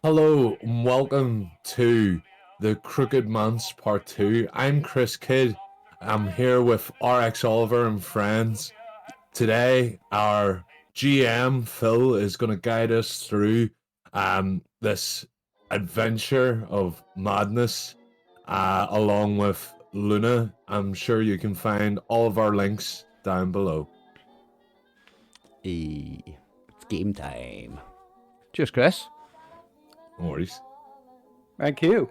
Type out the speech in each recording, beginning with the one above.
Hello and welcome to the Crook'd Manse Part 2. I'm Chris Kidd. I'm here with RX Oliver and friends. Today, our GM, Phil, is going to guide us through this adventure of madness along with Luna. I'm sure you can find all of our links down below. Hey, it's game time. Cheers, Chris. No worries. Thank you.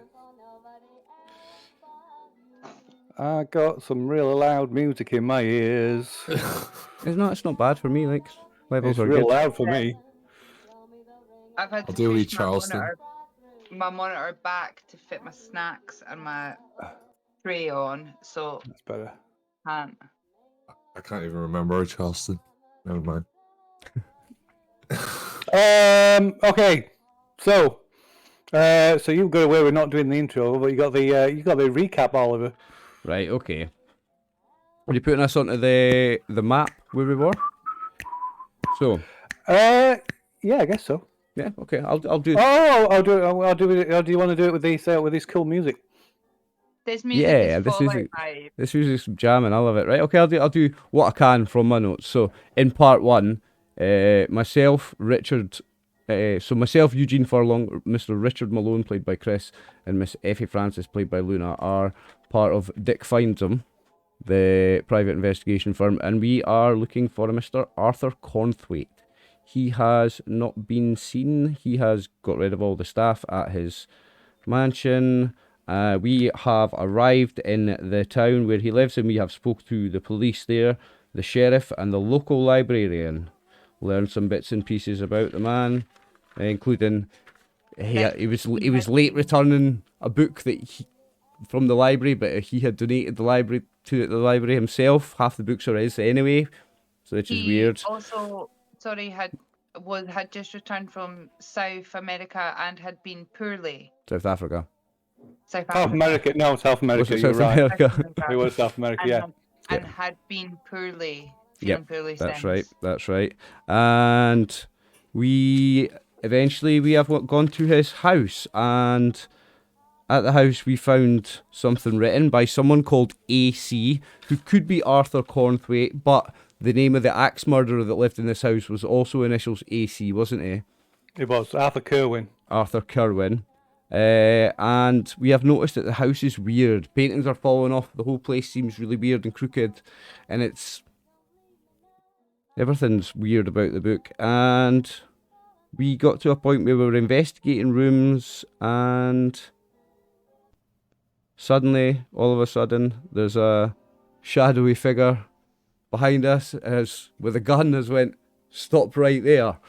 I got some really loud music in my ears. It's not bad for me. Like levels It's are real good. loud for me. I've had I'll to do with push Charleston. my monitor back to fit my snacks and my tray on, so That's better. I can't even remember Charleston. Never mind. Okay. So you got away with not doing the intro, but you got the recap, Oliver. Right. Okay. Are you putting us onto the map where we were? So. Yeah, I guess so. Yeah. Okay. I'll do. Oh, I'll do it. Do you want to do it with this cool music? This music Yeah, is this full is vibe. this is some jamming. I love it. Right. Okay. I'll do what I can from my notes. So in part one, myself, Richard. Myself, Eugene Furlong, Mr. Richard Malone, played by Chris, and Miss Effie Francis, played by Luna, are part of Dick Finds 'Em, the private investigation firm, and we are looking for a Mr. Arthur Corthwaite. He has not been seen. He has got rid of all the staff at his mansion. We have arrived in the town where he lives, and we have spoke to the police there, the sheriff, and the local librarian. Learned some bits and pieces about the man, including he was late returning a book from the library, but he had donated the library to the library himself. Half the books are his anyway, so which is weird. Also, had just returned from South America and had been poorly. South Africa. South America. No, South America. Was it You're South right. America? It was South America. Yeah. And had been poorly. Yep, Poorly that's since. right. And we have gone to his house, and at the house we found something written by someone called AC, who could be Arthur Corthwaite, but the name of the axe murderer that lived in this house was also initials AC, wasn't he? It was Arthur Kerwin. Arthur Kerwin. And we have noticed that the house is weird. Paintings are falling off. The whole place seems really weird and crooked, and everything's weird about the book. And we got to a point where we were investigating rooms, and suddenly, all of a sudden, there's a shadowy figure behind us with a gun has went, "Stop right there."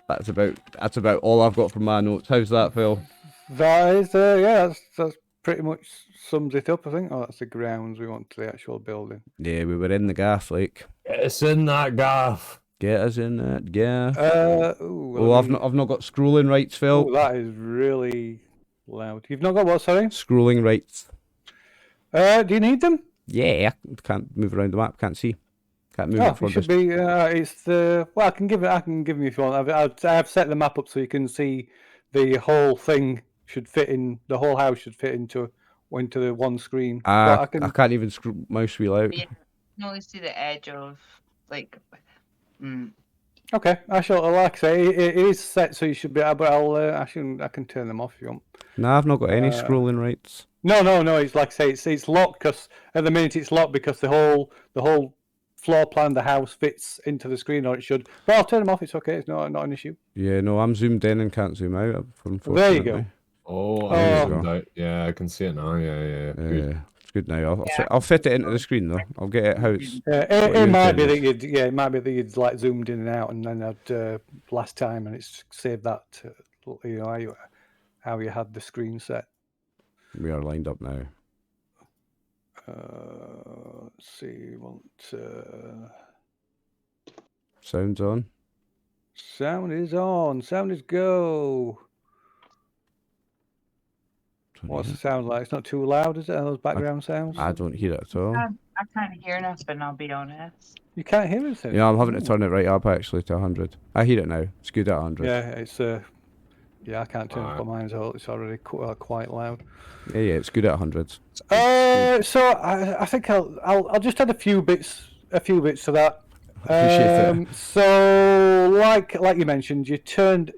That's about all I've got from my notes. How's that, Phil? That is, that's pretty much sums it up, I think. Oh, that's the grounds. We want to the actual building. Yeah, we were in the gaff, like. It's in that gaff. Get us in that gaff. I've not got scrolling rights, Phil. Oh, that is really loud. You've not got what, sorry? Scrolling rights. Do you need them? Yeah, I can't move around the map. Can't see. Can't move it it should be. It's the. Well, I can give you if you want. I've set the map up so you can see the whole thing should fit in. The whole house should fit into the one screen. I can't even mouse wheel out. Yeah, you can only see the edge of like. Okay, I shall. Like I say, it is set, so you should be. But I can turn them off if you want. No, I've not got any scrolling rights. No. It's like I say, it's locked because at the minute it's locked because the whole floor plan of the house fits into the screen, or it should. But I'll turn them off. It's okay. It's not an issue. Yeah, no, I'm zoomed in and can't zoom out. There you go. Oh, I zoomed out. Yeah, I can see it now. Yeah. Yeah, it's good now. I'll fit it into the screen though. I'll get it how it's. It might be that you'd like zoomed in and out, and then I'd last time, and it's saved that. How you had the screen set. We are lined up now. Let's see. Sound's on. Sound is on. Sound is go. What's the sound like? It's not too loud, is it? Those background sounds? I don't hear it at all. I can't hear nothing, I'll be honest. You can't hear anything? Yeah, I'm having to turn it right up actually to 100. I hear it now. It's good at 100. Yeah, it's Yeah, I can't turn up mine, so it's already quite loud. Yeah, it's good at hundreds. So I think I'll just add a few bits to that. Appreciate it. So like you mentioned, you turned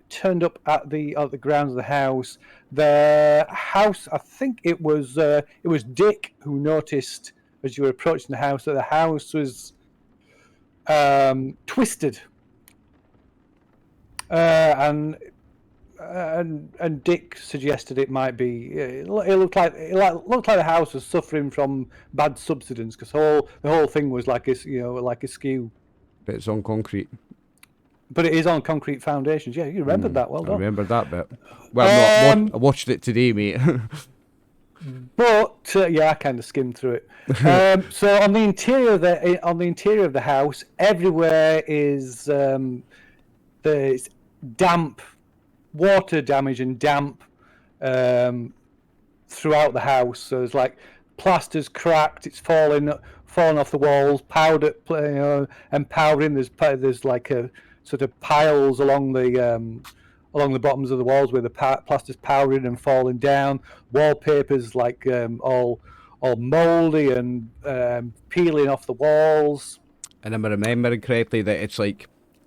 up at the grounds of the house. The house, I think it was Dick who noticed as you were approaching the house that the house was twisted, and Dick suggested it might be. It looked like the house was suffering from bad subsidence because the whole thing was like askew. But it's on concrete. But it is on concrete foundations. Yeah, you remembered that well I done. remember that bit. Well, I watched it today, mate. But yeah, I kind of skimmed through it. So on the interior of the house, everywhere is there's damp, water damage and damp throughout the house. So there's like plaster's cracked, it's fallen off the walls, powder, and powdering. There's like a sort of piles along the bottoms of the walls where the plaster's powdering and falling down. Wallpaper's like all mouldy and peeling off the walls. And am I remembering correctly that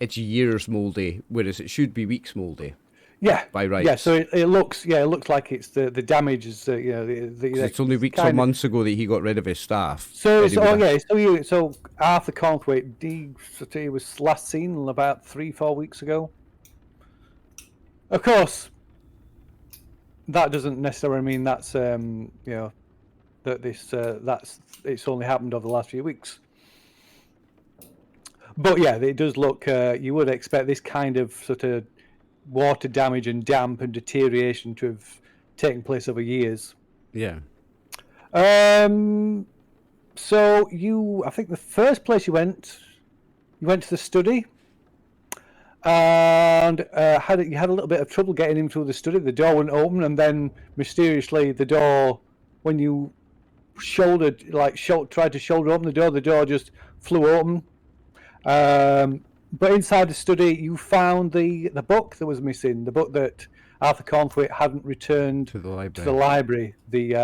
it's years mouldy, whereas it should be weeks mouldy? Yeah, by rights. Yeah, so it looks like it's the damage is it's only weeks or months ago that he got rid of his staff. So Arthur Corthwaite, he was last seen about 3-4 weeks ago. Of course, that doesn't necessarily mean that's that it's only happened over the last few weeks. But yeah, it does look. You would expect this kind of sort of water damage and damp and deterioration to have taken place over years. Yeah. So I think the first place you went to the study, and you had a little bit of trouble getting him through the study. The door wouldn't open, and then mysteriously the door, when you tried to shoulder open the door just flew open. But inside the study, you found the book that was missing, the book that Arthur Corthwaite hadn't returned to the library. The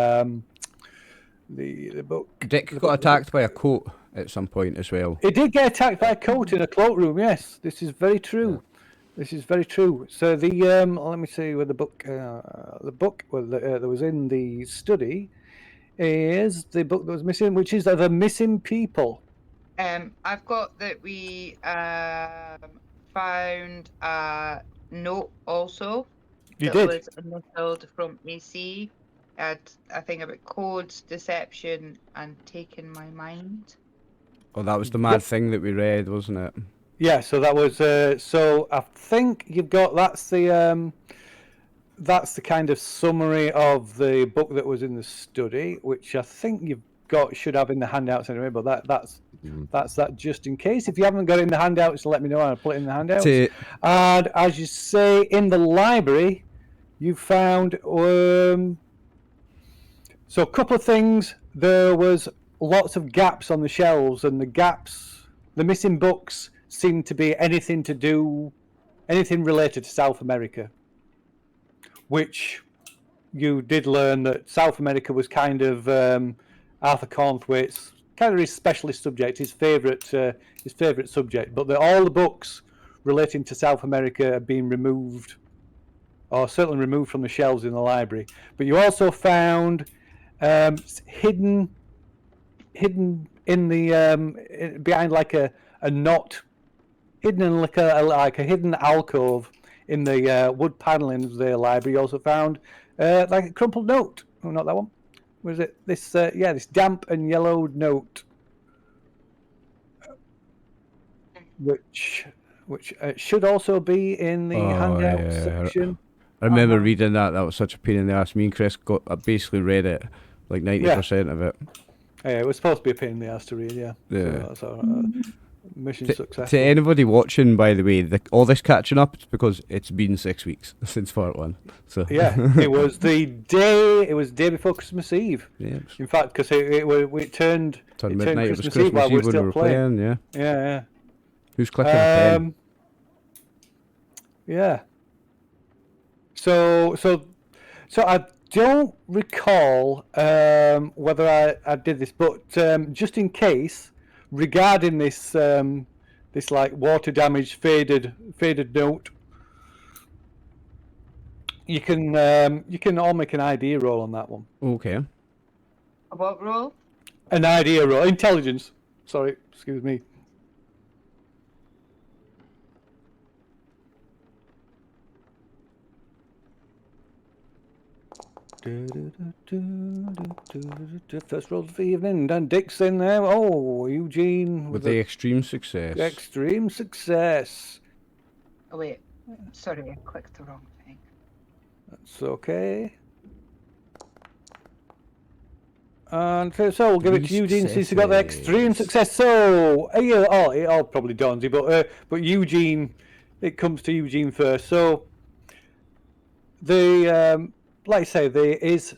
book. Dick got attacked by a coat at some point as well. He did get attacked by a coat in a cloakroom. Yes, this is very true. Yeah. This is very true. So the let me see where the book that was in the study is the book that was missing, which is The Missing People. I've got that we found a note also. You that did? Was initialed from AC. I think about codes, deception, and taking my mind. Oh, that was the mad thing that we read, wasn't it? Yeah. So that was. So I think you've got that's the kind of summary of the book that was in the study, which I think should have in the handouts anyway. But that's that just in case. If you haven't got it in the handouts, let me know. I'll put it in the handouts. And as you say, in the library, you found so a couple of things. There was lots of gaps on the shelves, and the missing books seemed to be anything related to South America, which you did learn that South America was kind of Arthur Corthwaite's kind of his specialist subject, his favourite subject. But all the books relating to South America have been removed, or certainly removed from the shelves in the library. But you also found hidden in the behind like a knot, hidden in like a hidden alcove in the wood paneling of the library. You also found like a crumpled note. Oh, not that one. Was it this? This damp and yellowed note, which should also be in the handout section. I remember reading that. That was such a pain in the ass. Me and Chris basically read it, like 90% of it. Yeah, it was supposed to be a pain in the ass to read. Yeah. Yeah. So, mission successful. To anybody watching, by the way, all this catching up, it's because it's been 6 weeks since part 1. So yeah, it was the day before Christmas Eve. Yeah. In fact, because it turned midnight. It was Christmas Eve while we were still playing. Yeah. Yeah. Who's clicking a pen? Yeah. I don't recall whether I did this, but just in case, regarding this this like water damage faded note, you can all make an idea roll on that one. Okay. A what roll? An idea roll, intelligence. Sorry, excuse me. First roll of the evening, and Dick's in there. Oh, Eugene With the extreme success. extreme success. Oh wait, sorry, I clicked the wrong thing. That's okay. And so we'll give it to Three Eugene since he got the extreme success. So it all probably dawns you, but Eugene, it comes to Eugene first. So the like I say, there is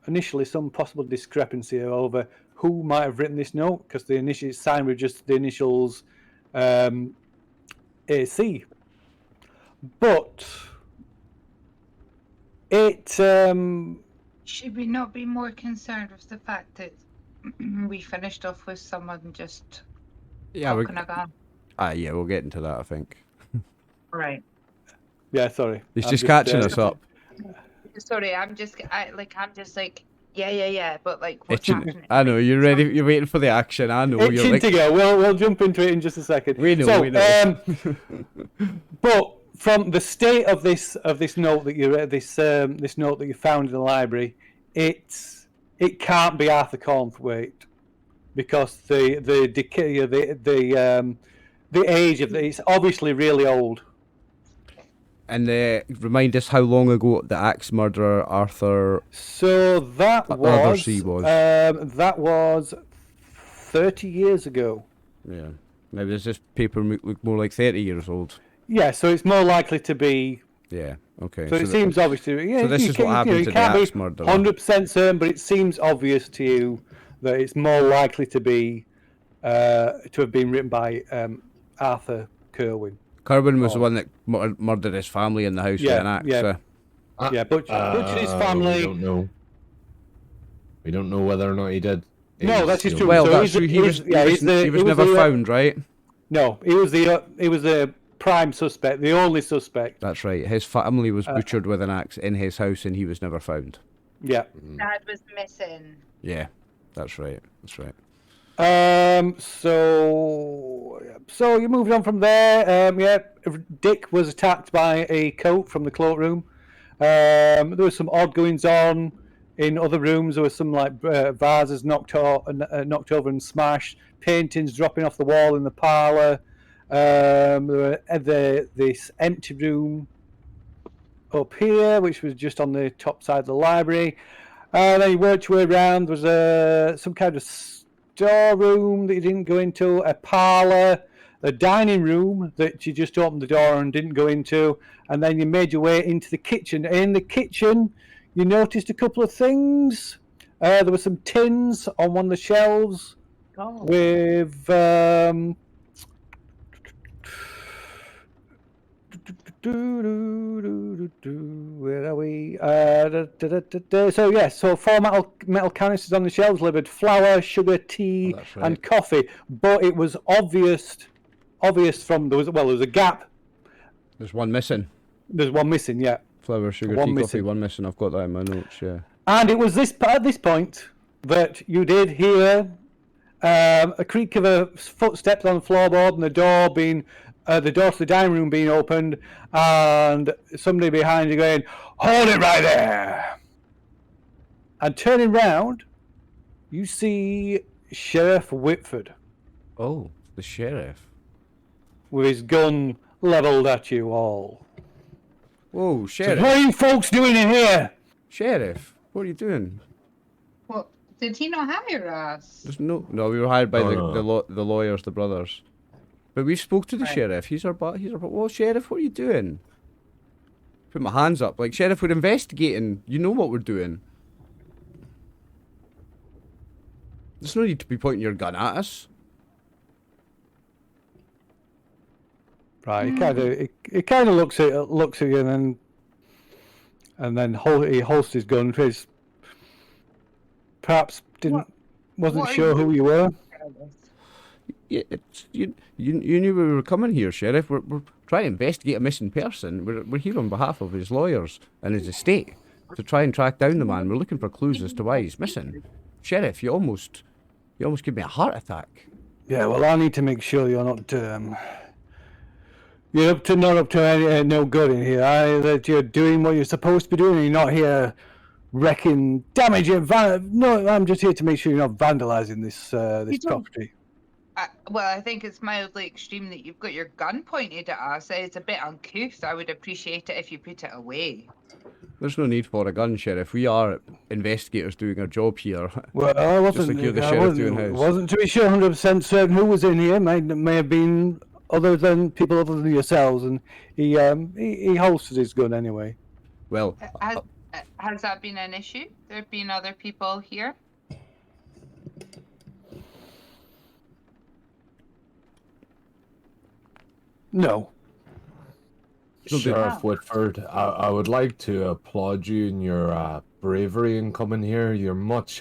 initially some possible discrepancy over who might have written this note, because the initial signed with just the initials AC. But it Should we not be more concerned with the fact that we finished off with someone just talking about? Yeah, we'll get into that, I think. Right. yeah, sorry. He's I'm just catching us up. Sorry, I'm just like, yeah, but like, what's Itching. happening? I know, you're ready, you're waiting for the action, I know. You're Itching like, to go. We'll jump into it in just a second. We know. But from the state of this note that you read, this note that you found in the library, it can't be Arthur Corthwaite, because the decay, the age of it's obviously really old. And remind us how long ago the axe murderer Arthur. So that was C was. that was 30 years ago. Yeah. Now does this paper look more like 30 years old? Yeah, so it's more likely to be. Yeah. Okay. So it seems obvious to you. So this is what happened to the axe murderer. 100% certain, but it seems obvious to you that it's more likely to be to have been written by Arthur Kerwin. Kerwin was the one that murdered his family in the house with an axe. Yeah, butchered his family. We don't know. We don't know whether or not he did. No, that is true. Well, So that's true. He was never found, right? No, he was the prime suspect, the only suspect. That's right. His family was butchered with an axe in his house, and he was never found. Yeah. Dad was missing. Yeah, that's right. That's right. So you moved on from there. Dick was attacked by a coat from the cloakroom. There was some odd goings on in other rooms. There was some like vases knocked over and smashed, paintings dropping off the wall in the parlour. There were this empty room up here, which was just on the top side of the library. Then you worked your way around. There was some kind of storeroom that you didn't go into, a parlour, a dining room that you just opened the door and didn't go into, and then you made your way into the kitchen. In the kitchen, you noticed a couple of things. There were some tins on one of the shelves with where are we? So 4 metal canisters on the shelves delivered flour, sugar, tea, and coffee. But it was obvious from there was a gap. There's one missing. There's one missing, yeah. Flour, sugar, tea, coffee, one missing. I've got that in my notes, yeah. And it was at this point that you did hear a creak of footsteps on the floorboard and the door to the dining room being opened, and somebody behind you going, "Hold it right there!" And turning round, you see Sheriff Whitford. Oh, the sheriff. With his gun levelled at you all. Whoa, sheriff. So what are you folks doing in here? Sheriff, what are you doing? Well, did he not hire us? There's no, we were hired by the lawyers, the brothers. But we spoke to the sheriff. He's our well, sheriff, what are you doing? Put my hands up. Like, sheriff, we're investigating. You know what we're doing. There's no need to be pointing your gun at us. Right. He kind of looks at you and then he holsters his gun. Chris perhaps wasn't sure who you were. Yeah, you knew we were coming here, Sheriff. We're trying to investigate a missing person. We're here on behalf of his lawyers and his estate to try and track down the man. We're looking for clues as to why he's missing. Sheriff, you almost gave me a heart attack. Yeah, well, I need to make sure you're not not up to any no good in here. That you're doing what you're supposed to be doing. And you're not here wrecking, damaging. No, I'm just here to make sure you're not vandalizing this property. Well, I think it's mildly extreme that you've got your gun pointed at us. It's a bit uncouth. I would appreciate it if you put it away. There's no need for a gun, Sheriff. We are investigators doing our job here. Well, I wasn't. Just like you're the sheriff doing his. Wasn't to be sure 100% certain who was in here. May have been people other than yourselves, and he holsters his gun anyway. Well, has that been an issue? There have been other people here. No. Sheriff Whitford, I would like to applaud you in your bravery in coming here. You're much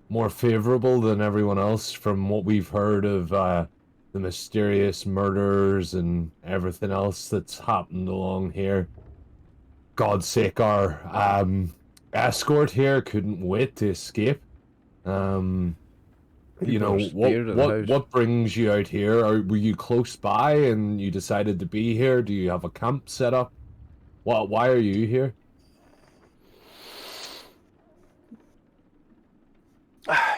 more favorable than everyone else from what we've heard of the mysterious murders and everything else that's happened along here. God's sake, our escort here couldn't wait to escape. You know, what brings you out here? Were you close by and you decided to be here? Do you have a camp set up? Why are you here?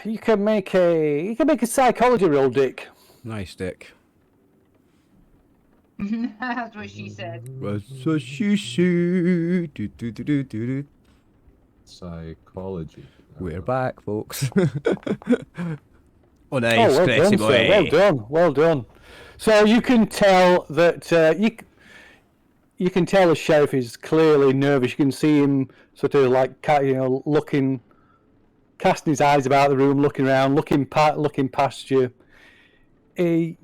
You can make a psychology roll, Dick. Nice, Dick. That's what she said. That's what she said. Do. Psychology. We're back, folks. Oh, nice, well Chrissy done, boy. sir. Well done. So you can tell that you can tell the sheriff is clearly nervous. You can see him sort of like looking, casting his eyes about the room, looking around, looking past you. You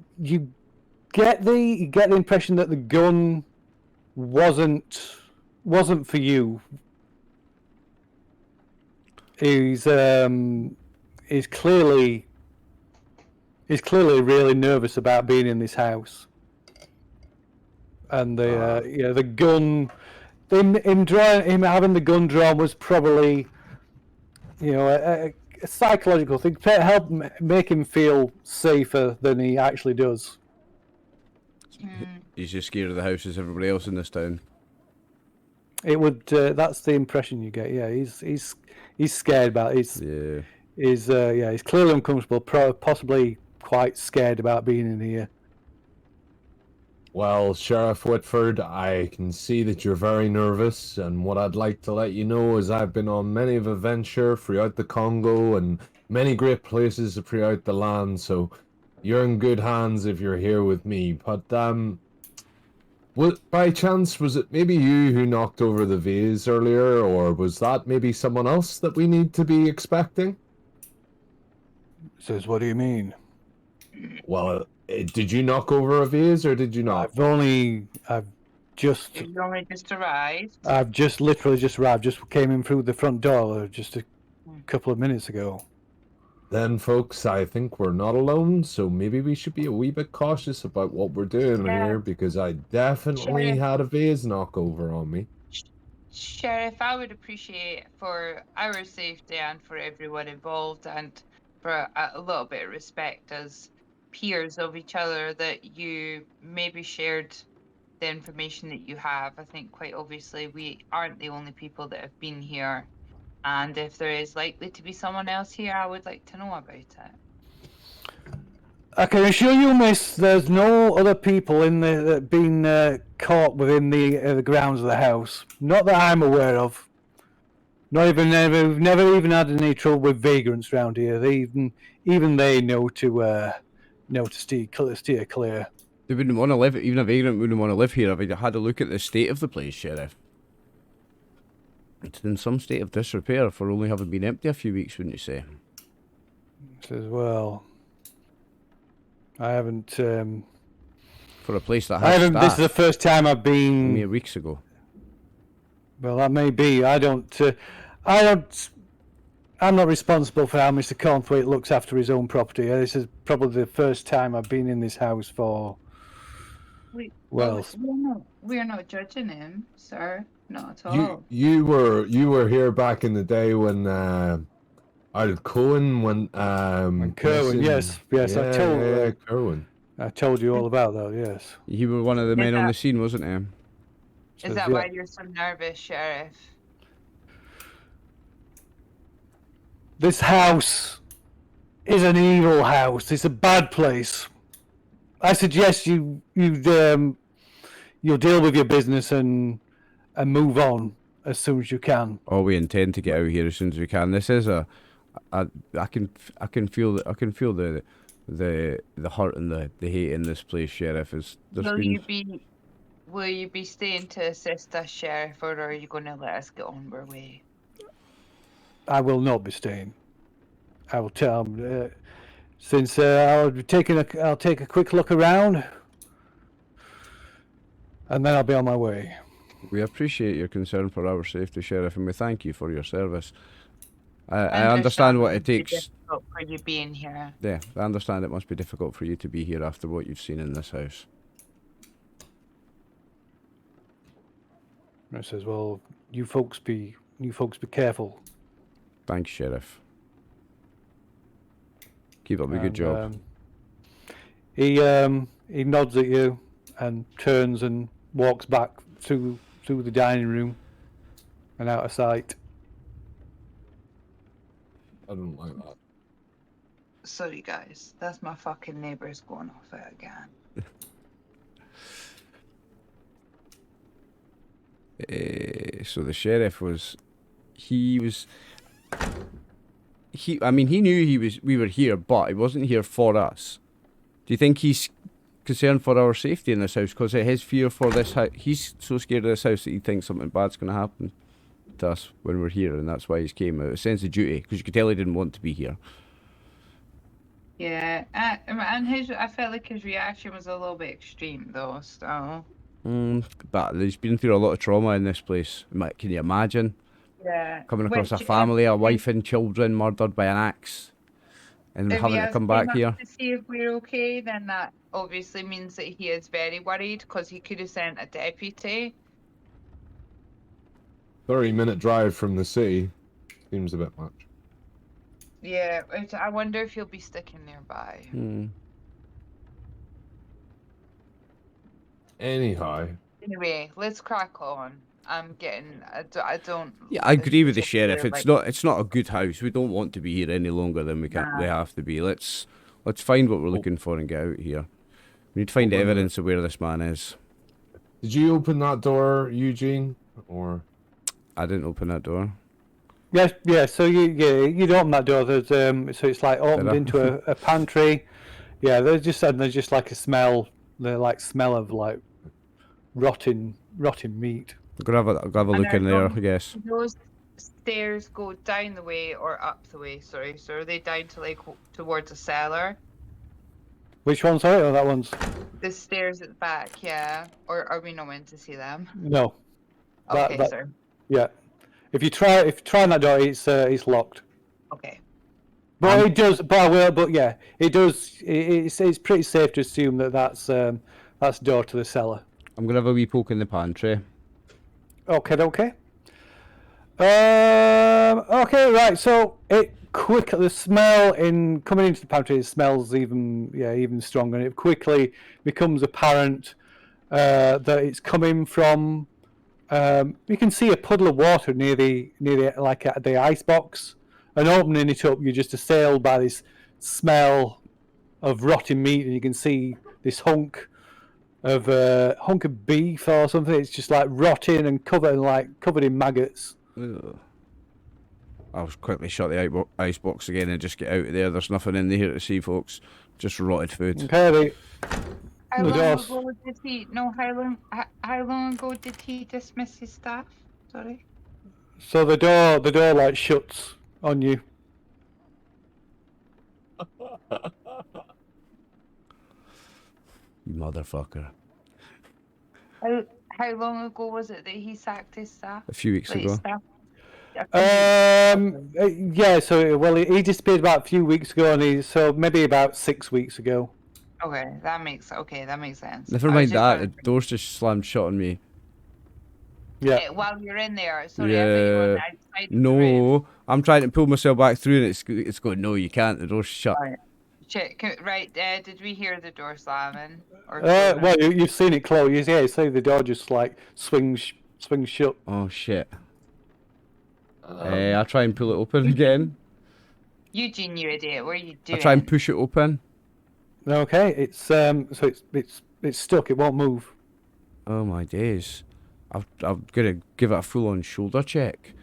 get the impression that the gun wasn't for you. He's clearly really nervous about being in this house, and the gun, him having the gun drawn was probably a psychological thing to help make him feel safer than he actually does. He's just scared of the house as everybody else in this town. It would. That's the impression you get. Yeah, he's scared about it. He's clearly uncomfortable, possibly quite scared about being in here. Well, Sheriff Whitford, I can see that you're very nervous, and what I'd like to let you know is I've been on many of a venture throughout the Congo and many great places throughout the land, so you're in good hands if you're here with me. But by chance, was it maybe you who knocked over the vase earlier, or was that maybe someone else that we need to be expecting? Says, what do you mean? Well, did you knock over a vase, or did you not? You've just arrived. I've literally just arrived. Just came in through the front door just a couple of minutes ago. Then, folks, I think we're not alone, so maybe we should be a wee bit cautious about what we're doing here, because I definitely had a vase knock over on me. Sheriff, I would appreciate, for our safety and for everyone involved, and for a little bit of respect as peers of each other, that you maybe shared the information that you have. I think quite obviously we aren't the only people that have been here, and if there is likely to be someone else here, I would like to know about it. I can assure you, miss, there's no other people in that have been caught within the grounds of the house. Not that I'm aware of. We've never even had any trouble with vagrants around here. Even they know to steer clear. They wouldn't want to live. Even a vagrant wouldn't want to live here. If you had a look at the state of the place, Sheriff, it's in some state of disrepair for only having been empty a few weeks, wouldn't you say? Says, well, I haven't For a place that I has haven't. This is staff, the first time I've been. mere weeks ago. Well, that may be. I don't. I'm not responsible for how Mr. Cornthwaite looks after his own property. This is probably the first time I've been in this house for. Well, we're not judging him, sir. Not at You all. you were here back in the day when Cohen went Kerwin, missing. yes, Yeah, Kerwin. I told you all about that. Yes. You were one of the men on the scene, wasn't he? Is that why you're so nervous, Sheriff? This house is an evil house. It's a bad place. I suggest you'll deal with your business and move on as soon as you can. Oh, we intend to get out of here as soon as we can. This is I can feel the hurt and the hate in this place, Sheriff. Will you be staying to assist us, Sheriff, or are you going to let us get on our way? I will not be staying. I will tell him. Since I'll take a quick look around, and then I'll be on my way. We appreciate your concern for our safety, Sheriff, and we thank you for your service. I understand what it takes. For you being here. Yeah, I understand it must be difficult for you to be here after what you've seen in this house. I says, "Well, you folks be careful." Thanks, Sheriff. Keep up the good job. He nods at you and turns and walks back through the dining room and out of sight. I don't like that. Sorry, guys. That's my fucking neighbours going off it again. So the sheriff he knew we were here, but he wasn't here for us. Do you think he's concerned for our safety in this house because of his fear for this house? He's so scared of this house that he thinks something bad's going to happen to us when we're here, and that's why he's came out. A sense of duty, because you could tell he didn't want to be here. Yeah, and I felt like his reaction was a little bit extreme, though. So. But he's been through a lot of trauma in this place. Can you imagine? Yeah. Coming across a family, a wife and children murdered by an axe, and having to come back here. To see if we're okay, then that obviously means that he is very worried because he could have sent a deputy. 30-minute drive from the city seems a bit much. Yeah, I wonder if he'll be sticking nearby. Anyhow. Anyway, let's crack on. I don't. Yeah, I agree with the sheriff. It's not a good house. We don't want to be here any longer than we have to be. Let's find what we're looking for and get out of here. We need to find evidence of where this man is. Did you open that door, Eugene? Or I didn't open that door. Yes, yeah. So you open that door. There's so it's like opened into a pantry. Yeah, there's just like a smell. The smell of like rotting meat. I'll have a look in there, I guess. Those stairs go down the way or up the way, sorry. So are they down to towards the cellar? Which one, sorry? Oh, that one's... The stairs at the back, yeah. Or are we not meant to see them? No. Okay, sir. Yeah. If you try that door, it's locked. Okay. But it does. But yeah, it does. It's pretty safe to assume that's the door to the cellar. I'm gonna have a wee poke in the pantry. Okay. Okay. Right. So the smell coming into the pantry, it smells even stronger, and it quickly becomes apparent that it's coming from. You can see a puddle of water near the ice box, and opening it up, you're just assailed by this smell of rotting meat, and you can see this hunk of beef or something. It's just like rotting and covered in maggots. Ugh. I'll quickly shut the ice box again and just get out of there. There's nothing in there to see, folks. Just rotted food. Okay. How long ago did he dismiss his staff? Sorry. So the door shuts on you. You Motherfucker. How long ago was it that he sacked his staff? A few weeks Like, his ago. staff? A few weeks. Yeah. So well, he disappeared about a few weeks ago, and so maybe about 6 weeks ago. Okay, that makes sense. Never I was mind just that. The wondering, door's just slammed shut on me. while you're in there. Sorry, I thought you were Yeah. outside of the room. No, I'm trying to pull myself back through, and it's going. No, you can't. The door's shut. Right. Right. Did we hear the door slamming? Or Well, you've seen it close. Yeah, you see the door just like swings shut. Oh shit. I'll try and pull it open again. Eugene, you idiot! What are you doing? I'll try and push it open. Okay, it's so it's stuck. It won't move. Oh my days. I'm gonna give it a full-on shoulder check.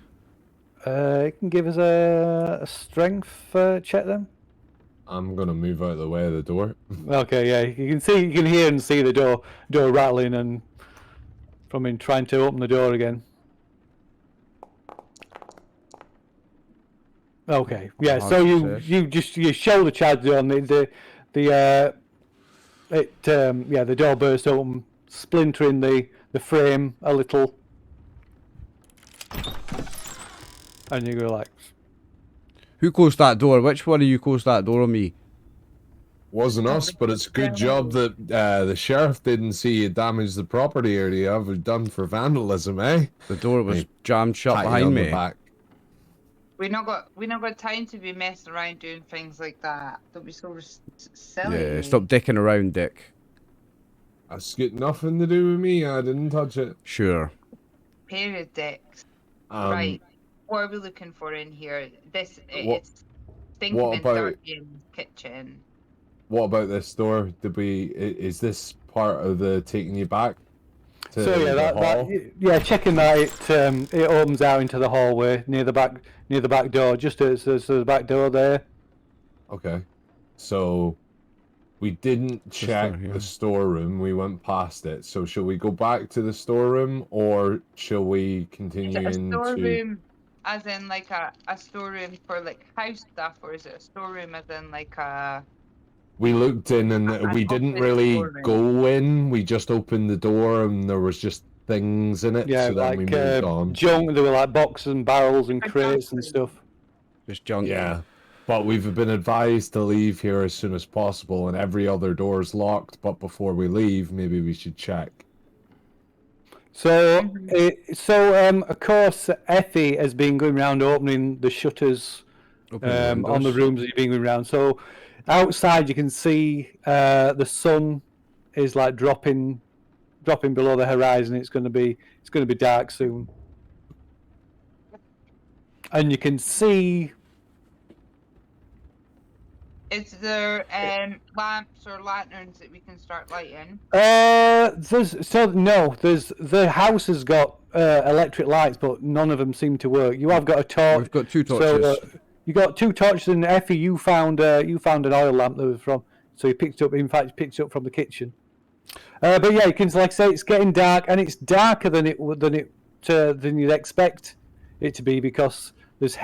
You can give us a strength check then. I'm gonna move out of the way of the door. Okay, yeah, you can hear and see the door rattling and from him trying to open the door again. Okay, yeah. So you shoulder charge on the door burst open, splintering the frame a little, and you go like, Who closed that door? Which one of you closed that door on me? Wasn't us, but it's a good job that the sheriff didn't see you damage the property area. We've done for vandalism, eh? The door was jammed shut Pat you behind on the me. back. We not got time to be messing around doing things like that. Don't be so silly. Yeah, stop dicking around, Dick. That's got nothing to do with me. I didn't touch it. Sure. Pair of dicks. Um, Right. What are we looking for in here? It's stinking what and about- dirty in the kitchen. What about this door? Is this part of the taking you back to so yeah, the hall? checking that it opens out into the hallway near the back door, just as the back door there. Okay. So we didn't check store, yeah. the storeroom. We went past it. So shall we go back to the storeroom, or shall we Is continue it a into? storeroom as in like a storeroom for like house stuff, or is it a storeroom as in like a... We looked in and An we didn't office really storeroom. go in. We just opened the door and there was just things in it. Yeah, so then we moved on. junk. There were like boxes and barrels and Or crates and something. stuff. Just junk. Yeah. But we've been advised to leave here as soon as possible, and every other door's locked. But before we leave, maybe we should check. So, of course, Effie has been going around opening the shutters Open the on the windows. rooms that you've been going around. So, outside you can see the sun is like dropping below the horizon. It's going to be dark soon, and you can see. Is there lamps or lanterns that we can start lighting? The house has got electric lights, but none of them seem to work. You have got a torch. We've got two torches. So, you got two torches, and Effie, you found an oil lamp that was from. So you picked up. In fact, you picked it up from the kitchen. But yeah, you can like say it's getting dark, and it's darker than you'd expect it to be because there's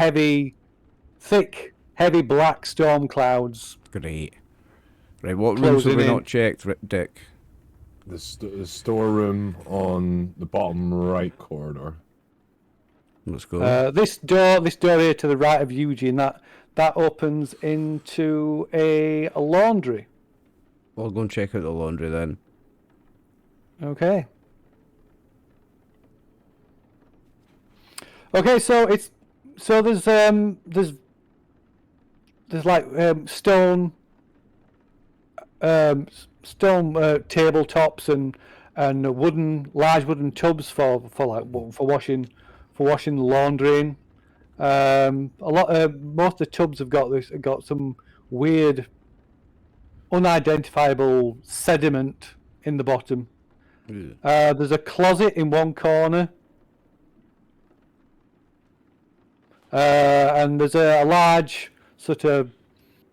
thick, heavy black storm clouds. Great. Right, what rooms have Closing we in. not checked, Dick? The storeroom on the bottom right corridor. Let's go. This door here to the right of Eugene, that opens into a laundry. We'll go and check out the laundry then. Okay. Okay, so there's like stone tabletops and large wooden tubs for washing laundry in. Most of the tubs have got some weird unidentifiable sediment in the bottom. Ew. There's a closet in one corner. And there's a large sort of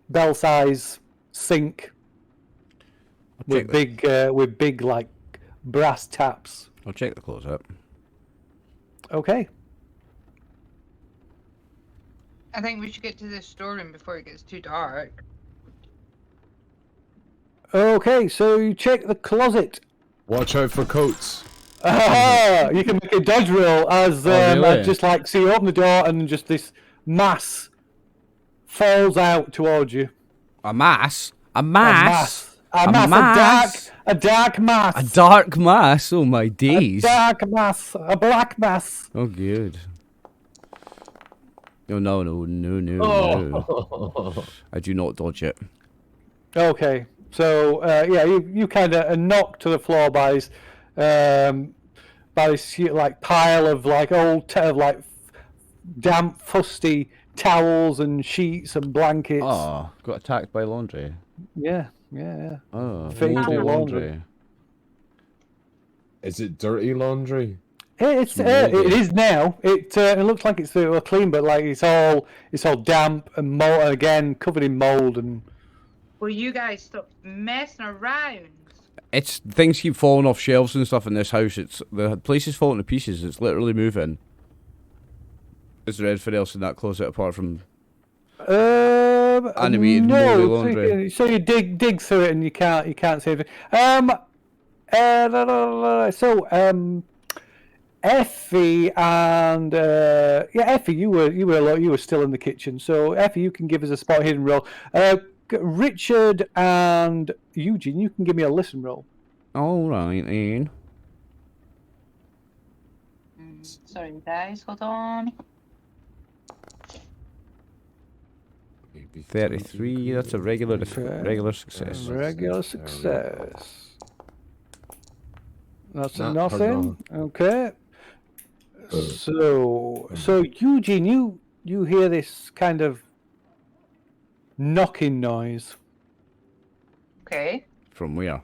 bell-size sink with big like brass taps. I'll check the closet. Okay. I think we should get to the storeroom before it gets too dark. Okay, so you check the closet. Watch out for coats. You can make a dodge roll as really? just like so you open the door and just this mass falls out towards you. A mass? A A mass? mass. A A mass? dark mass. A dark mass? Oh my days. Dark mass. A black mass. Oh, good. Oh, no, no, no, no, no. Oh. I do not dodge it. Okay, so yeah, you kind of are knocked to the floor by this like pile of like damp, fusty towels and sheets and blankets. Oh, got attacked by laundry. Yeah, yeah. Oh, Fake moldy laundry. Is it dirty laundry? It moldy. is now. It looks like it's clean, but like it's all damp and mold again, covered in mold and. Will you guys stop messing around? It's things keep falling off shelves and stuff in this house. It's the place is falling to pieces. It's literally moving. Is there anything else in that closet apart from animated moldy laundry? So you dig through it and you can't see anything. Effie and Effie, you were still in the kitchen. So Effie, you can give us a spot hidden roll. Richard and Eugene, you can give me a listen roll. All right, Ian. Sorry, guys. Hold on. 33. That's a regular success. Regular success. That's a Not nothing. Okay. So Eugene, you hear this kind of knocking noise. Okay. From where?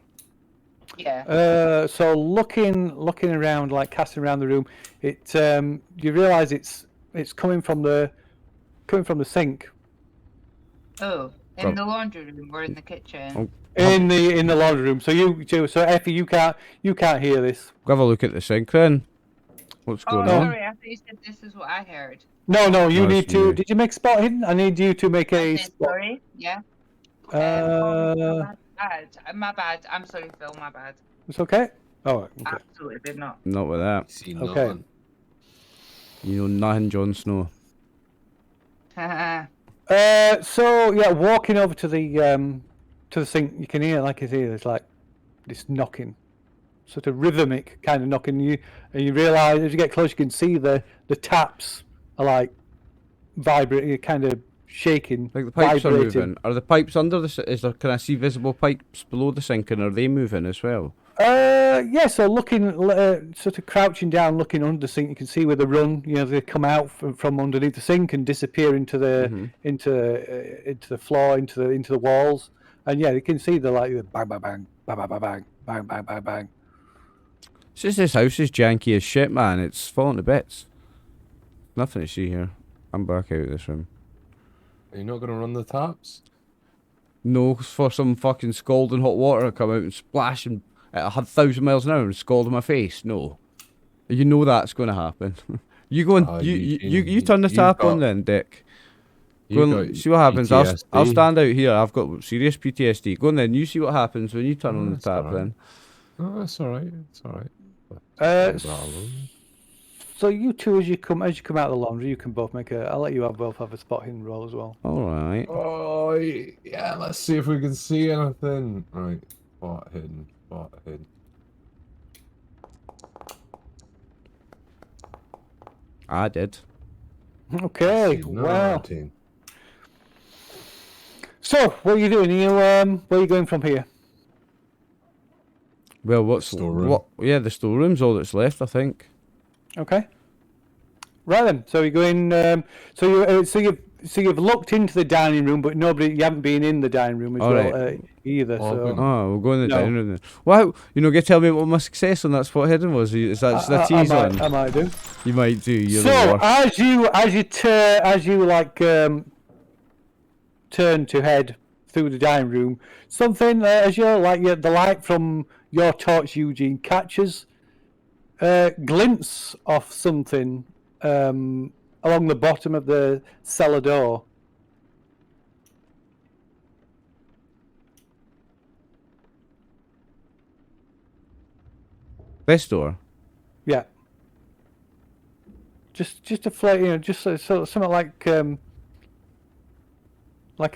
Yeah. So looking around, like casting around the room, it you realise it's coming from the sink. Oh, in the laundry room or in the kitchen? Oh. In the laundry room. So Effie, you can't hear this. Go have a look at the sink then. What's Oh, going on? sorry. I thought you said this is what I heard. No, you No, need it's to. you. Did you make spot hidden? I need you to make a Okay, spot. sorry. Yeah. My bad. I'm sorry, Phil. My bad. It's okay. Oh, okay. Absolutely did not. Not with that. See Okay. nothing. You know nothing, Jon Snow. So yeah, walking over to the sink, you can hear there's like this knocking, sort of rhythmic kind of knocking. And you realise as you get close, you can see the taps are like vibrating, kind of shaking. Like the pipes are vibrating. moving. Are the pipes under the? Is there? Can I see visible pipes below the sink, and are they moving as well? Yeah. So looking, sort of crouching down, looking under the sink, you can see where they run. You know, they come out from underneath the sink and disappear into the into the floor, into the walls. And yeah, you can see the like bang, bang, bang, bang, bang, bang, bang, bang, bang, bang, bang. It's just this house is janky as shit, man. It's falling to bits. Nothing to see here. I'm back out of this room. Are you not going to run the taps? No, for some fucking scalding hot water to come out and splash and at 1,000 miles an hour and scald my face. No, you know that's going to happen. You go and you turn the tap on then, Dick. Go and see what happens. I'll stand out here. I've got serious PTSD. Go on then. You see what happens when you turn on the tap. Then. Oh, that's all right. It's all right. So you two, as you come out of the laundry, you can both make a. I'll let you both have a spot hidden roll as well. All right. Oh yeah, let's see if we can see anything. Right, spot hidden. I did. Okay. See Wow. nothing. So what are you doing? Where are you going from here? Well, what's Storeroom. what? Yeah, the storeroom's all that's left, I think. Okay. Right then. So you're going. So you've looked into the dining room, but you haven't been in the dining room as All well right. either. So. Oh, we'll go in the No. dining room then. Wow, tell me what my success on that spot hidden was. Is that just a tease on? I might do. You might do. You're the So worst. as you turn to head through the dining room, something the light from your torch, Eugene, catches a glimpse of something along the bottom of the cellar door. This door. Yeah. Just a flare, just something like a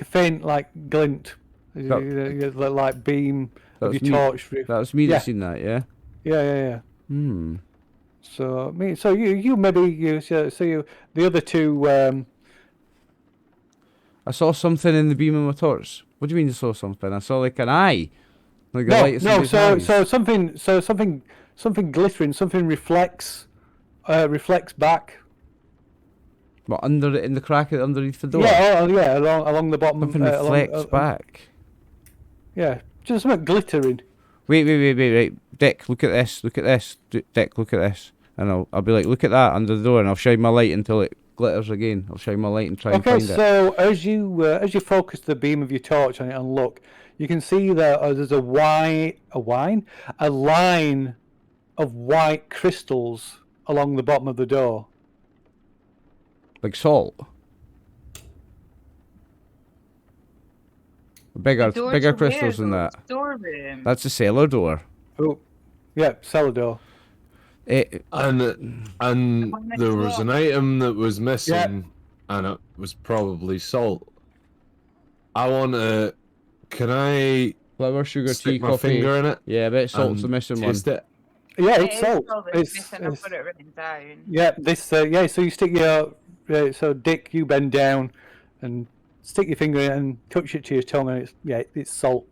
faint glint, like beam of your torch. That was me Yeah. that seen that, yeah? Yeah. Hmm. So you maybe the other two. I saw something in the beam of my torch. What do you mean you saw something? I saw like an eye. Like the light of No. somebody's eyes. Something glittering, something reflects back. What, under it, in the crack underneath the door? Yeah, along the bottom. Something reflects back. Yeah, just something glittering. Wait. Dick, look at this. Dick, look at this. And I'll be like, look at that under the door, and I'll shine my light until it glitters again. I'll shine my light and try and find it. Okay, so as you focus the beam of your torch on it and look, you can see that there's a line of white crystals along the bottom of the door. Like salt. Bigger crystals than that. Storeroom. That's a cellar door. Oh, yeah, cellar door. And there was an item that was missing, and it was probably salt. I want to. Can I Flour, sugar, tea, stick my coffee. finger in it? Yeah, I bet salt's the missing one. Taste it? Yeah, it's salt. Missing. I've got it written down. Yeah, so you stick your so Dick, you bend down and stick your finger in it and touch it to your tongue, and it's salt.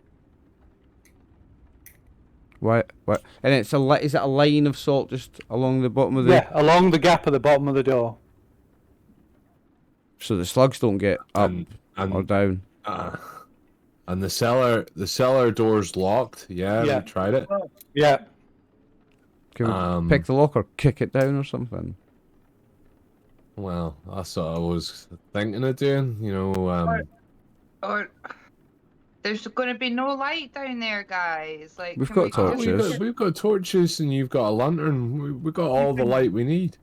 What? And is it a line of salt just along the bottom of the? Yeah, along the gap of the bottom of the door. So the slugs don't get up And or down. And the cellar door's locked. Yeah, Yeah. we tried it. Yeah. Can we pick the lock or kick it down or something? Well, that's what I was thinking of doing. Or there's going to be no light down there, guys. Like We've can got we torches. We've got torches, and you've got a lantern. We've got all the light we need.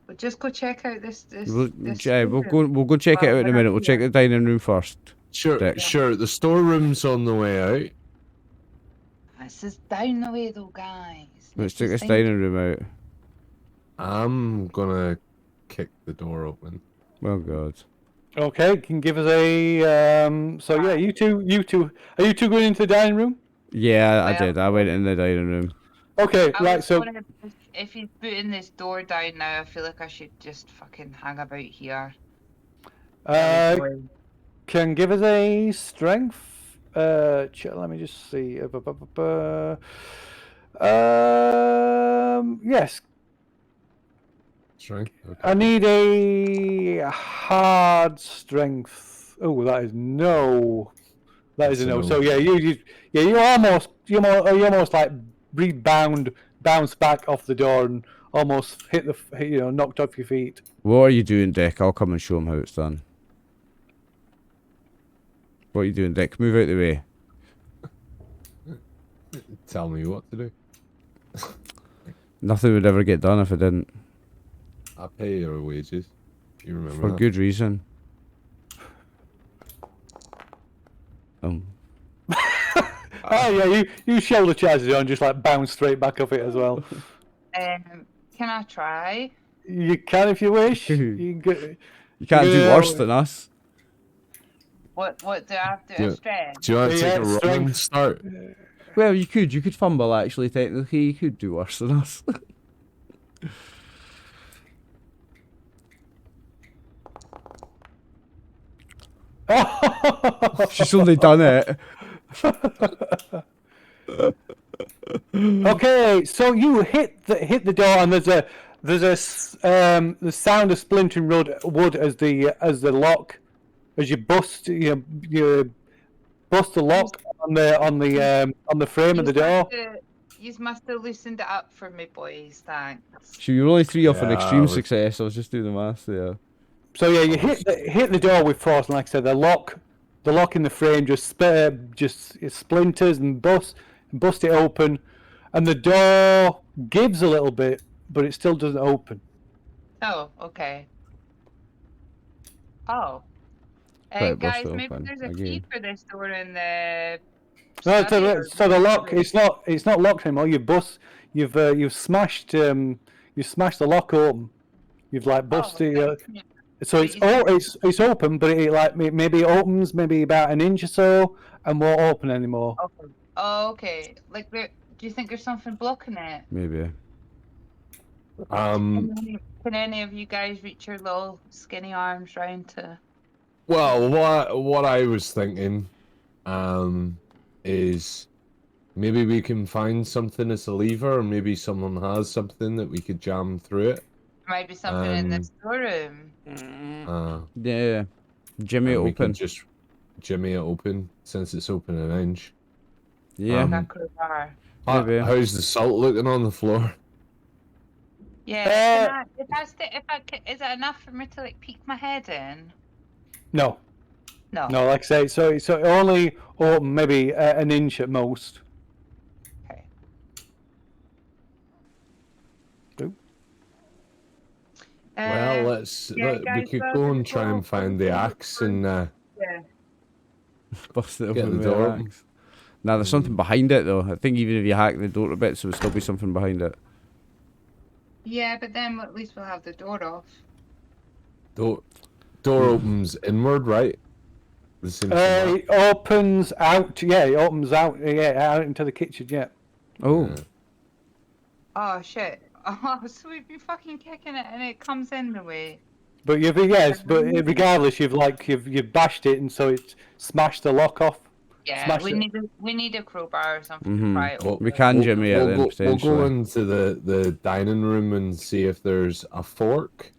But just go check out this. We'll go check it out in a minute. We'll check the dining room first. Sure. The storeroom's on the way out. This is down the way, though, guys. Let's check this dining room out. I'm gonna kick the door open. Oh God. Okay, can give us a so yeah, you two are you two going into the dining room? Yeah, I did. I went in the dining room. Okay, right, so if he's putting this door down now, I feel like I should just fucking hang about here. can give us a strength. Let me just see. Yes. Strength. Okay. I need a hard strength. Oh, that is no. That is a no. So yeah, you almost like bounced back off the door and almost knocked off your feet. What are you doing, Dick? I'll come and show him how it's done. What are you doing, Dick? Move out the way. Tell me what to do. Nothing would ever get done if I didn't. I pay your wages. You remember For that? good reason. Oh yeah, you shoulder charged it on, just like bounce straight back off it as well. Can I try? You can if you wish. You can't do worse than us. What do I have to do? Strength? Do you want to take a strength. running start? Well, you could fumble actually. Technically, you could do worse than us. She's only done it. Okay, so you hit the door, and there's the sound of splintering wood as the lock, as you bust you bust the lock on the frame of the door. You must have loosened it up for me, boys. Thanks. So you're only 3 off an Yeah, extreme success. I was just doing the maths there. So yeah, you hit the door with force, and like I said, the lock in the frame just it splinters and bust it open, and the door gives a little bit, but it still doesn't open. Oh, okay. Oh. Right, bust Guys, it maybe open there's a again. key for this door in the No, study or so the lock research? it's not locked anymore. You've smashed the lock open. You've like Oh, busted. okay. Yeah. So But you said it's open, but maybe it opens maybe about an inch or so and won't open anymore. okay. Oh, okay. Like, do you think there's something blocking it? Maybe. Can any of you guys reach your little skinny arms round to? Well, what I was thinking, is maybe we can find something as a lever, or maybe someone has something that we could jam through it. Might be something in the storeroom. Yeah. Jimmy And we can open. just jimmy it open since it's open an inch. Yeah. Like a crowbar. Maybe. How's the salt looking on the floor? Yeah. Is it enough for me to like peek my head in? No, No. no, like I say, so it only open maybe an inch at most. Okay. Well, we guys, could go go to and the try and door, find go the to the axe door. and Yeah. Bust it get open the with door an open. axe. Now there's something behind it though. I think even if you hack the door a bit, so there'll still be something behind it. Yeah, but then at least we'll have the door off. Door opens inward, right? The same thing. It opens out. Yeah, it opens out. Yeah, out into the kitchen. Yeah. Oh. Yeah. Oh shit. Oh, so we've been fucking kicking it and it comes in the way. But regardless, you've bashed it, and so it's smashed the lock off. Yeah, Smash we it. need a crowbar or something Mhm. to pry it Well, open. We can jimmy it then We'll potentially. go into the dining room and see if there's a fork.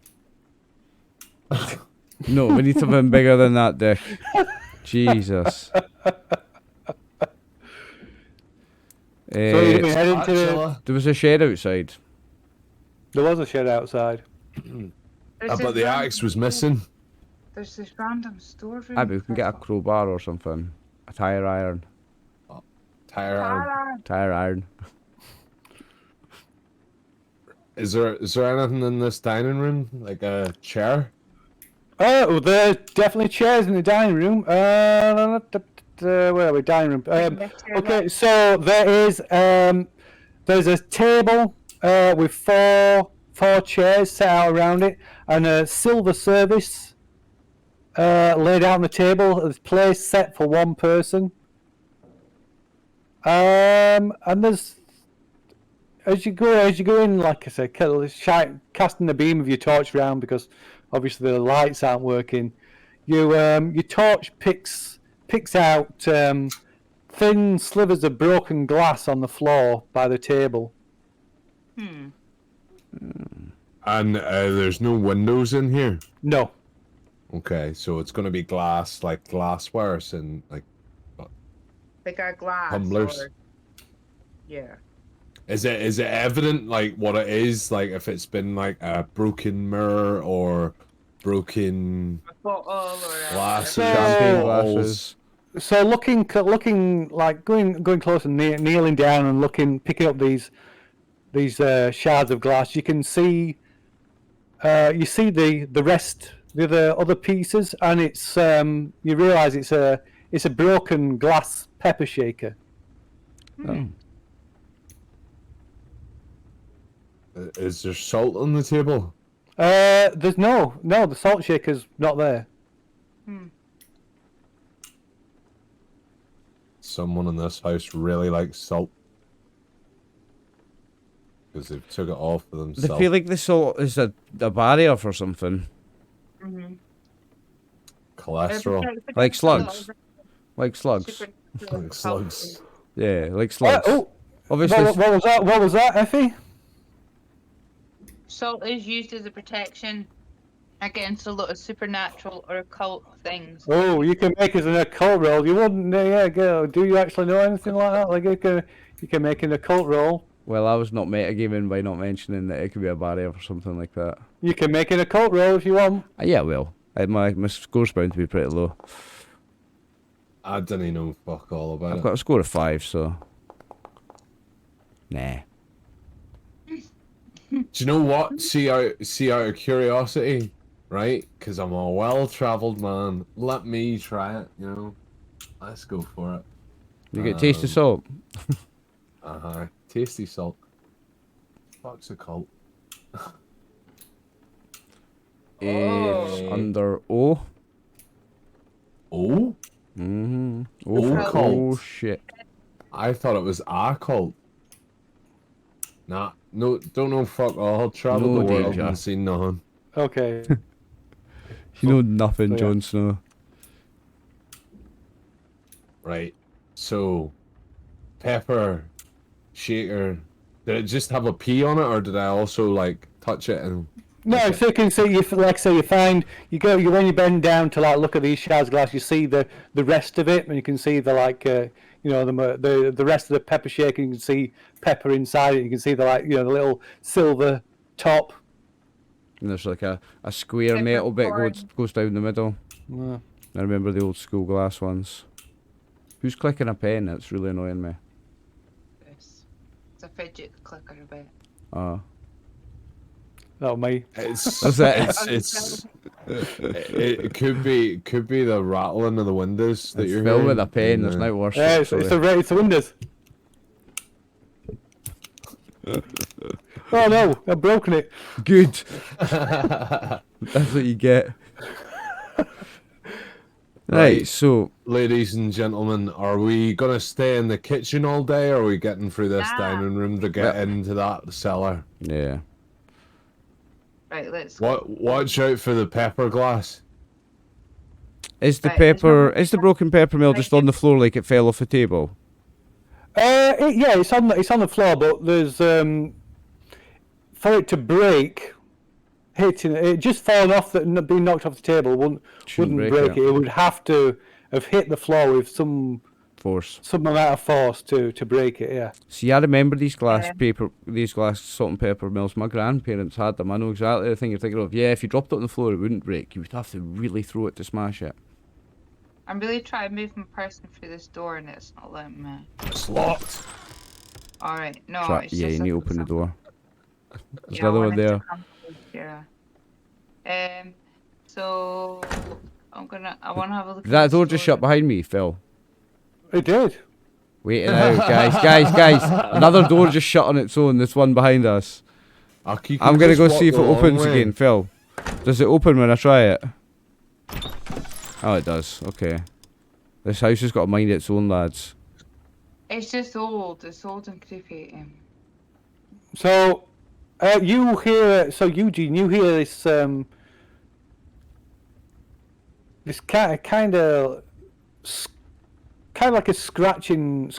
No, we need something bigger than that, Dick. Jesus. So you've been heading to Spatula. There was a shed outside. there was a shed outside. There's But this the random- axe was missing. There's this random storeroom. Maybe we can get a crowbar or something. A tire iron. Tire iron. Tire iron. Is there anything in this dining room? Like a chair? Oh, there's definitely chairs in the dining room. Where are we? Dining room. Okay, so there's a table with four chairs set out around it, and a silver service laid out on the table. There's place set for one person. And there's as you go in, like I said, casting the beam of your torch around because obviously the lights aren't working. Your torch picks out thin slivers of broken glass on the floor by the table. And there's no windows in here. No, Okay, so it's gonna be glass, like glasswares and like. Like a glass. Tumblers. Or... Yeah. Is it evident like what it is? Like if it's been like a broken mirror or broken A bottle or a... glasses, Champagne bottles? glasses. so looking like going close and kneeling down and picking up these shards of glass, you can see the rest, the other pieces, and it's you realise it's a broken glass pepper shaker. Oh. Is there salt on the table? There's no, the salt shaker's not there. Someone in this house really likes salt. Because they've took it all for I themselves. feel like the salt is a barrier for something. Cholesterol. Like slugs. Like slugs. Like slugs. Yeah, like slugs. Oh, Obviously, what was that? What was that, Effie? Salt is used as a protection against a lot of supernatural or occult things. Oh, you can make it an occult roll. You wouldn't, go. Do you actually know anything like that? Like you can make an occult roll. well, I was not metagaming by not mentioning that it could be a barrier for something like that. You can make an occult roll if you want. Yeah, well, my score's bound to be pretty low. I didn't know fuck all about I've it. got a score of 5, so nah. Do you know what? See out of curiosity, right? Because I'm a well-traveled man. Let me try it. You know, let's go for it. You get taste of salt. Tasty salt. Fuck's a cult. It's under O. Oh? Mm-hmm. Oh, Oh cult. shit. I thought it was a cult. Nah, no, don't know fuck all. Traveled No the world danger. and seen nothing. Okay. You know nothing, yeah. Jon Snow. Right. So, pepper, shaker. Did it just have a P on it, or did I also like touch it and? No, so you can see, you like say you find when you bend down to like look at these shards of glass, you see the rest of it, and you can see the like the rest of the pepper shaker. You can see pepper inside it. You can see the like the little silver top. And there's like a square Pepper metal bit corn. goes down the middle. Yeah. I remember the old school glass ones. Who's clicking a pen? That's really annoying me. It's a fidget clicker a bit. Oh me. It's That's it. it could be the rattling of the windows that It's you're filled hearing. with a pen. There's no worse. Yeah, it's the windows. Oh no, I've broken it. Good. That's what you get. Right, so Ladies and gentlemen, are we gonna stay in the kitchen all day, or are we getting through this Nah. dining room to get into that cellar? yeah. Right, let's go. Watch out for the pepper glass. Is the Right, there's pepper one- is the broken pepper mill just on the floor like it fell off the table? Yeah, it's on the floor, but there's for it to break, hitting it just falling off, being knocked off the table wouldn't Shouldn't break break it. It would have to have hit the floor with some Force. amount of force to break it. Yeah. See, I remember these glass Yeah. these glass salt and pepper mills. My grandparents had them. I know exactly the thing you're thinking of. Yeah, if you dropped it on the floor, it wouldn't break. You would have to really throw it to smash it. I'm really trying to move my person through this door and it's not letting me. It's locked. Alright, no, Try- it's yeah, just you need to a- open the door. There's Yeah, I another one want it to there. come through here. So I wanna have a look Did at that this door just shut behind me, Phil? It did. Wait it out, guys. Another door just shut on its own. This one behind us. I'm gonna go see if it opens again, Phil. Does it open when I try it? Oh, it does. Okay. This house has got to mind its own, lads. It's just old. It's old and creepy. So you hear? So Eugene, you hear this this kind of like a scratching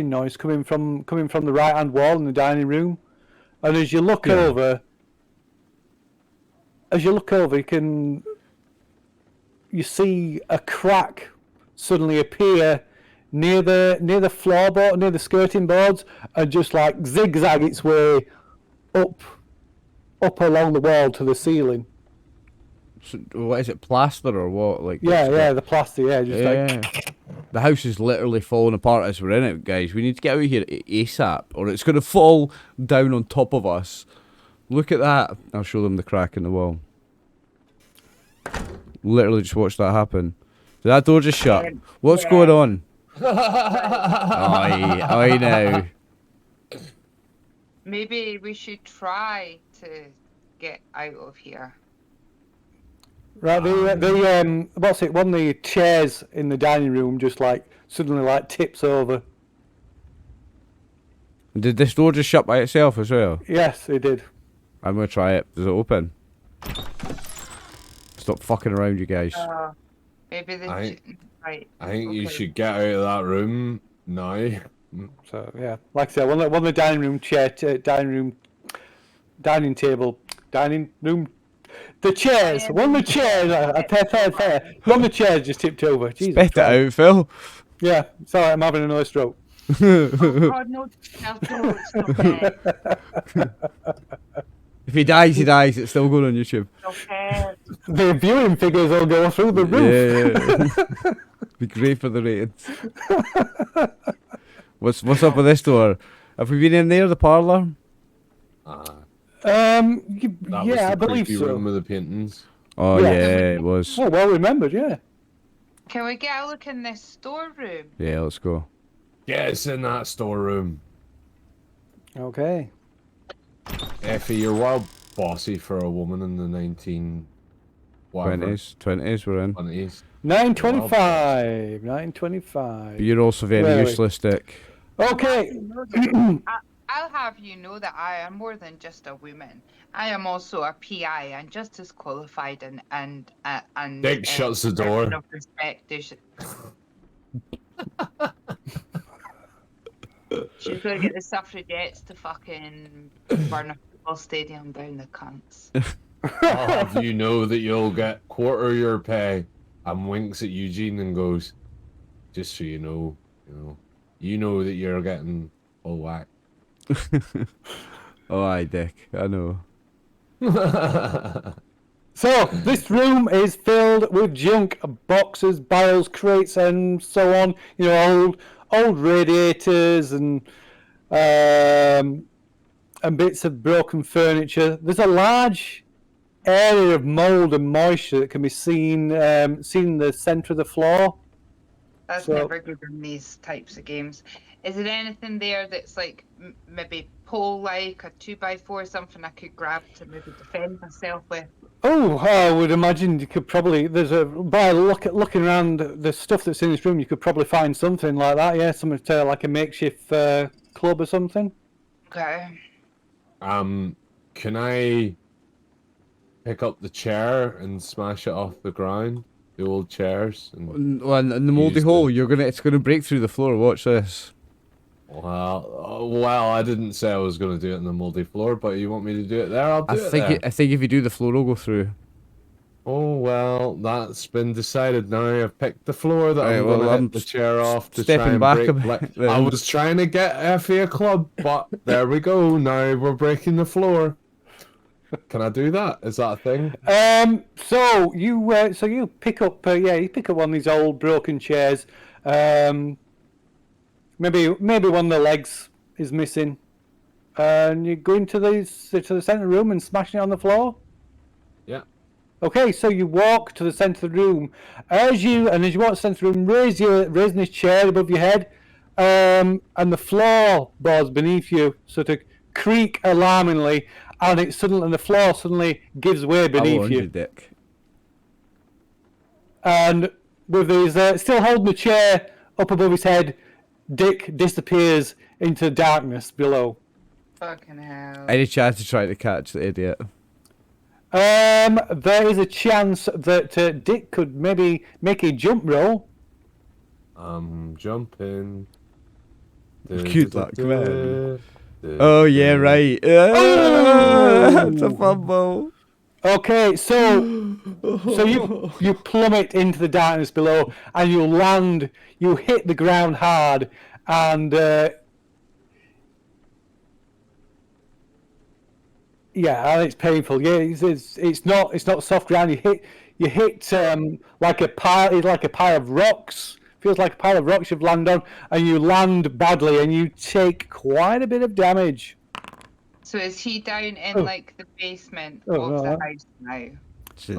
noise coming from the right hand wall in the dining room, and as you look over, you see a crack suddenly appear near the floorboard, near the skirting boards, and just like zigzag its way up along the wall to the ceiling. So, what is it, plaster or what? Like Yeah, the plaster, just yeah. like The house is literally falling apart as we're in it, guys. We need to get out of here ASAP, or it's going to fall down on top of us. Look at that. I'll show them the crack in the wall. Literally just watch that happen. Did that door just shut? What's going on? I know. Maybe we should try to get out of here. right. What's it? One of the chairs in the dining room just like suddenly like tips over. Did this door just shut by itself as well? Yes, it did. I'm going to try it. Does it open? Stop fucking around, you guys. Maybe the I right. think you okay. should get out of that room now. So yeah, like I said, one of the dining room the chairs. One of the chairs. Fair. One of the chairs just tipped over. Jesus Spit it Christ. out, Phil. Yeah, sorry, I'm having another stroke. Oh God, no! No, stop it. If he dies, he dies. It's still going on YouTube. Stop it. The viewing figures will go through the roof. Yeah. Be great for the ratings. What's up with this door? Have we been in there, the parlour? That was Yeah, I the believe creepy so. room with the paintings. Oh Yeah. yeah, it was. Oh, well remembered, yeah. Can we get a look in this storeroom? Yeah, let's go. Get us in that storeroom. Okay. Effie, you're wild bossy for a woman in the 20s we're in. 20s. 925. 925. But you're also very Where are we? useless, Dick. Okay. I'll have you know that I am more than just a woman. I am also a PI and just as qualified and Dick shuts the door. Of respect. She's going to get the suffragettes to fucking burn a football stadium down the cunts. I'll have you know that you'll get quarter your pay. And winks at Eugene and goes, just so you know that you're getting all whack. Oh, aye, Dick. I know. So, this room is filled with junk, boxes, barrels, crates, and so on. You know, old radiators and bits of broken furniture. There's a large area of mold and moisture that can be seen in the centre of the floor. That's never good in these types of games. Is there anything there that's like maybe pole-like, a 2x4, something I could grab to maybe defend myself with? Oh, I would imagine you could probably. By looking around the stuff that's in this room, you could probably find something like that. Yeah, something to, like a makeshift club or something. Okay. Can I pick up the chair and smash it off the ground? The old chairs. And the mouldy hole, it's gonna break through the floor. Watch this. Well, I didn't say I was going to do it in the mouldy floor, but you want me to do it there? I'll do it there. I think if you do, the floor will go through. Oh, well, that's been decided now. I've picked the floor that I'm going to hit the chair off to try and back break. a bit. I was trying to get Effie a club, but there we go. Now we're breaking the floor. Can I do that? Is that a thing? So you pick up you pick up one of these old broken chairs. Maybe one of the legs is missing, and you go into the centre room and smashing it on the floor. Yeah. Okay, so you walk to the centre of the room. As you walk to the centre of the room, raising this chair above your head, and the floorboards beneath you sort of creak alarmingly, and the floor suddenly gives way beneath you. Dick. And with his still holding the chair up above his head, Dick disappears into darkness below. Fucking hell. Any chance to try to catch the idiot? There is a chance that Dick could maybe make a jump roll. Jumping. Good luck, man. Oh yeah, right. That's a fumble. Okay, so you plummet into the darkness below, and you hit the ground hard, and it's painful. Yeah, it's not soft ground. You hit like a pile of rocks. Feels like a pile of rocks you've landed on, and you land badly, and you take quite a bit of damage. So is he down in like the basement of the house now?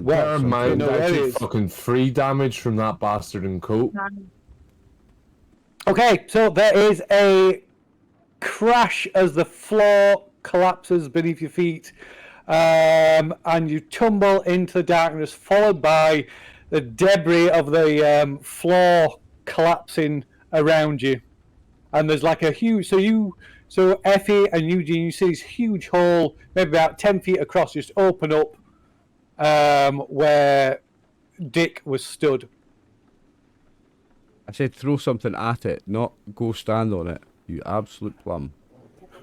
Bear in mind, actually fucking free damage from that bastard in coat. Okay, so there is a crash as the floor collapses beneath your feet, and you tumble into the darkness, followed by the debris of the floor collapsing around you. And there's like a huge... So Effie and Eugene, you see this huge hole, maybe about 10 feet across, just open up where Dick was stood. I said throw something at it, not go stand on it. You absolute plum.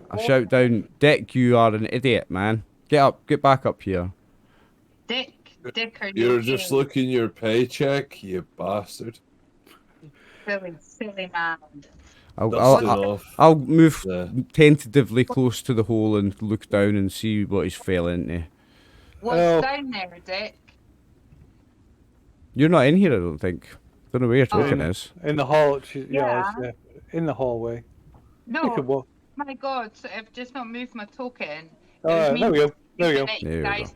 I shout down, Dick, you are an idiot, man. Get back up here. Dick, are You're just looking your paycheck, you bastard. Silly man. I'll move tentatively close to the hole and look down and see what he's fell into. What's down there, Dick? You're not in here, I don't think. Don't know where your token is. In the hall, in the hallway. No, my God, so I've just not moved my token. There we go. There we go. Guys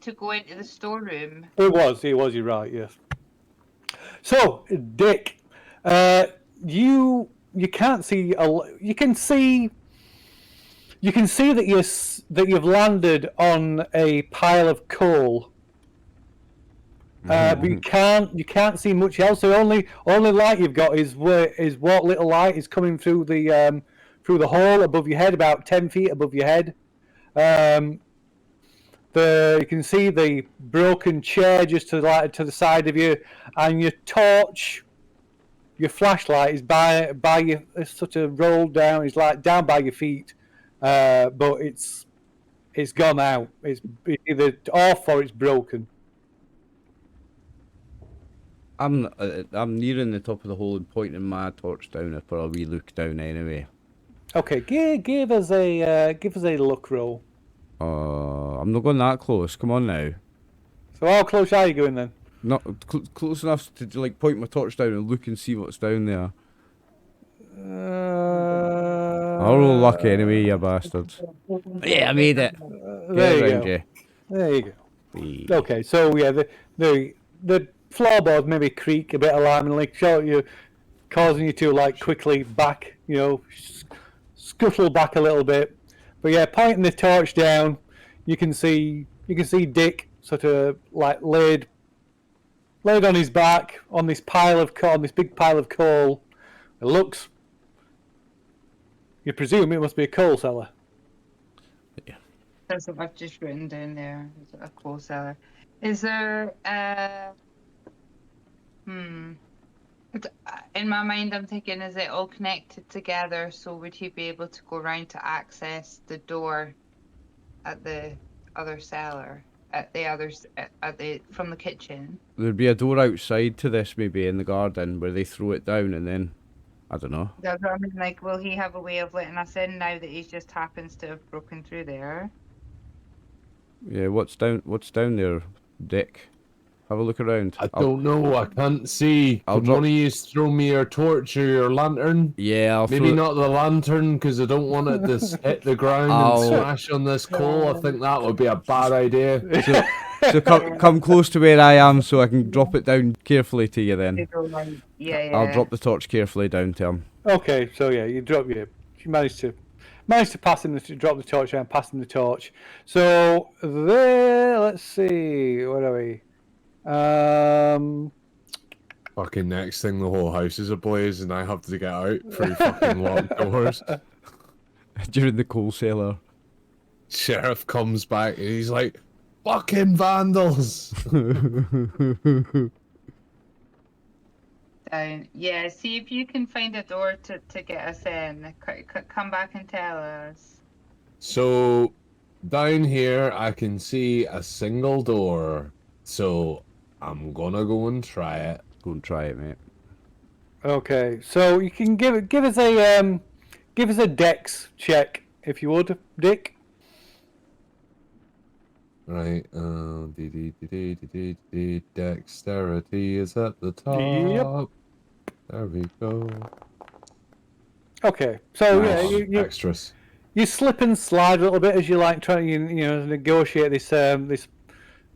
to go into the storeroom. It was, you're right, yes. So, Dick, you you can't see. You can see that you've landed on a pile of coal. But you can't see much else. The only light you've got is what little light is coming through the hole above your head, about 10 feet above your head. You can see the broken chair just to the side of you, and your torch, your flashlight is by you. It's sort of rolled down. It's like down by your feet, but it's gone out. It's either off or it's broken. I'm nearing the top of the hole and pointing my torch down for a wee look down anyway. Okay, give us a look roll. I'm not going that close. Come on now. So how close are you going then? Not close enough to like point my torch down and look and see what's down there. I'll roll lucky anyway, you bastards. Yeah, I made it. There you go. There you go. Okay, so yeah, the floorboards maybe creak a bit alarmingly, causing you to like quickly back, scuttle back a little bit. But yeah, pointing the torch down, you can see Dick sort of like laid on his back on this big pile of coal. It looks. You presume it must be a coal cellar. Yeah. That's what I've just written down there. Is a coal cellar. Is there in my mind, I'm thinking, is it all connected together? So would he be able to go around to access the door at the other cellar, from the kitchen? There'd be a door outside to this, maybe in the garden, where they throw it down, and then I don't know. That's what I mean. Like, will he have a way of letting us in now that he just happens to have broken through there? Yeah, what's down there, Dick? Have a look around. I don't know. I can't see. I'll Can one of you throw me your torch or your lantern? Yeah, Maybe not the lantern, because I don't want it to hit the ground and smash on this coal. I think that would be a bad idea. So come close to where I am so I can drop it down carefully to you then. Yeah. I'll drop the torch carefully down to him. Okay, so yeah, you managed to pass him drop the torch down, pass him the torch. So there, let's see, what are we? Fucking next thing, the whole house is ablaze and I have to get out through fucking locked doors. During the coal cellar. Sheriff comes back and he's like, fucking vandals! Yeah, see if you can find a door to get us in. Come back and tell us. So, down here I can see a single door. So, I'm gonna go and try it. Go and try it, mate. Okay, so you can give us a dex check if you would, Dick. Right, dexterity is at the top. Yep. There we go. Okay, so Nice. yeah, you Extras. you slip and slide a little bit as you like trying to negotiate this this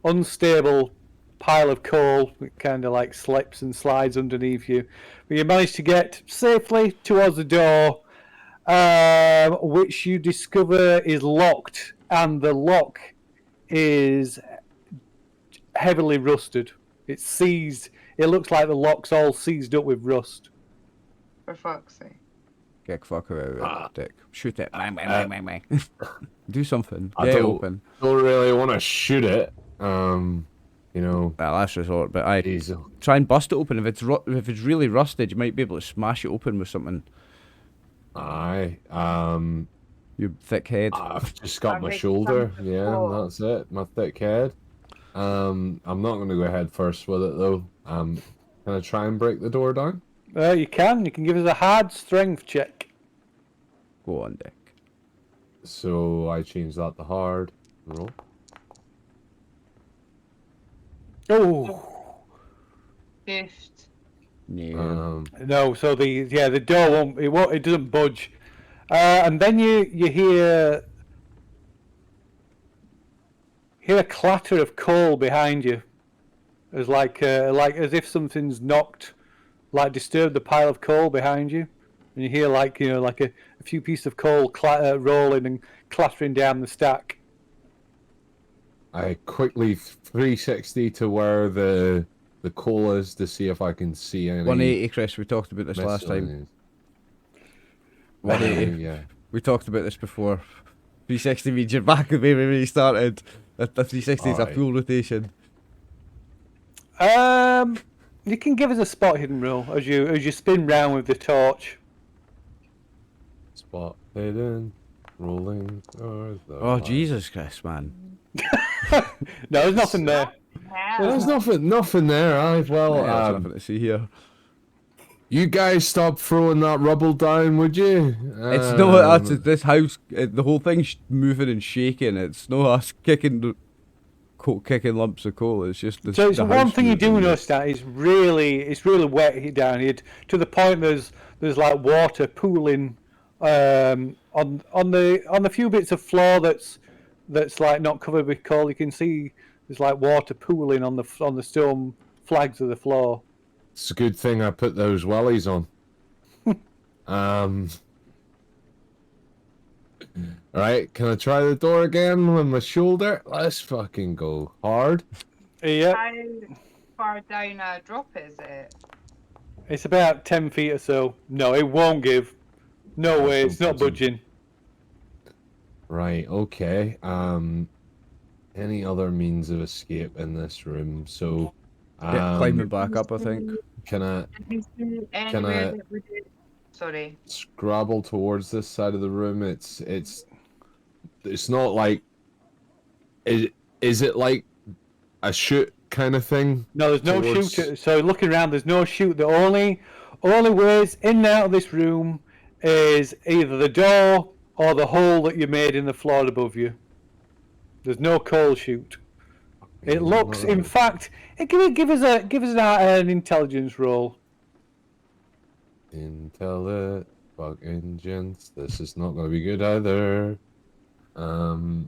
unstable pile of coal that kind of like slips and slides underneath you, but you manage to get safely towards the door, which you discover is locked, and the lock is heavily rusted. It's seized. It looks like the lock's all seized up with rust. For fuck's sake. Get fuck out, Dick. Shoot it. Bang, bang, bang, bang, bang. Do something. I Get it don't open. really want to shoot it. Well, last resort, but I Diesel. try and bust it open. If it's really rusted, you might be able to smash it open with something. Aye. Your thick head. I've just got my I've shoulder. made some Yeah, before. that's it. My thick head. I'm not going to go head first with it though. Can I try and break the door down? You can give us a hard strength check. Go on, Dick. So I change that to hard. Roll. Oh Boofed. Yeah. no! So the door it doesn't budge, and then you hear a clatter of coal behind you, as like as if something's knocked, like disturbed the pile of coal behind you. and you hear like a few pieces of coal rolling and clattering down the stack. I quickly 360 to where the coal is to see if I can see any. 180, Chris. We talked about this last time. 180. Yeah. We talked about this before. 360 means you're back the way we started. The 360 is a Alright. full rotation. You can give us a spot hidden roll as you spin round with the torch. Spot hidden, rolling. Oh, Jesus Christ, man. No, there's nothing there. There's nothing there. There's Well, nothing to see here. you guys stop throwing that rubble down, would you? It's no, this house, the whole thing's moving and shaking. It's no us kicking lumps of coal. It's just the So one house thing you do moving. notice that it's really wet here down here to the point there's like water pooling on the few bits of floor that's like not covered with coal. You can see there's like water pooling on the stone flags of the floor. It's a good thing I put those wellies on. Right, can I try the door again with my shoulder? Let's fucking go hard. Yeah, How far down a drop is it? it's about 10 feet or so. No, it won't give. No way, it's not budging. Right, okay. Any other means of escape in this room? So, Climbing back up, I think. can I Did you see anywhere that would do? Sorry. scrabble towards this side of the room? It's not like. Is it like a chute kind of thing? No, there's no towards- chute. So looking around, there's no chute. The only ways in and out of this room is either the door or the hole that you made in the floor above you. There's no coal chute. It looks, in fact, give us an intelligence roll. Fucking gents. This is not going to be good either. Well,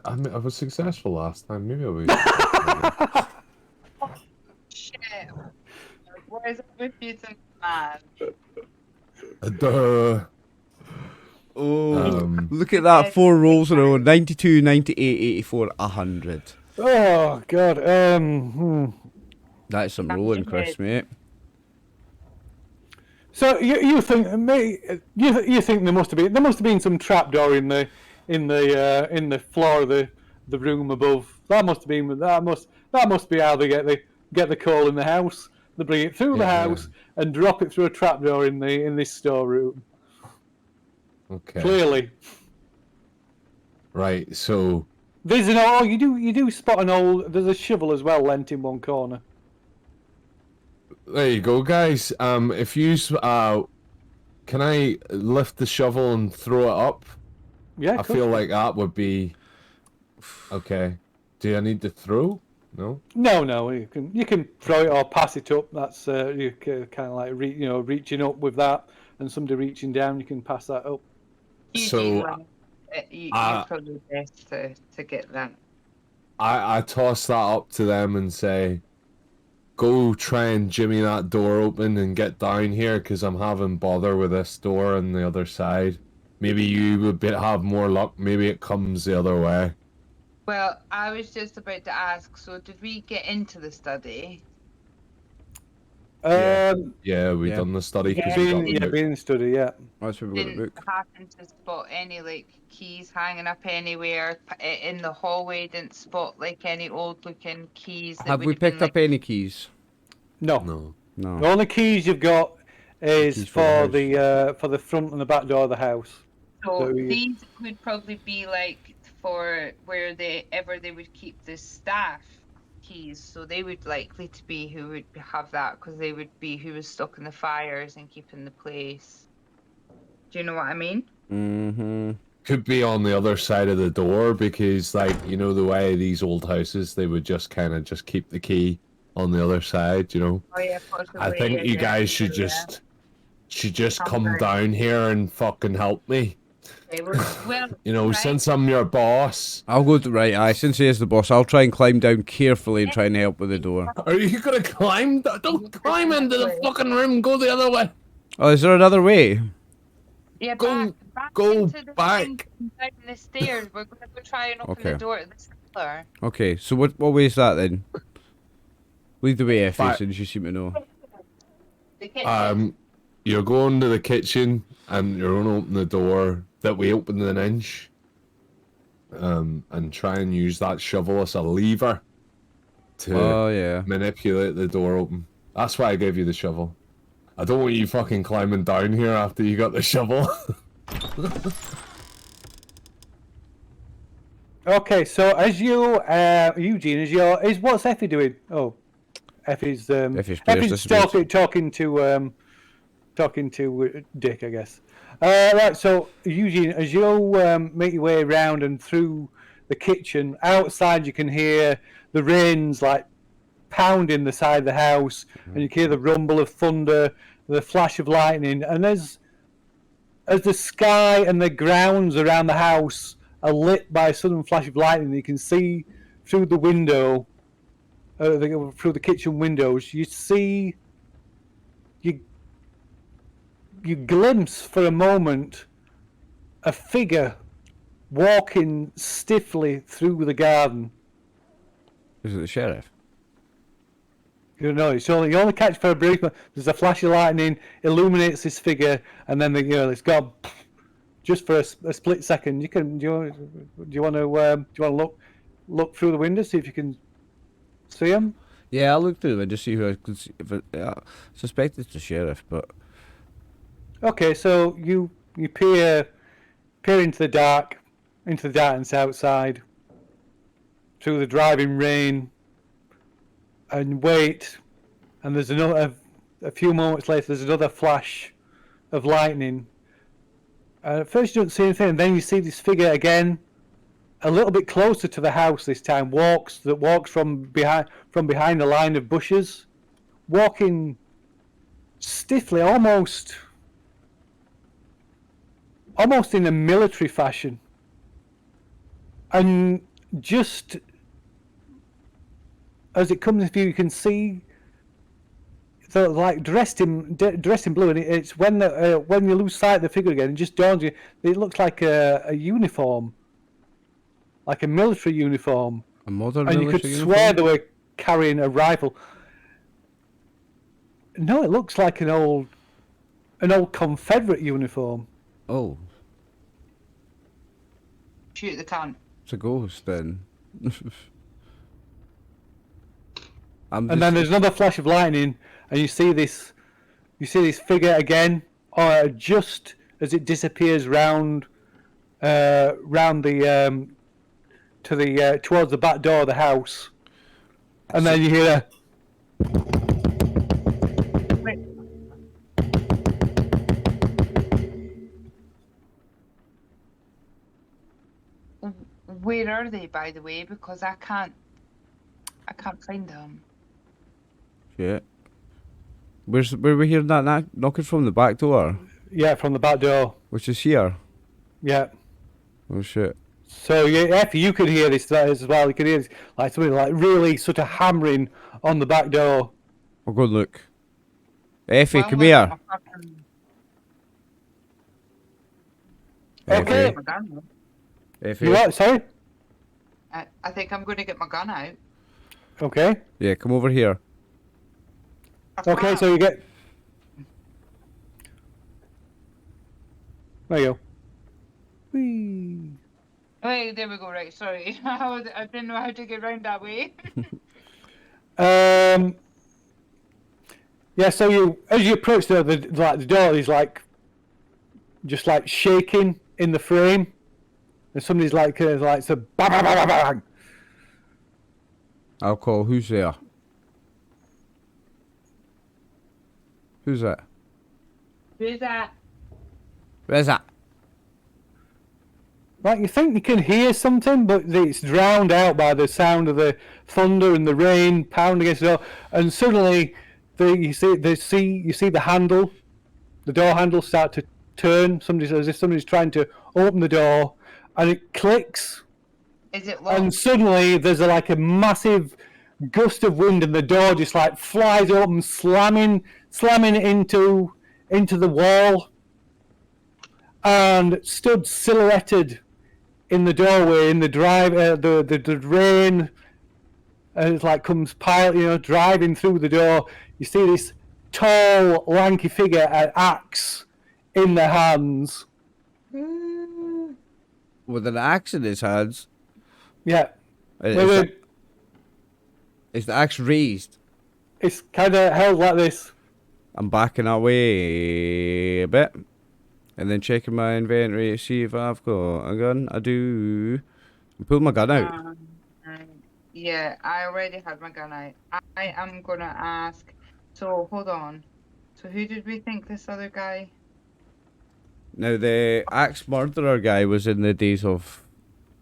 I was successful last time. Maybe I'll be. Shit. What is it with you, man? Duh. Oh, look at that. 4 rolls in a row. 92, 98, 84, 100. Oh God. That's some rolling, Chris, mate. So you think you think there must have been some trapdoor in the floor of the room above. That must be how they get the coal in the house. They bring it through the house and drop it through a trapdoor in this storeroom. Okay. Clearly. Right. So. There's you do spot an old. There's a shovel as well lent in one corner. There you go, guys. If you can I lift the shovel and throw it up? Yeah. I feel like that would be okay. Do I need to throw? No. No. You can throw it or pass it up. That's you kind of like reaching up with that, and somebody reaching down. You can pass that up. You're probably best to get that. I toss that up to them and say, go try and jimmy that door open and get down here because I'm having bother with this door on the other side. Maybe you would have more luck. Maybe it comes the other way. Well, I was just about to ask, so did we get into the study? Yeah, we Yeah. done the study. 'Cause Been we got the book. in study. Yeah. That's where we got the Didn't book. happen to spot any like keys hanging up anywhere in the hallway. Didn't spot like any old looking keys. That Have we would've been, picked up any keys? No. No. No. The only keys you've got is Keys for the for the front and the back door of the house. So that we- these would probably be like for where they would keep the staff keys. So they would likely to be who would have that because they would be who was stocking the fires and keeping the place. Do you know what I mean? Mm-hmm. Could be on the other side of the door because, like, you know, the way these old houses, they would just kind of just keep the key on the other side, you know. Oh yeah, possibly. I think you guys should just come down here and fucking help me. Okay, well, You know, right. since I'm your boss. I'll go to right. Since he is the boss, I'll try and climb down carefully and try and help with the door. Are you gonna climb? Don't climb into the fucking room. Go the other way. Oh, is there another way? Yeah, Go- back go into the back. thing down the stairs. We're gonna go try and open the Okay. door to the cellar. Okay, so what way is that then? Lead the way, Effie, Back. since you seem to know. The kitchen. You're going to the kitchen and you're going to open the door that we opened an inch. And try and use that shovel as a lever to Oh, yeah. manipulate the door open. That's why I gave you the shovel. I don't want you fucking climbing down here after you got the shovel. Okay, so as you, Eugene, what's Effie doing? Oh, Effie's Effie's players Effie's disappeared. talking to Dick, I guess. Right, so Eugene, as you make your way around and through the kitchen, outside you can hear the rains like pounding the side of the house, and you can hear the rumble of thunder, the flash of lightning, and as the sky and the grounds around the house are lit by a sudden flash of lightning, you can see through the window, through the kitchen windows, you glimpse for a moment a figure walking stiffly through the garden. Is it the sheriff? You know, you only catch for a brief. There's a flash of lightning, illuminates this figure, and then it's gone. Just for a split second. You can. Do you want to look through the window, see if you can see him? Yeah, I'll look through it just see who I can see. I suspect it's the sheriff, but Okay, so you peer into the darkness outside, through the driving rain, and wait. And there's a few moments later, there's another flash of lightning. At first you don't see anything, and then you see this figure again, a little bit closer to the house this time. Walks from behind the line of bushes, walking stiffly, almost in a military fashion. And just as it comes to view, you can see the like dressed in blue, and it's when you lose sight of the figure again, it just dawns you. It looks like a uniform, like a military uniform, a modern and you could military swear uniform? they were carrying a rifle. No, it looks like an old Confederate uniform. Oh, Shoot the cunt. it's a ghost then. And then there's another flash of lightning, and you see this figure again, just as it disappears round the towards the back door of the house, and then you hear Where are they, by the way? Because I can't find them. Shit. Where we hearing that knocking from the back door? from the back door. Which is here. Yeah. Oh shit. So if you could hear this as well, you could hear this, like something like really sort of hammering on the back door. I'll go and look. Effie, Well, come we're- here. Okay. Effie. My gun. Effie. You what? Sorry. I think I'm going to get my gun out. Okay. Yeah, come over here. Okay. So you get. There you go. Whee. Hey, there we go. Right, sorry, I didn't know how to get round that way. Yeah. So as you approach the door is just shaking in the frame, and somebody's like so bang bang bang bang bang. I'll call. Who's there? Who's that? Who's that? Where's that? Like you think you can hear something, but it's drowned out by the sound of the thunder and the rain pounding against the door. And suddenly, you see the door handle start to turn. As if somebody's trying to open the door, and it clicks. Is it locked? And suddenly, there's a massive gust of wind, and the door just flies open, slamming into into the wall and stood silhouetted in the doorway, in the drive, the rain, and it's like comes driving through the door. You see this tall, lanky figure, an axe in their hands. With an axe in his hands. Yeah. Is the axe raised? It's kind of held like this. I'm backing away a bit. And then checking my inventory to see if I've got a gun. I do. Pull my gun out. Yeah, I already had my gun out. I am going to ask. So, hold on. So, who did we think this other guy? Now, the axe murderer guy was in the days of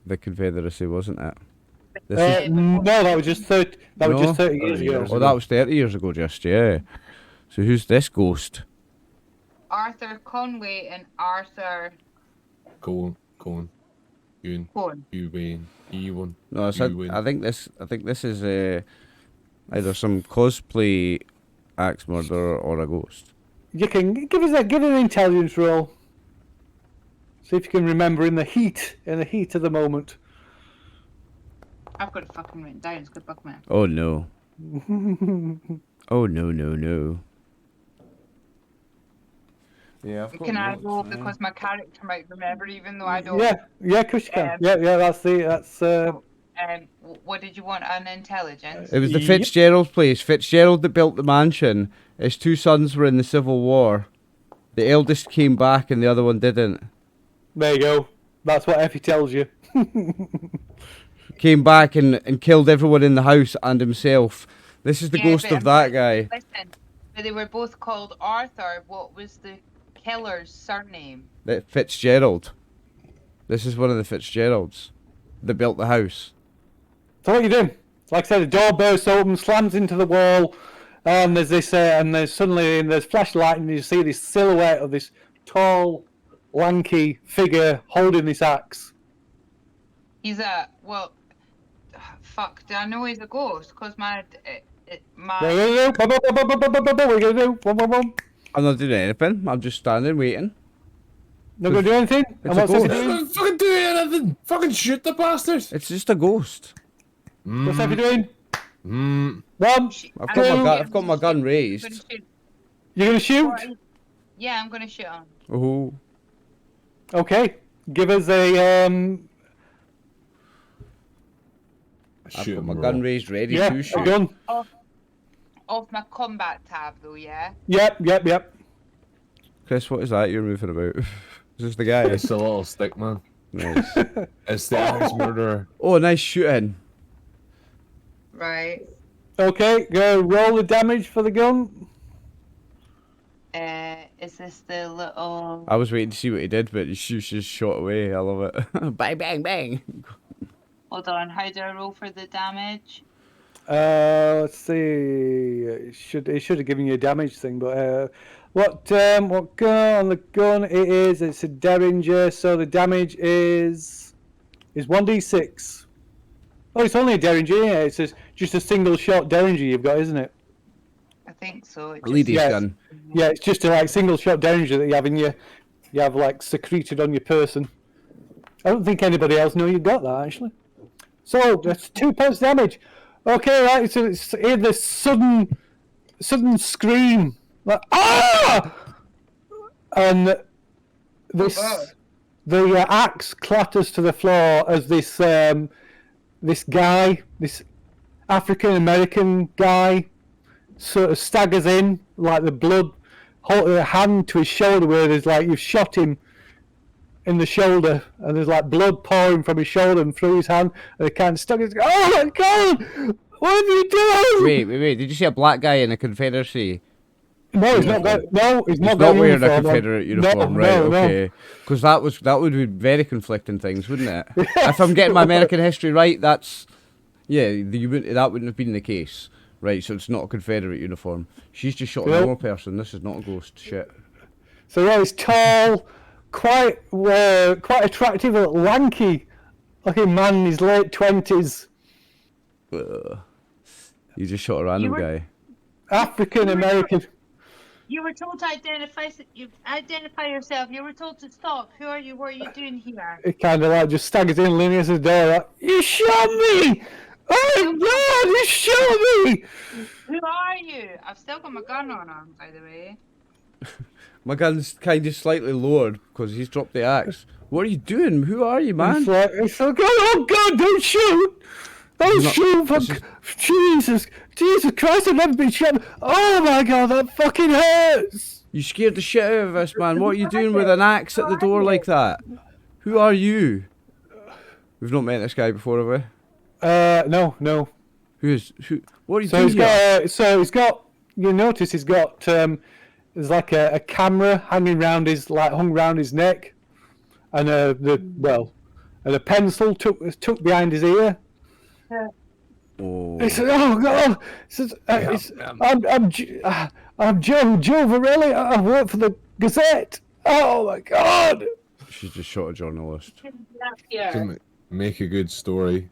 the Confederacy, wasn't it? No, that was just 30. That was just 30 years ago. Oh, that was 30 years ago, just yeah. So who's this ghost? Arthur Conway and Arthur. Cohen. Ewan. No, I think this is either some cosplay axe murderer or a ghost. You can give an intelligence roll. See if you can remember in the heat of the moment. I've got it fucking written down. It's good book, man. Oh no. Oh no. Yeah, Can I roll because my character might remember, even though I don't? Yeah, of course you can. That's. What did you want? An intelligence? It was the FitzGerald place. FitzGerald that built the mansion. His two sons were in the Civil War. The eldest came back and the other one didn't. There you go. That's what Effie tells you. Came back and killed everyone in the house and himself. This is the ghost of that guy. Listen, but they were both called Arthur. What was the killer's surname? FitzGerald. This is one of the FitzGeralds that built the house. So what are you doing? Like I said, the door bursts open, slams into the wall, and there's this, and there's flashlight, and you see this silhouette of this tall, lanky figure holding this axe. He's fuck. Do I know he's a ghost? Cause my. What are you gonna do? I'm not doing anything. I'm just standing waiting. Not gonna do anything? It's a ghost. Fucking do anything! Fucking shoot the bastards! It's just a ghost. What's Effie doing? One. I've got my gun raised. You're gonna shoot? Yeah, I'm gonna shoot him. Oh. Okay. Give us a I've got my gun raised, ready to shoot. Gun. Off my combat tab, though, yeah. Yep. Chris, what is that you're moving about? Is this the guy? It's a little stick, man. Nice. It's the axe murderer. Oh, nice shooting. Right. Okay, go roll the damage for the gun. Is this the little? I was waiting to see what he did, but he just shot away. I love it. Bang, bang, bang. Hold on. How do I roll for the damage? Let's see. It should have given you a damage thing, but what gun on the gun? It's a Derringer, so the damage is 1d6. Oh, it's only a Derringer. Yeah, it's just a single shot Derringer you've got, isn't it? I think so. Lady's gun. Yeah, it's just a single shot Derringer that you have in you have secreted on your person. I don't think anybody else knew you got that actually. So that's 2 points damage. Okay, right. So it's hear this sudden scream, like ah, and the axe clatters to the floor as this African American guy sort of staggers in, like the blood, holding a hand to his shoulder where there's you've shot him in the shoulder, and there's blood pouring from his shoulder and through his hand, and it kind of stuck. It's oh my god, what have you done? Wait! Did you see a black guy in a Confederacy? No, he's not. He's not wearing a Confederate uniform, right? Okay, because that would be very conflicting things, wouldn't it? If I'm getting my American history right, that wouldn't have been the case, right? So it's not a Confederate uniform. She's just shot a normal person. This is not a ghost. Shit. So yeah, he's tall. Quite attractive, lanky looking man in his late 20s. You just shot a random guy. African American. You were told to identify yourself. You were told to stop. Who are you? What are you doing here? It kind of like just staggers in, leaning against the door. Like, you shot me! Oh God! You shot me! Who are you? I've still got my gun on him, by the way. My gun's kind of slightly lowered because he's dropped the axe. What are you doing? Who are you, man? It's like, oh God! Don't shoot! Don't shoot! Jesus Christ! I've never been shot. Oh my God! That fucking hurts. You scared the shit out of us, man. What are you doing with an axe at the door like that? Who are you? We've not met this guy before, have we? No. Who? What are you doing here? He's got. You notice he's got. There's like a camera hanging round his hung round his neck, and a pencil tucked behind his ear. Oh. He said, "Oh God!" He says, I'm Joe Varelli. I work for the Gazette. Oh my God! She's just shot a journalist. To make a good story.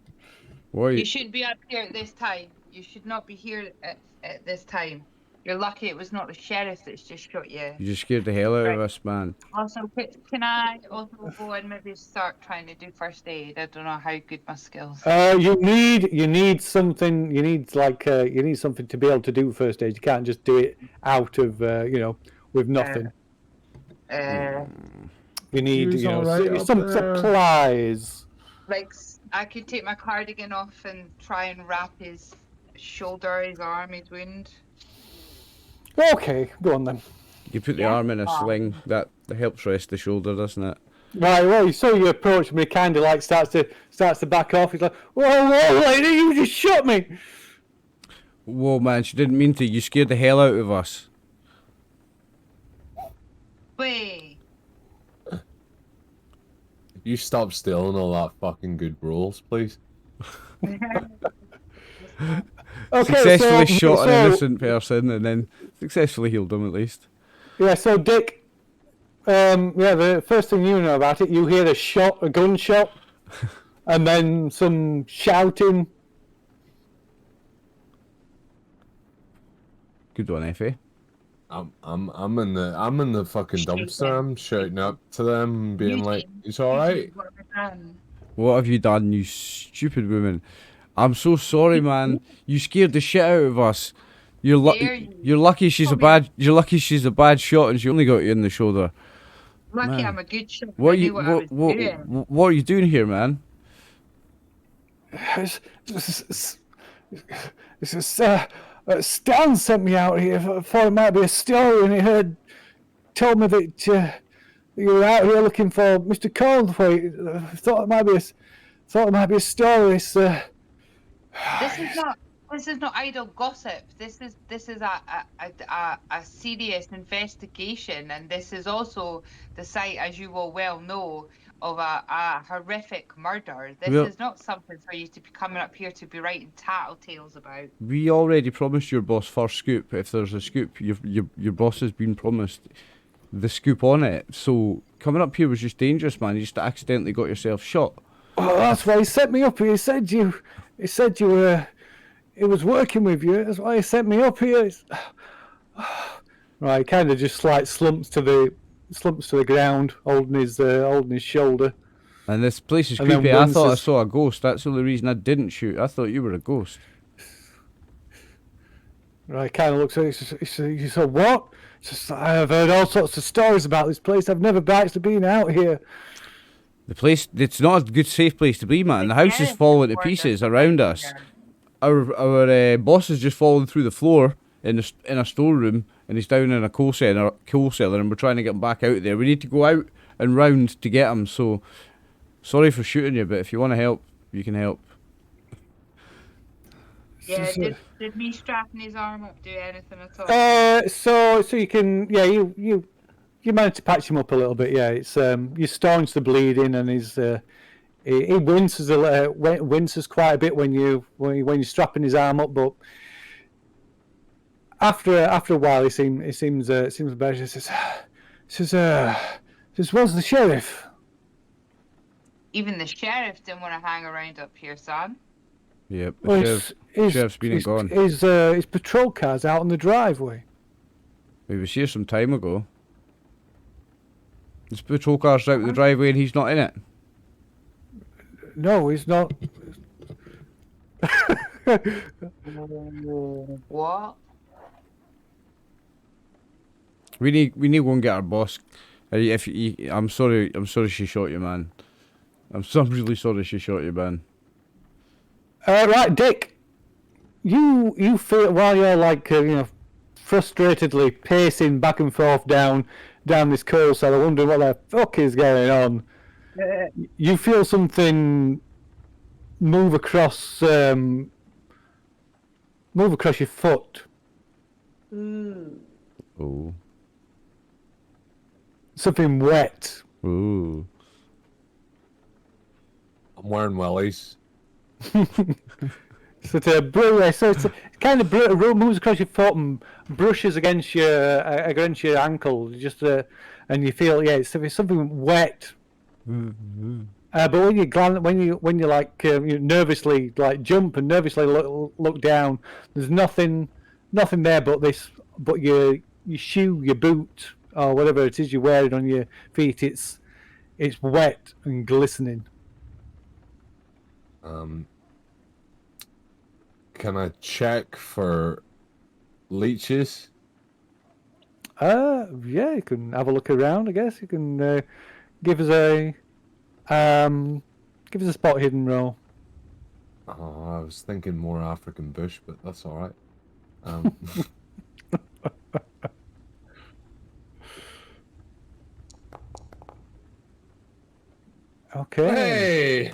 What are You you? shouldn't be up here at this time. You should not be here at this time. You're lucky it was not the sheriff that's just shot you. You just scared the hell out of us, man. Also, can I also go and maybe start trying to do first aid? I don't know how good my skills. You need something. You need something to be able to do first aid. You can't just do it out of with nothing. You need some supplies. Like I could take my cardigan off and try and wrap his shoulder, his arm, his wound. Okay, go on then. You put the arm in a sling. That helps rest the shoulder, doesn't it? Right, well, you approach him, he kind of like starts to back off. He's like, whoa, lady, you just shot me. Whoa, man, she didn't mean to. You scared the hell out of us. Wait. You stop stealing all that fucking good rolls, please. Okay, Successfully shot an innocent person and then successfully healed him at least. Yeah, so Dick, the first thing you know about it, you hear a gunshot, and then some shouting. Good one, Effie. I'm in the fucking dumpster. I'm shouting up to them, being like, "It's all right." What have you done, you stupid woman? I'm so sorry, man. You scared the shit out of us. You're lucky she's a bad shot and she only got you in the shoulder. Lucky Man. I'm a good shot. What What are you doing here, man? Stan sent me out here. Thought it might be a story, and he told me that you were out here looking for Mr. Corthwaite. Thought it might be a story. This is not idle gossip. This is a serious investigation, and this is also the site, as you will well know, of a horrific murder. This is not something for you to be coming up here to be writing tattletales about. We already promised your boss first scoop. If there's a scoop, your boss has been promised the scoop on it. So coming up here was just dangerous, man. You just accidentally got yourself shot. Oh, that's why he set me up here. He said you were. He was working with you. That's why he sent me up here. Right, kind of just like slumps to the ground, holding his shoulder. And this place is creepy. I thought I saw a ghost. That's the only reason I didn't shoot. I thought you were a ghost. Right, kind of looks at it. He said, "What?" I have heard all sorts of stories about this place. I've never actually been out here. The place, it's not a good safe place to be, man. The house is falling to pieces around us. Our boss is just falling through the floor in a storeroom, and he's down in a coal cellar, and we're trying to get him back out there. We need to go out and round to get him. So sorry for shooting you, but if you want to help, you can help. Yeah, did me strapping his arm up do anything at all? So you can, you managed to patch him up a little bit. Yeah, it's you staunch the bleeding, and he winces quite a bit when you're strapping his arm up, but after a while he seems better. He says, "Where's the sheriff?" Even the sheriff didn't want to hang around up here, son. Yep, Well, sheriff's been and gone. His patrol car's out on the driveway. He was here some time ago. This patrol car's out the driveway and he's not in it. No, he's not. What? We need to go and get our boss. I'm sorry she shot you, man. I'm really sorry she shot you, man. Right, Dick. You feel while you're like frustratedly pacing back and forth down this coal cellar, wondering what the fuck is going on. You feel something move across your foot. Oh. Something wet. Ooh. I'm wearing wellies. So it's kind of moves across your foot and brushes against your ankle, just and you feel it's something wet. But when you like you nervously like jump and nervously look down, there's nothing there but your shoe, your boot, or whatever it is you're wearing on your feet. It's wet and glistening. Can I check for leeches? Yeah, you can have a look around. I guess you can give us a spot hidden roll. Oh, I was thinking more African bush, but that's all right. Okay. Hey,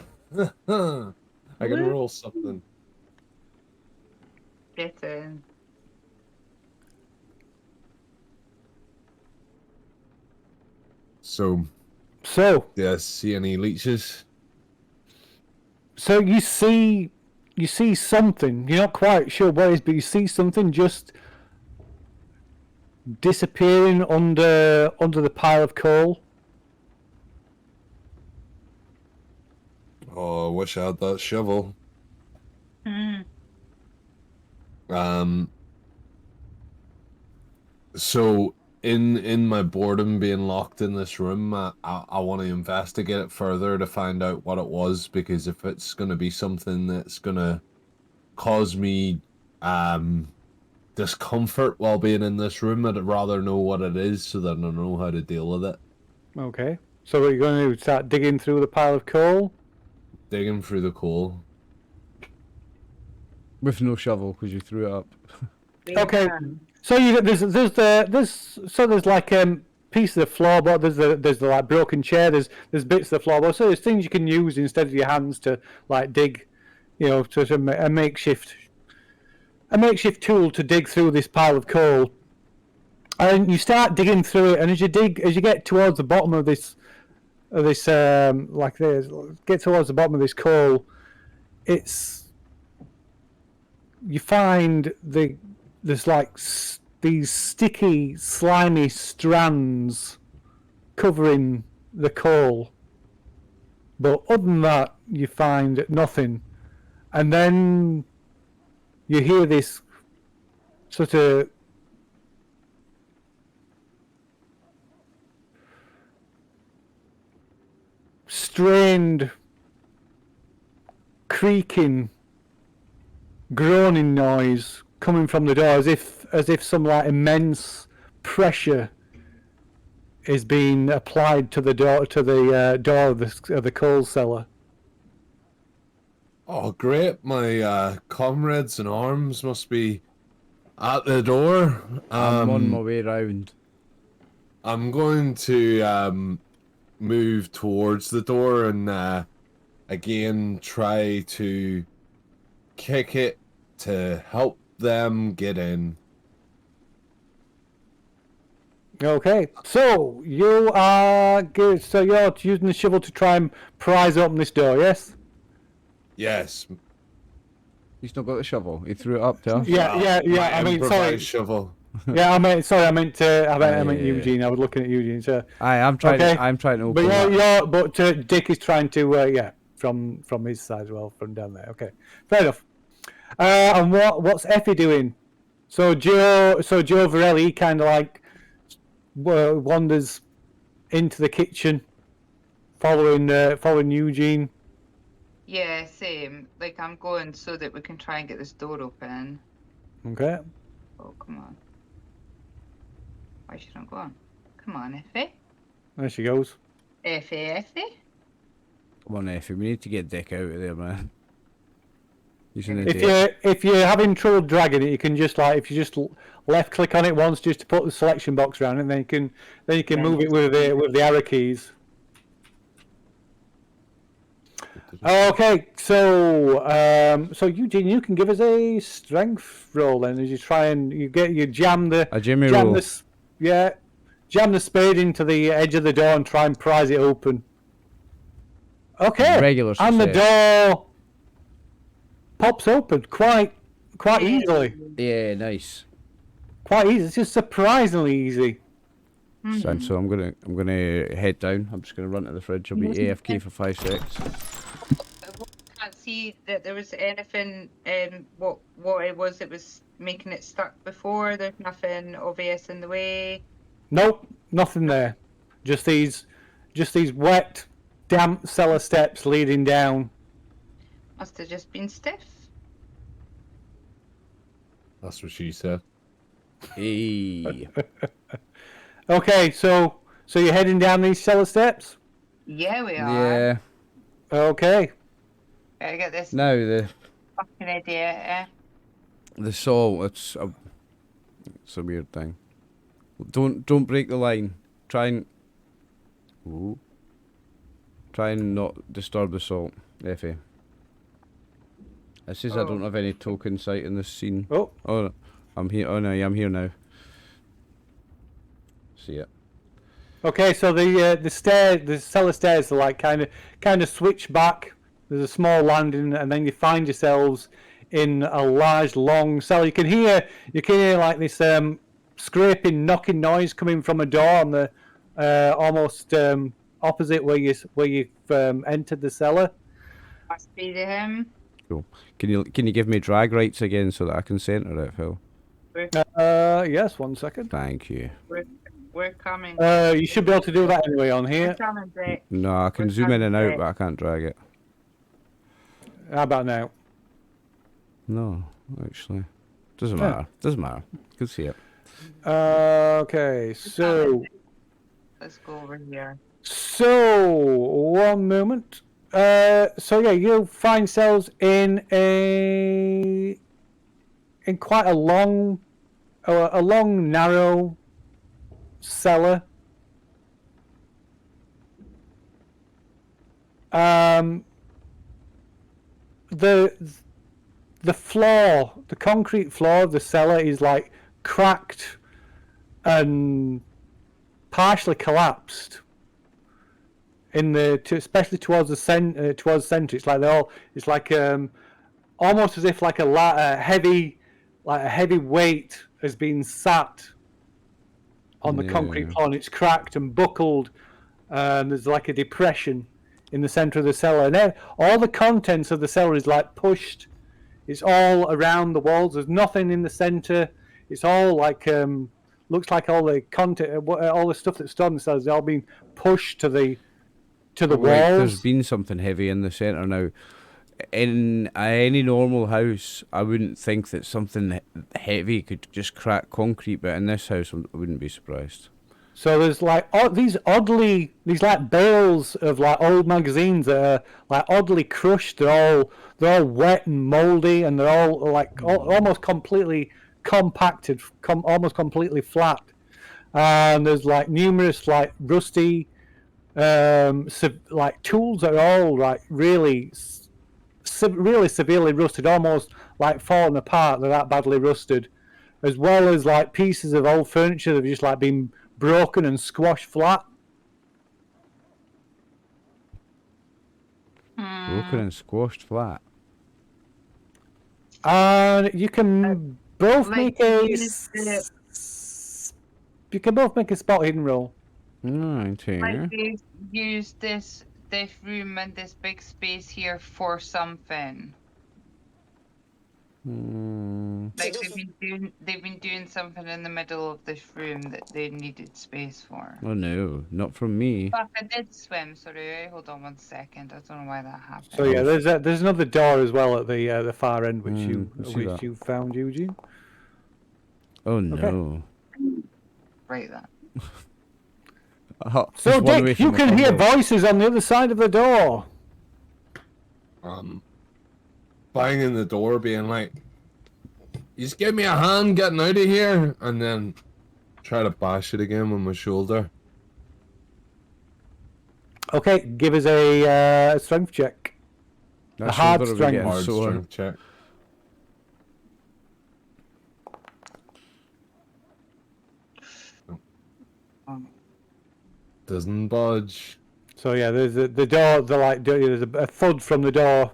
I can roll something. Get in. So, do I see any leeches? So you see something. You're not quite sure what it is, but you see something just disappearing under the pile of coal. Oh, I wish I had that shovel. So in my boredom being locked in this room, I want to investigate it further to find out what it was, because if it's going to be something that's going to cause me discomfort while being in this room, I'd rather know what it is so that I know how to deal with it. Okay. So what are you going to do? Start digging through the pile of coal? Digging through the coal. With no shovel because you threw it up. Okay. So there's like pieces of floorboard. There's the like broken chair. There's bits of the floorboard. So there's things you can use instead of your hands to like dig, to a makeshift tool to dig through this pile of coal. And you start digging through it, and as you get towards the bottom of this get towards the bottom of this coal, you find there's like these sticky, slimy strands covering the coal. But other than that, you find nothing. And then you hear this sort of strained, creaking, groaning noise coming from the door, as if some like immense pressure is being applied to the door of the coal cellar. Oh, great! My comrades in arms must be at the door. I'm on my way round. I'm going to move towards the door and again try to kick it to help them get in. Okay, so you are good. So you're using the shovel to try and prise open this door, yes? Yes. He's not got the shovel. He threw it up there. Yeah. I mean, sorry. Shovel. Yeah, I meant Eugene. I was looking at Eugene. So I'm trying to open that. But Dick is trying to from his side as well, from down there. Okay, fair enough. And what's Effie doing? So Joe Varelli kind of like wanders into the kitchen, following Eugene. Yeah, same. Like, I'm going so that we can try and get this door open. Okay. Oh, come on. Why should I go on? Come on, Effie. There she goes. Effie. Come on, Effie, we need to get Dick out of there, man. He's an idiot. If you're having trouble dragging it, you can just if you just left click on it once just to put the selection box around it, and then you can move it with the arrow keys. Okay, so Eugene, you can give us a strength roll then as you try and you jam the Jimmy roll. Jam the spade into the edge of the door and try and prise it open. Okay, Regular and the success. door pops open quite easily. Yeah, nice. Quite easy. It's just surprisingly easy. So I'm gonna head down. I'm just gonna run to the fridge. I'll be AFK for 5 seconds. I can't see that there was anything what it was that was making it stuck before. There's nothing obvious in the way. Nope, nothing there. Just these wet, damp cellar steps leading down. Must have just been stiff. That's what she said. Hey. Okay, so you're heading down these cellar steps? Yeah, we are. Yeah. Okay. Better get this Now the fucking idiot. salt. It's a weird thing. Don't break the line. Try and not disturb the salt, Effie. It says I don't have any token sight in this scene. Oh, I'm here. Oh no, yeah, I'm here now. See it. okay. So the cellar stairs are kind of switch back. There's a small landing, and then you find yourselves in a large, long cellar. You can hear like this scraping, knocking noise coming from a door on the almost opposite where you've entered the cellar. Must be to him. Cool. Can you give me drag rights again so that I can center it, Phil? Yes. 1 second. Thank you. We're coming. You should be able to do that anyway on We're here. coming, Dick. No, I can We're zoom in and out, coming, but I can't drag it. How about now? No, actually, doesn't matter. Doesn't matter. You can see it. Okay, so Let's go over here. 1 moment. So yeah, you'll find yourselves in quite a long, narrow cellar. The floor, the concrete floor of the cellar is like cracked and partially collapsed. Especially towards the center, it's like almost as if like a heavy weight has been sat on the concrete floor, and it's cracked and buckled. There's like a depression in the center of the cellar, and then all the contents of the cellar is like pushed. It's all around the walls. There's nothing in the center. It's all like looks like all the content, all the stuff that's stored in the cellar is all being pushed to the walls. There's been something heavy in the center now. In any normal house, I wouldn't think that something heavy could just crack concrete, but in this house, I wouldn't be surprised. So there's like these like bales of like old magazines that are like oddly crushed. They're all wet and moldy, and they're all like almost completely compacted, almost completely flat. And there's like numerous like rusty like tools that are all like really severely rusted, almost like falling apart. They're that badly rusted, as well as like pieces of old furniture that have just like been broken and squashed flat. Broken and squashed flat. And you can both make a spot hidden roll. Right here. Like they've used this room and this big space here for something. Like they've been doing something in the middle of this room that they needed space for. Oh no, not from me. Fuck, I did swim. Sorry, hold on 1 second. I don't know why that happened. So yeah, there's another door as well at the far end, which that. you found, Eugene. Oh no. Right then. So Dick, you can hear voices on the other side of the door. Banging the door, being like, "You just give me a hand getting out of here," and then try to bash it again with my shoulder. Okay, give us a strength check. That a hard shoulder will be strength. getting Hard sore. strength check. Doesn't budge. So yeah, there's the door. There's a thud from the door.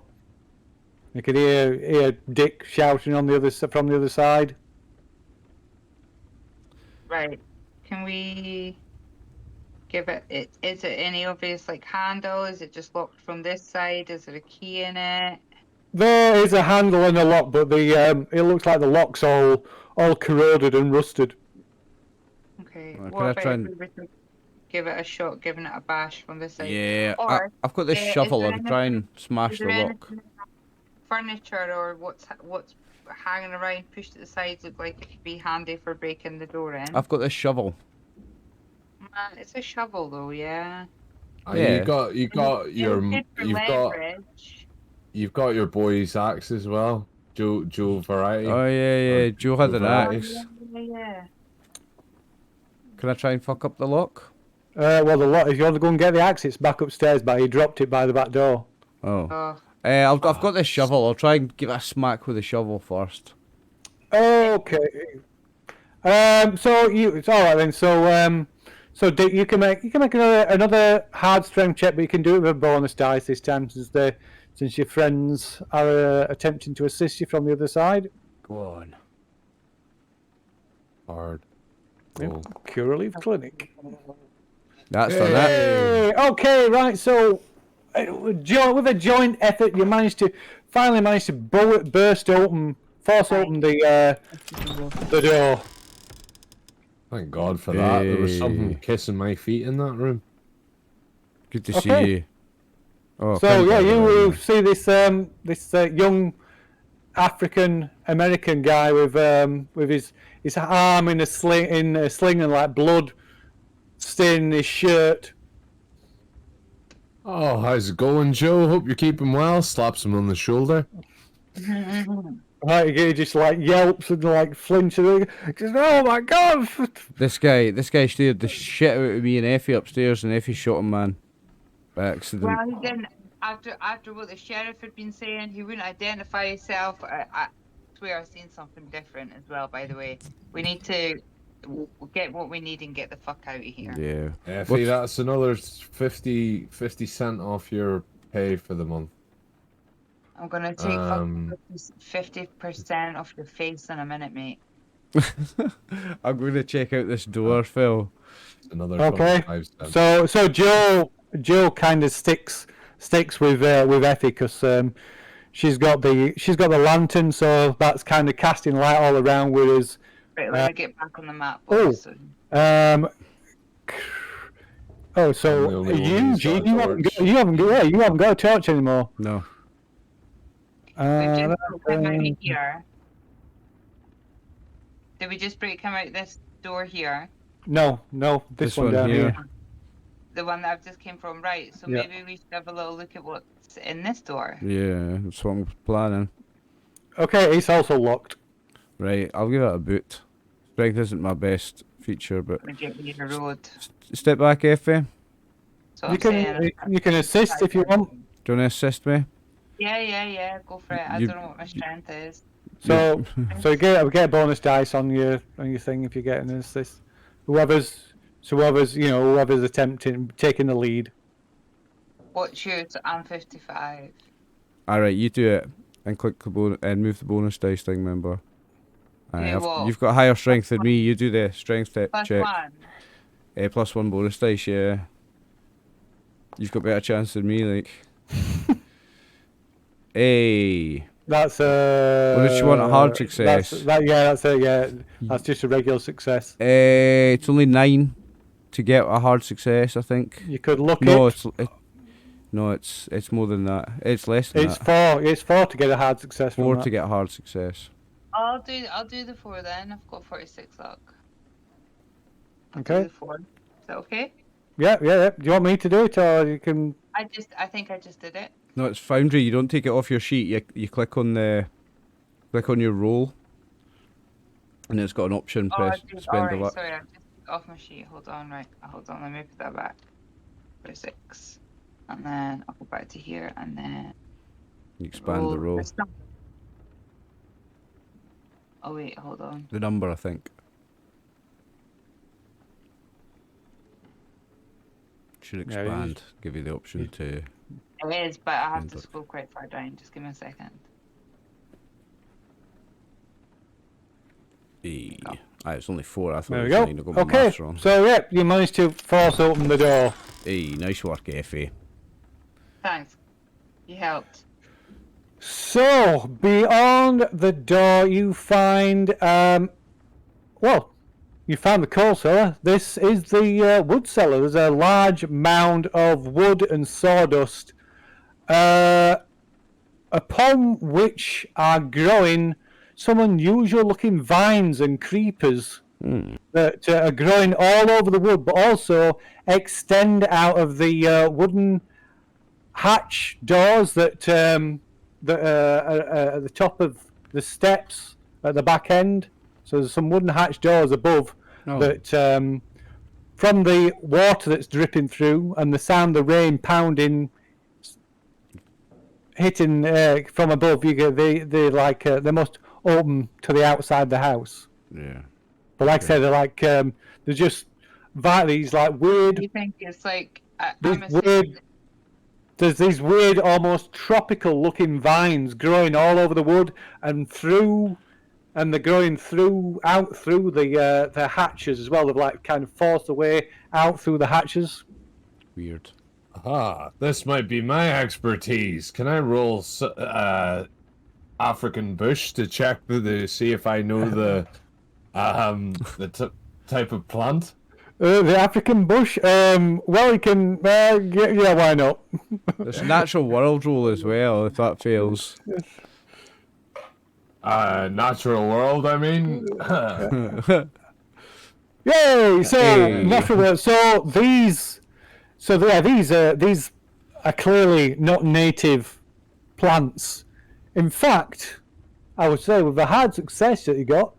You could hear Dick shouting on from the other side. Right. Can we give it? Is it any obvious like handle? Is it just locked from this side? Is there a key in it? There is a handle and a lock, but it looks like the lock's all corroded and rusted. Okay. Well, What can I about try if and- we were to give it a shot, giving it a bash from this side? Yeah, Or I've got this is shovel. there I'll try and smash is the there lock. anything furniture or what's hanging around pushed to the sides look like it could be handy for breaking the door in? I've got this shovel. It's a shovel though, yeah. Yeah. You got It's good for leverage. you've got your boy's axe as well, Joe Variety. Oh yeah, Joe had an varieties. axe. Yeah. Can I try and fuck up the lock? Well, the lock. If you want to go and get the axe, it's back upstairs. But he dropped it by the back door. Oh. Oh. I've got this shovel. I'll try and give it a smack with the shovel first. Okay. So it's all right then. So Dick, you can make another hard strength check, but you can do it with a bonus dice this time, since your friends are attempting to assist you from the other side. Go on. Hard. Yep. Oh. Cure Relief Clinic. That's done that. Hey, okay, right. So, with a joint effort, you finally managed to force open the door. Thank God for that. There was something kissing my feet in that room. Good to Okay. see you. Oh, So can't yeah, believe you it. see this young African American guy with his arm in a sling and like blood staining his shirt. Oh, how's it going, Joe? Hope you're keeping well. Slaps him on the shoulder. Right, he just like yelps and like flinches. Just, oh my God! This guy stared the shit out of me and Effie upstairs, and Effie shot him, man, by accident. Well, he didn't. After what the sheriff had been saying, he wouldn't identify himself. I swear I've seen something different as well. By the way, we need to get what we need and get the fuck out of here. Yeah. Effie, that's another 50 cent off your pay for the month. I'm gonna take 50% off your face in a minute, mate. I'm going to check out this door, Phil. Another Okay. 25 cents. So Joe kind of sticks with Effie because she's got the lantern, so that's kind of casting light all around with us. Right, let me get back on the map. Oh. Obviously. So I'm the only one who's got a Eugene, you haven't got a torch anymore. No. We've just come out here. Did we just come out this door here? No, this one down here. The one that I've just came from, right? So Yeah. maybe we should have a little look at what's in this door. Yeah, that's what I'm planning. Okay, it's also locked. Right, I'll give it a boot. Strength isn't my best feature, but... We get near the road. Step back, Effie. So You I'm saying, can assist if you want. Do you want to assist me? Yeah, go for it. I You- don't know what my strength is. So you get a bonus dice on your thing if you're getting this. Whoever's attempting taking the lead. What's yours? I'm 55. Alright, you do it. And click the and move the bonus dice thing, member. Do what? You've got higher strength than me. You do the strength Plus check. one. Plus one bonus dice, yeah. You've got better chance than me, like. Hey. That's Or does she want a hard success? That's just a regular success. It's only 9 to get a hard success, I think. You could look No, it. it's more than that. It's less than It's that. 4. It's 4 to get a hard success. 4 from to that. get a hard success. I'll do the 4 then. I've got 46 luck. I'll Okay. do the 4. Is that okay? Yeah. Do you want me to do it, or you can? I think I just did it. No, it's Foundry. You don't take it off your sheet. You click on your roll, and it's got an option. Press spend the alright, luck. sorry, I just took off my sheet. Hold on, let me put that back. 46. And then I'll go back to here and then You expand the roll. this number. Oh wait, hold on. The number, I think. Should Yeah, expand. Give you the option to. It is, but I have End to up. scroll quite far down. Just give me a second. It's only 4. I thought There it we was go. 9. I got my Okay. maths wrong. So yeah, you managed to force open the door. Nice work, Effie. Thanks. You helped. So beyond the door, you find you found the coal cellar. This is the wood cellar. There's a large mound of wood and sawdust, upon which are growing some unusual-looking vines and creepers that are growing all over the wood, but also extend out of the wooden hatch doors that are at the top of the steps at the back end. So there's some wooden hatch doors above that, from the water that's dripping through and the sound of the rain pounding, hitting from above, you get they must open to the outside of the house. Yeah. But like I said, they're like they're just these like weird. You think it's like These I'm assuming weird, there's these weird, almost tropical-looking vines growing all over the wood and they're growing out through the hatches as well. They've like kind of forced their way out through the hatches. Weird. This might be my expertise. Can I roll African bush to check to see if I know the type of plant? The African bush. Well, you can. Yeah, why not? There's a natural world roll as well, if that fails. Natural world, I mean. Yay! So Hey. natural world. These are clearly not native plants. In fact, I would say with the hard success that you got,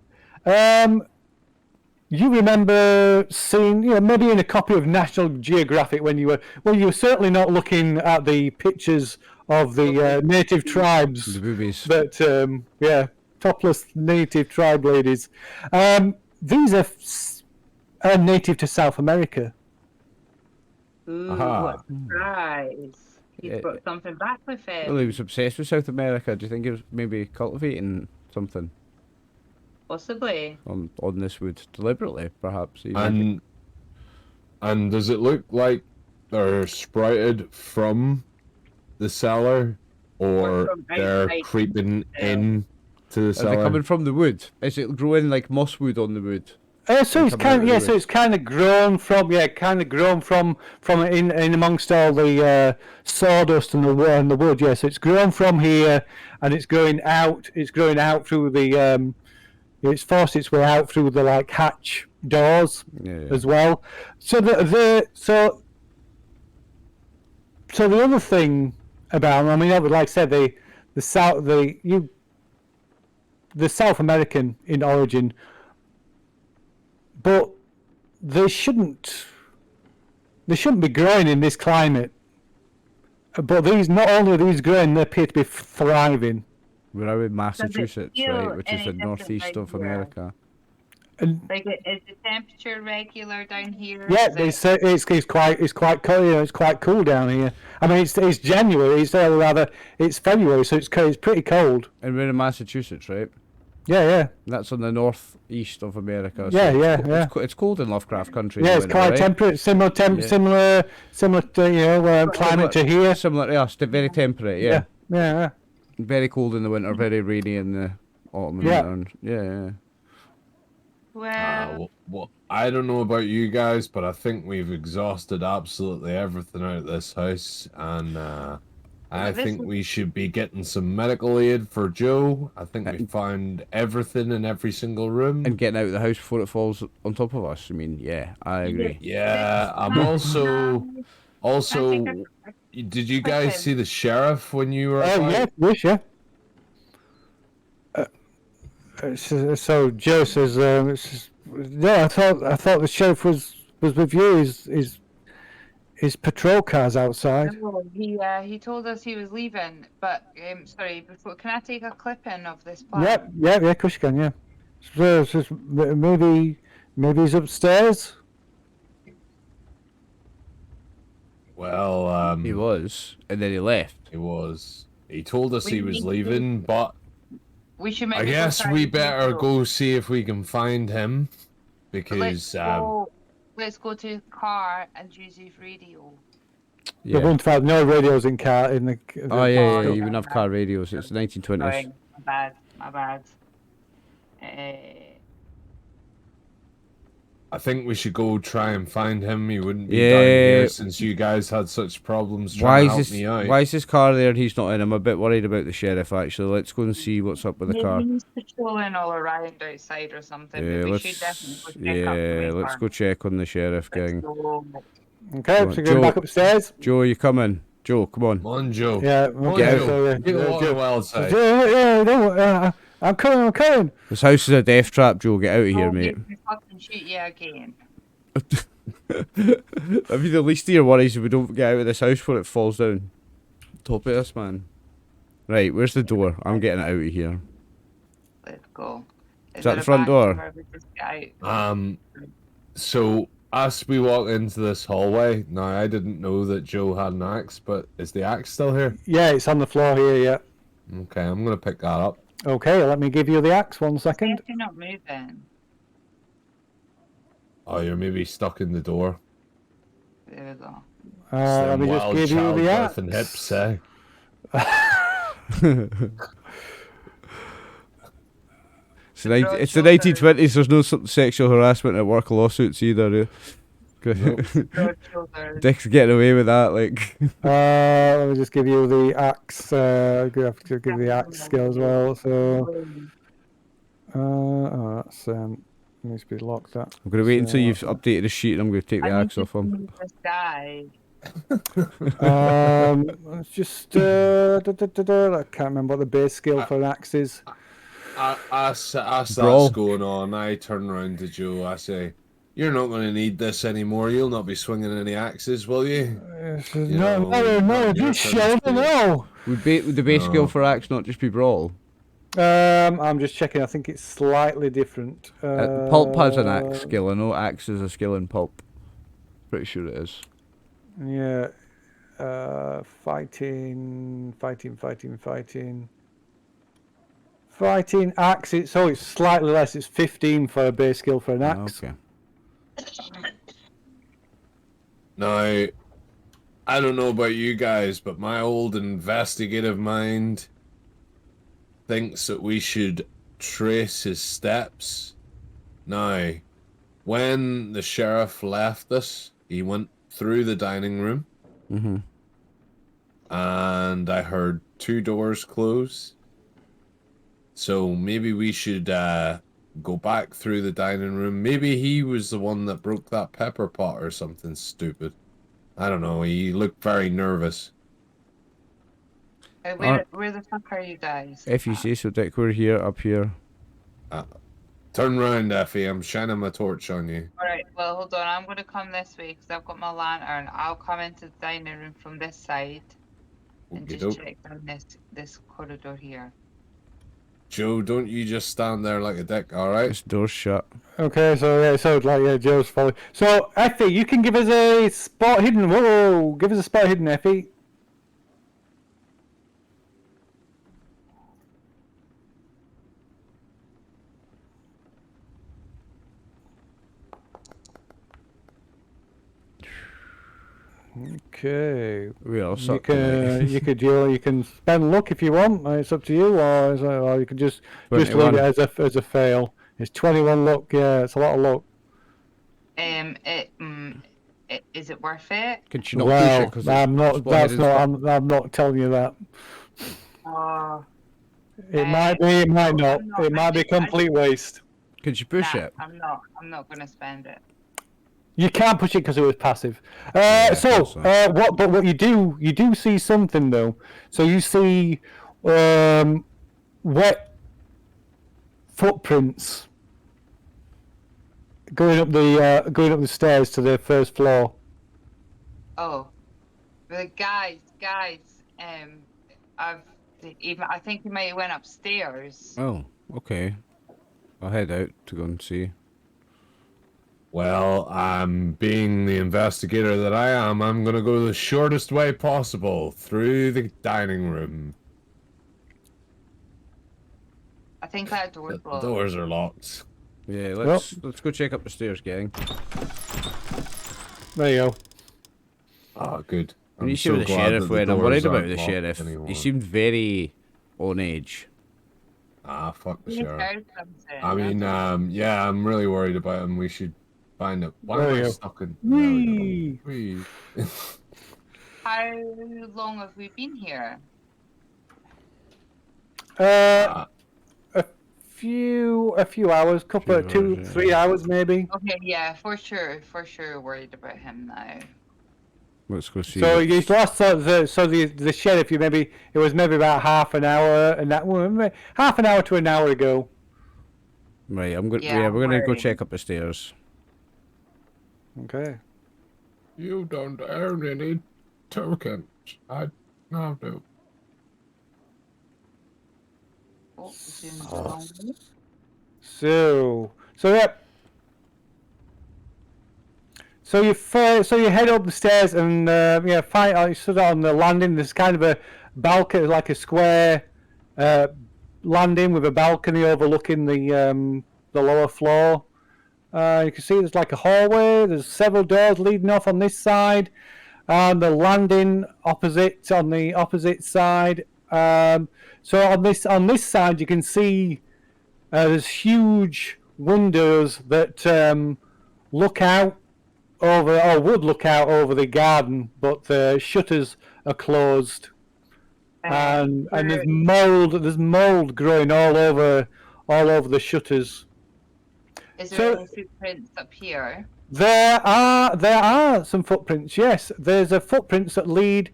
you remember seeing, maybe in a copy of National Geographic when you were certainly not looking at the pictures of the native tribes. The boobies. But topless native tribe ladies. These are native to South America. Ooh, Aha. what a surprise. He's Yeah. brought something back with him. Well, he was obsessed with South America. Do you think he was maybe cultivating something Possibly. on this wood deliberately, perhaps? Even? And does it look like they're sprouted from the cellar, or from they're outside creeping the cell? in to the Are they cellar? coming from the wood? Is it growing like mosswood on the wood? So it's coming out of the so wood. it's kind of grown from in amongst all the sawdust and the wood. Yeah, so it's grown from here and it's growing out. It's growing out through the. It's forced its way out through the like hatch doors Yeah. as well. So so the other thing about, I mean, like I said, the South American in origin. But they shouldn't be growing in this climate. But not only are these growing, they appear to be thriving. We're out in Massachusetts, feel right, which is any the different northeast of here? America. And Like, is the temperature regular down here? yeah, Is they it- say it's quite cool. It's quite cool down here. I mean, it's January. It's February, so it's pretty cold. And we're in Massachusetts, right? Yeah. That's on the northeast of America. Yeah, yeah, it's, yeah. It's cold in Lovecraft country. Yeah, it's winter, quite right? temperate, similar to climate to here. Similar, yeah, very temperate. Yeah. Yeah. Very cold in the winter, very rainy in the autumn and Yeah. winter. Yeah. Well, Well, I don't know about you guys, but I think we've exhausted absolutely everything out of this house, and I this think is- we should be getting some medical aid for Joe. I think we found everything in every single room. And getting out of the house before it falls on top of us. I mean, yeah, I agree. Yeah, I'm also. Did you guys see the sheriff when you were? Oh, yeah, wish, yeah. So Joe says, no, I thought the sheriff was with you. His patrol car's outside. No, he told us he was leaving, but sorry, before can I take a clipping of this plan? Yeah, of course you can, yeah. So maybe he's upstairs. Well, He was, and then he left. He was. He told us he was We- leaving, but We should I maybe guess try we and better do- go see if we can find him, because Let's go to the car and use his radio. There Yeah. won't have no radios in car in the. Oh yeah, Oh, you wouldn't have car radios. It's 1920s. Sorry, my bad. I think we should go try and find him. He wouldn't be Yeah. down here since you guys had such problems trying to help me out. Why is his car there and he's not in? I'm a bit worried about the sheriff actually. Let's go and see what's up with the car. He's patrolling all around outside or something. Yeah, but we let's should definitely go check up the let's car. go check on the sheriff Let's gang. go. Okay, so going back upstairs. Joe, you coming? Joe, come on. Come on, Joe. Yeah, Come on, okay, Joe. so Get the water well outside. I'm coming. This house is a death trap, Joe. Get out of here, Oh, mate. we fucking shoot you again. I mean, the least of your worries if we don't get out of this house before it falls down. Top of this, man. Right, where's the door? I'm getting it out of here. Let's go. Is that there the a front back door? We just get out? So as we walk into this hallway, now I didn't know that Joe had an axe, but is the axe still here? Yeah, it's on the floor here. Yeah. Okay, I'm gonna pick that up. Okay, let me give you the axe. 1 second. You're not moving. Oh, you're maybe stuck in the door. There we go. Let me just give you the axe. and hips, eh? It's the 1920s. There's no sexual harassment at work lawsuits either. Eh? Broad shoulders. Dick's getting away with that, like. Let me just give you the axe. I'm gonna have to give you the axe skill as well. So, that's needs to be locked up. I'm gonna wait until you've updated the sheet, and I'm gonna take the axe off him. This guy. Let's just. I can't remember what the base skill for an axe is. As that's Brawl. going on, I turn around to Joe. I say, "You're not going to need this anymore. You'll not be swinging any axes, will you?" No, just show me no. Would the base skill for axe not just be brawl? I'm just checking. I think it's slightly different. Pulp has an axe skill. I know axe is a skill in pulp. Pretty sure it is. Yeah. Fighting axe. It's slightly less. It's 15 for a base skill for an axe. Okay. Now, I don't know about you guys, but my old investigative mind thinks that we should trace his steps. Now, when the sheriff left us, he went through the dining room, and I heard 2 doors close. So maybe we should go back through the dining room. Maybe he was the one that broke that pepper pot or something stupid. I don't know. He looked very nervous. Where the fuck are you guys? If you say so, Dick, we're here, up here. Turn round, Effie. I'm shining my torch on you. Alright, well, hold on. I'm going to come this way because I've got my lantern. I'll come into the dining room from this side and just Okey-doke. check down this corridor here. Joe, don't you just stand there like a dick, alright? This door's shut. Okay, so Joe's following. So Effie, you can give us a spot hidden. Whoa, give us a spot hidden, Effie. Okay. We all You suck. can you can spend luck if you want. It's up to you, or you can just leave 21. it as a fail. It's 21 luck. Yeah, it's a lot of luck. Is it worth it? Can she not push Well, it? 'Cause I'm not. it's That's spotted not. I'm not telling you that. Oh, It might be. It might not. I'm not- It might be a complete waste. Can she push nah, it? I'm not gonna spend it. You can't push it because it was passive. Yeah, So, that's right. what you do see something though. So you see, wet footprints going up the stairs to the first floor. Oh, but guys, I think he might have went upstairs. Oh, okay. I'll head out to go and see. Well, being the investigator that I am, I'm gonna go the shortest way possible through the dining room. I think that The door's locked. doors are locked. Yeah, let's go check up the stairs, gang. There you go. Ah, good. When you I'm see so where the glad sheriff that the went, I'm doors worried about aren't the locked sheriff. anymore. He seemed very on edge. Ah, fuck the He sheriff. heard something. I mean, yeah, I'm really worried about him. We should find it. Why There am you I go. stuck in? There Whee! we go. Whee. How long have we been here? Ah, A few hours, couple of Few 2, hours, 3 hours maybe. Okay, yeah, for sure worried about him now. Let's go see. So what's- you last saw the sheriff. It was maybe about half an hour, and half an hour to an hour ago. Right, I'm going. Yeah, Yeah, we're gonna go worried. check up the stairs. Okay. you don't earn any tokens. I no. Oh, zoomed the wrong way. So yep. So you head up the stairs and find you stood on the landing. There's kind of a balcony, like a square landing with a balcony overlooking the lower floor. You can see there's like a hallway. There's several doors leading off on this side, and the landing opposite on the opposite side. So on this side, you can see there's huge windows that look out over, or would look out over the garden, but the shutters are closed, and there's mold growing all over the shutters. Is there So- any footprints up here? There are some footprints. Yes, there's a footprints that lead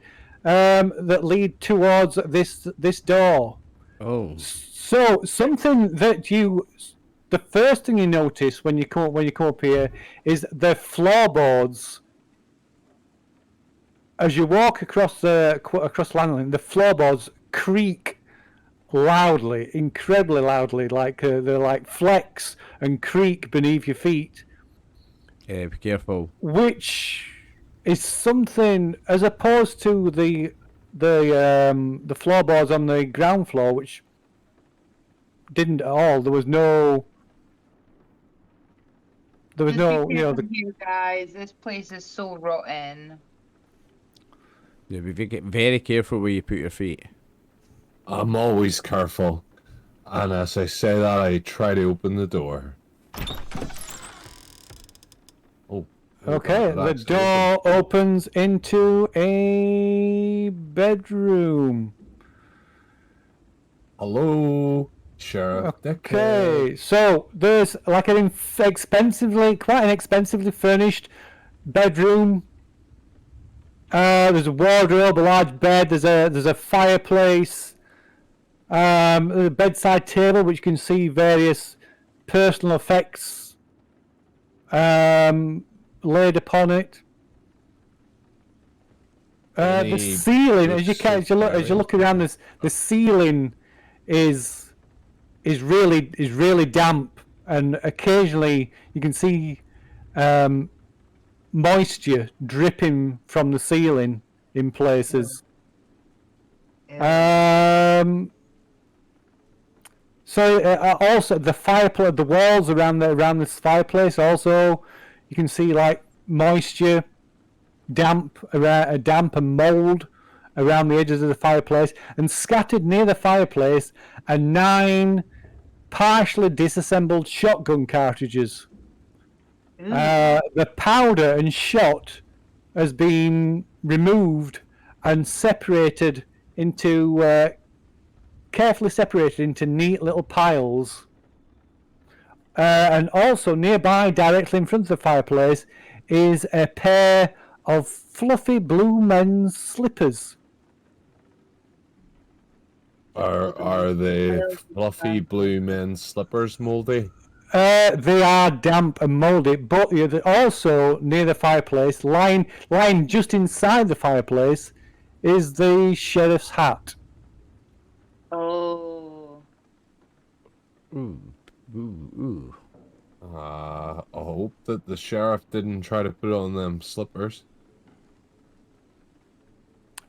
towards this door. Oh, So something that the first thing you notice when you come up here is the floorboards. As you walk across landing, the floorboards creak loudly, incredibly loudly, like they're like flex and creak beneath your feet, yeah. Be careful. which is something as opposed to the floorboards on the ground floor, which didn't at all. There was no, Just be you know, careful here, guys. This place is so rotten. Yeah, be very careful where you put your feet. I'm always careful, and as I say that, I try to open the door. Oh. Okay, that the actually door opens into a bedroom. Hello, Sheriff. Okay, so there's like quite an expensively furnished bedroom. There's a wardrobe, a large bed. There's a fireplace. A bedside table, which you can see various personal effects laid upon it. The Any ceiling, as bits you of look around, this the ceiling is really damp, and occasionally you can see moisture dripping from the ceiling in places. So also the walls around this fireplace, also you can see like moisture damp and mould around the edges of the fireplace, and scattered near the fireplace are 9 partially disassembled shotgun cartridges. The powder and shot has been removed and separated into carefully separated into neat little piles. And also nearby, directly in front of the fireplace, is a pair of fluffy blue men's slippers. Are the fluffy blue men's slippers mouldy? They are damp and mouldy, but also near the fireplace, lying just inside the fireplace, is the sheriff's hat. Oh. Ooh. I hope that the sheriff didn't try to put on them slippers.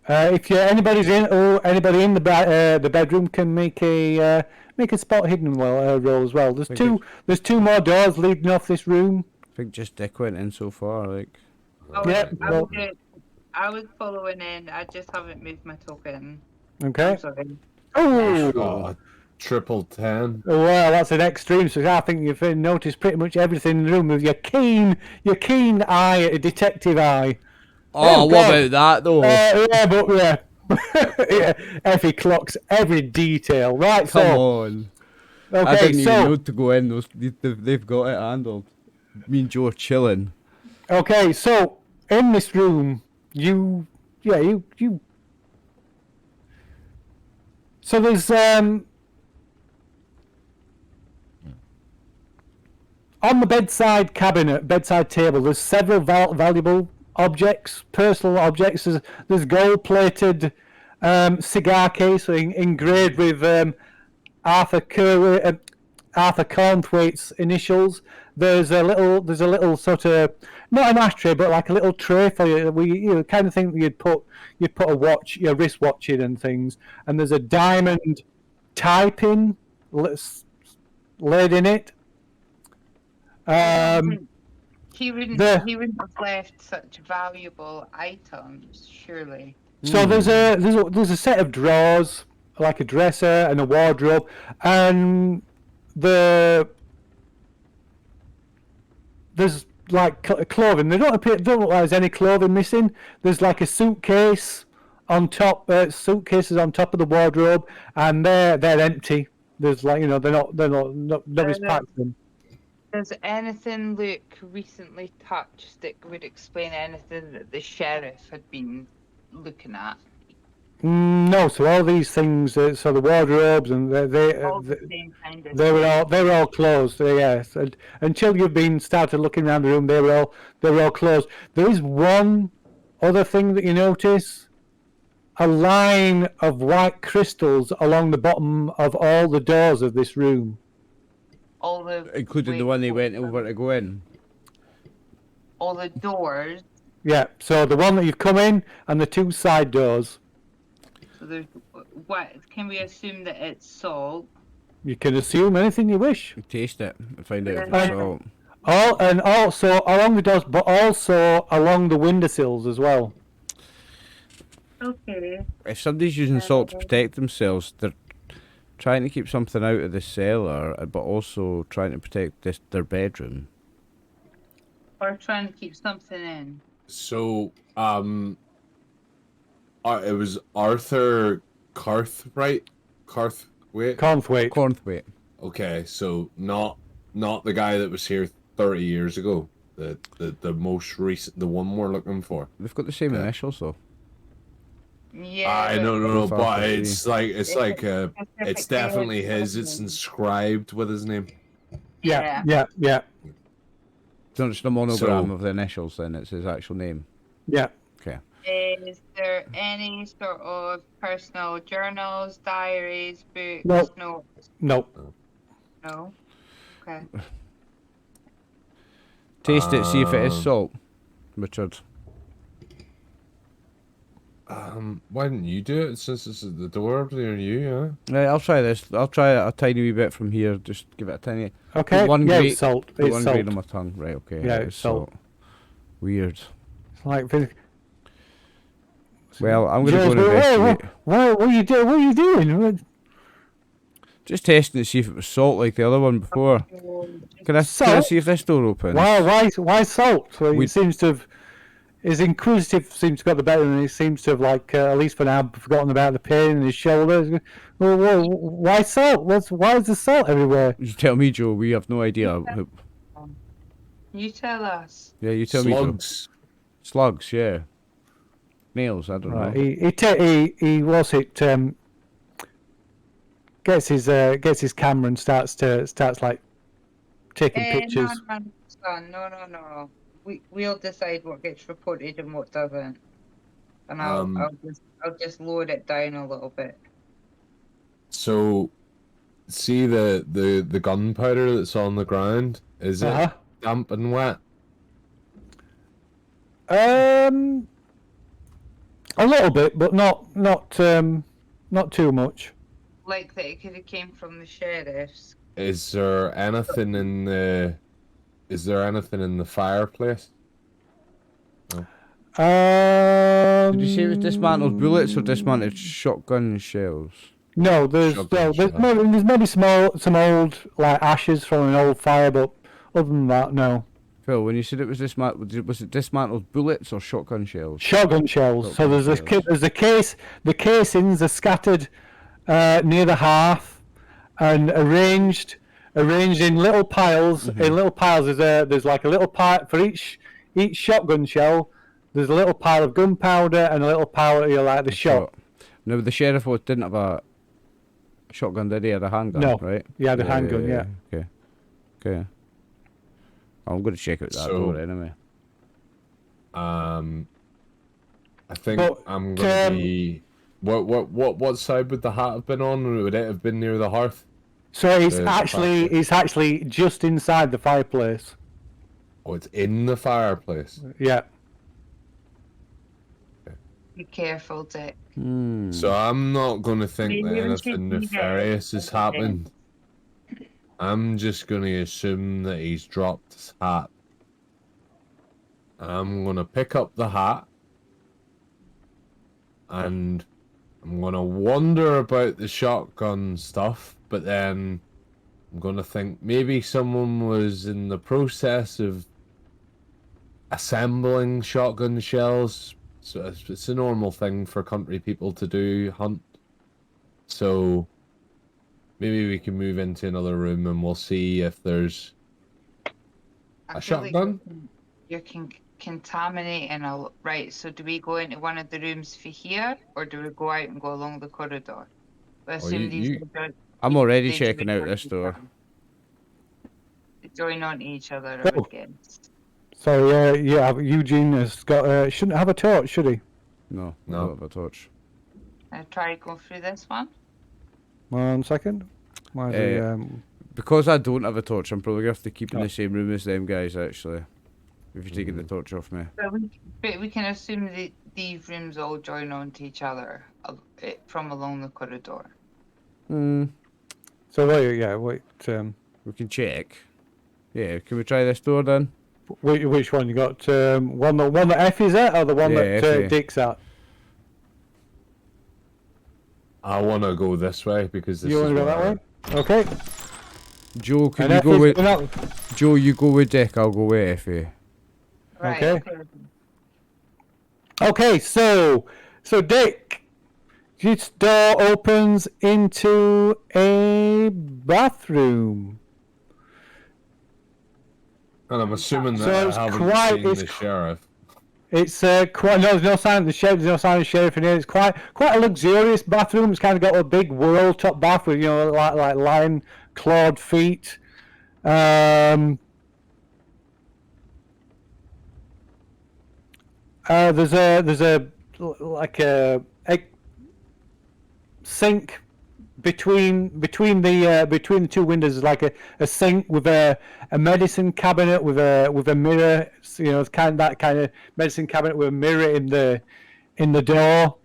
If anybody's in, or anybody in the bedroom can make a spot hidden roll as well. There's two more doors leading off this room. I think just Dick went in so far, like. I was following in. I just haven't moved my token. Okay. I'm sorry. Oh, triple 10. Well, that's an extreme. So I think you've noticed pretty much everything in the room with your keen eye, a detective eye. Oh, what about that though? Yeah. Effie clocks every detail. Right, Come on. Okay, I didn't even know to go in. They've got it handled. Me and Joe are chilling. Okay, so in this room, you. So there's on the bedside table. There's several valuable objects, personal objects. There's gold-plated cigar case engraved with Arthur Corthwaite's initials. There's a little sort of, not an ashtray, but like a little tray for you. Kind of thing that you'd put a watch, your wristwatch in and things. And there's a diamond tie pin laid in it. He wouldn't have left such valuable items, surely. So there's a set of drawers, like a dresser and a wardrobe, and there's like clothing. They don't look like there's any clothing missing. There's like a suitcase on top, suitcases on top of the wardrobe, and they're empty. There's like nobody's packed them. Does anything look recently touched that would explain anything that the sheriff had been looking at? No, so all these things, so the wardrobes and they were all closed. Yes, and until you've started looking around the room, they were all closed. There is one other thing that you notice: a line of white crystals along the bottom of all the doors of this room. Including the one they went over to go in. All the doors. Yeah, so the one that you've come in and the 2 side doors. So there's what? Can we assume that it's salt? You can assume anything you wish. Taste it and find out if it's salt. And also along the doors, but also along the windowsills as well. Okay. If somebody's using salt to protect themselves, they're trying to keep something out of the cellar, but also trying to protect their bedroom. Or trying to keep something in. So, it was Arthur Corthwaite? Corthwaite. Okay, so not the guy that was here 30 years ago. The most recent, the one we're looking for. They've got the same initials though. Yeah. I know, but it's definitely his. It's inscribed with his name. Yeah. It's not just a monogram of the initials, then it's his actual name. Yeah. Okay. Is there any sort of personal journals, diaries, books, notes? No. No. Okay. Taste it, see if it is salt, Richard. Why didn't you do it since this is the door near you? Yeah. Right, I'll try this. I'll try a tiny wee bit from here. Just give it a tiny. Okay. It's salt. Put It's one salt. grade on my tongue. Right. Okay. Yeah, it's salt. Weird. It's like Well, I'm going to go and Joe's going, investigate. what are you doing? What are you doing? Just testing to see if it was salt like the other one before. Can I Salt? see if this door opens? Why salt? Well, We- he seems to have. His inquisitive seems to have got the better, and he seems to have, like, at least for now, forgotten about the pain in his shoulders. Well, why salt? Why is there salt everywhere? You tell me, Joe. We have no idea. You tell us. Yeah, you tell me, Joe. Slugs. Slugs, yeah. Nails, I don't Right, know. he was it. Gets his camera and starts like taking pictures. No, son, no. We'll decide what gets reported and what doesn't, and I'll just lower it down a little bit. So, see the gunpowder that's on the ground? Is it damp and wet? A little bit, but not too much. Like that, it could have came from the sheriff's. Is there anything in the fireplace? No. Did you say it was dismantled bullets or dismantled shotgun shells? No, there's maybe some old, like, ashes from an old fire, but other than that, no. Phil, when you said it was dismantled, was it dismantled bullets or shotgun shells? Shotgun shells. So there's a case. The casings are scattered near the hearth and arranged in little piles. In little piles, there's like a little pile for each shotgun shell. There's a little pile of gunpowder and a little pile, like the shot. No, the sheriff didn't have a shotgun, did he? He had a handgun, No. right? He had a handgun, yeah. Okay. I'm going to check out that door anyway. I think I'm going to be... What side would the hat have been on? Would it have been near the hearth? So it's actually just inside the fireplace. Oh, it's in the fireplace. Yeah. Be careful, Dick. So I'm not going to think Maybe that we anything should be nefarious has there. happened. I'm just going to assume that he's dropped his hat. I'm going to pick up the hat. And I'm going to wonder about the shotgun stuff. But then I'm going to think maybe someone was in the process of assembling shotgun shells. So it's a normal thing for country people to do, hunt. So maybe we can move into another room and we'll see if there's a shotgun. You're contaminating right. So do we go into one of the rooms for here, or do we go out and go along the corridor? I assume I'm already they checking join out this door. They join on each other, I would guess. So Eugene has got shouldn't have a torch, should he? No, I No. don't have a torch. I try to go through this one. 1 second. Why is he, Because I don't have a torch, I'm probably going to have to keep in the same room as them guys, actually. If you're taking the torch off me. But we can assume that these rooms all join on to each other from along the corridor. So wait. We can check. Yeah, can we try this door then? Which one you got? One that Effie's at, or the one that Effie. Dick's at? I want to go this way because this You is want to go where that way? Okay. Joe, can And you go Effie's with... going out. Joe, you go with Dick, I'll go with Effie. Right, Okay. Okay, so Dick, this door opens into a bathroom. And I'm assuming So that it's I haven't quite- seen it's the sheriff. It's quite there's no sign of the sheriff. There's no sign of the sheriff in here. It's quite a luxurious bathroom. It's kind of got a big world top bath with like lion clawed feet. There's a like a sink between the two windows. Is like a sink with a medicine cabinet with a mirror. So, it's that kind of medicine cabinet with a mirror in the door.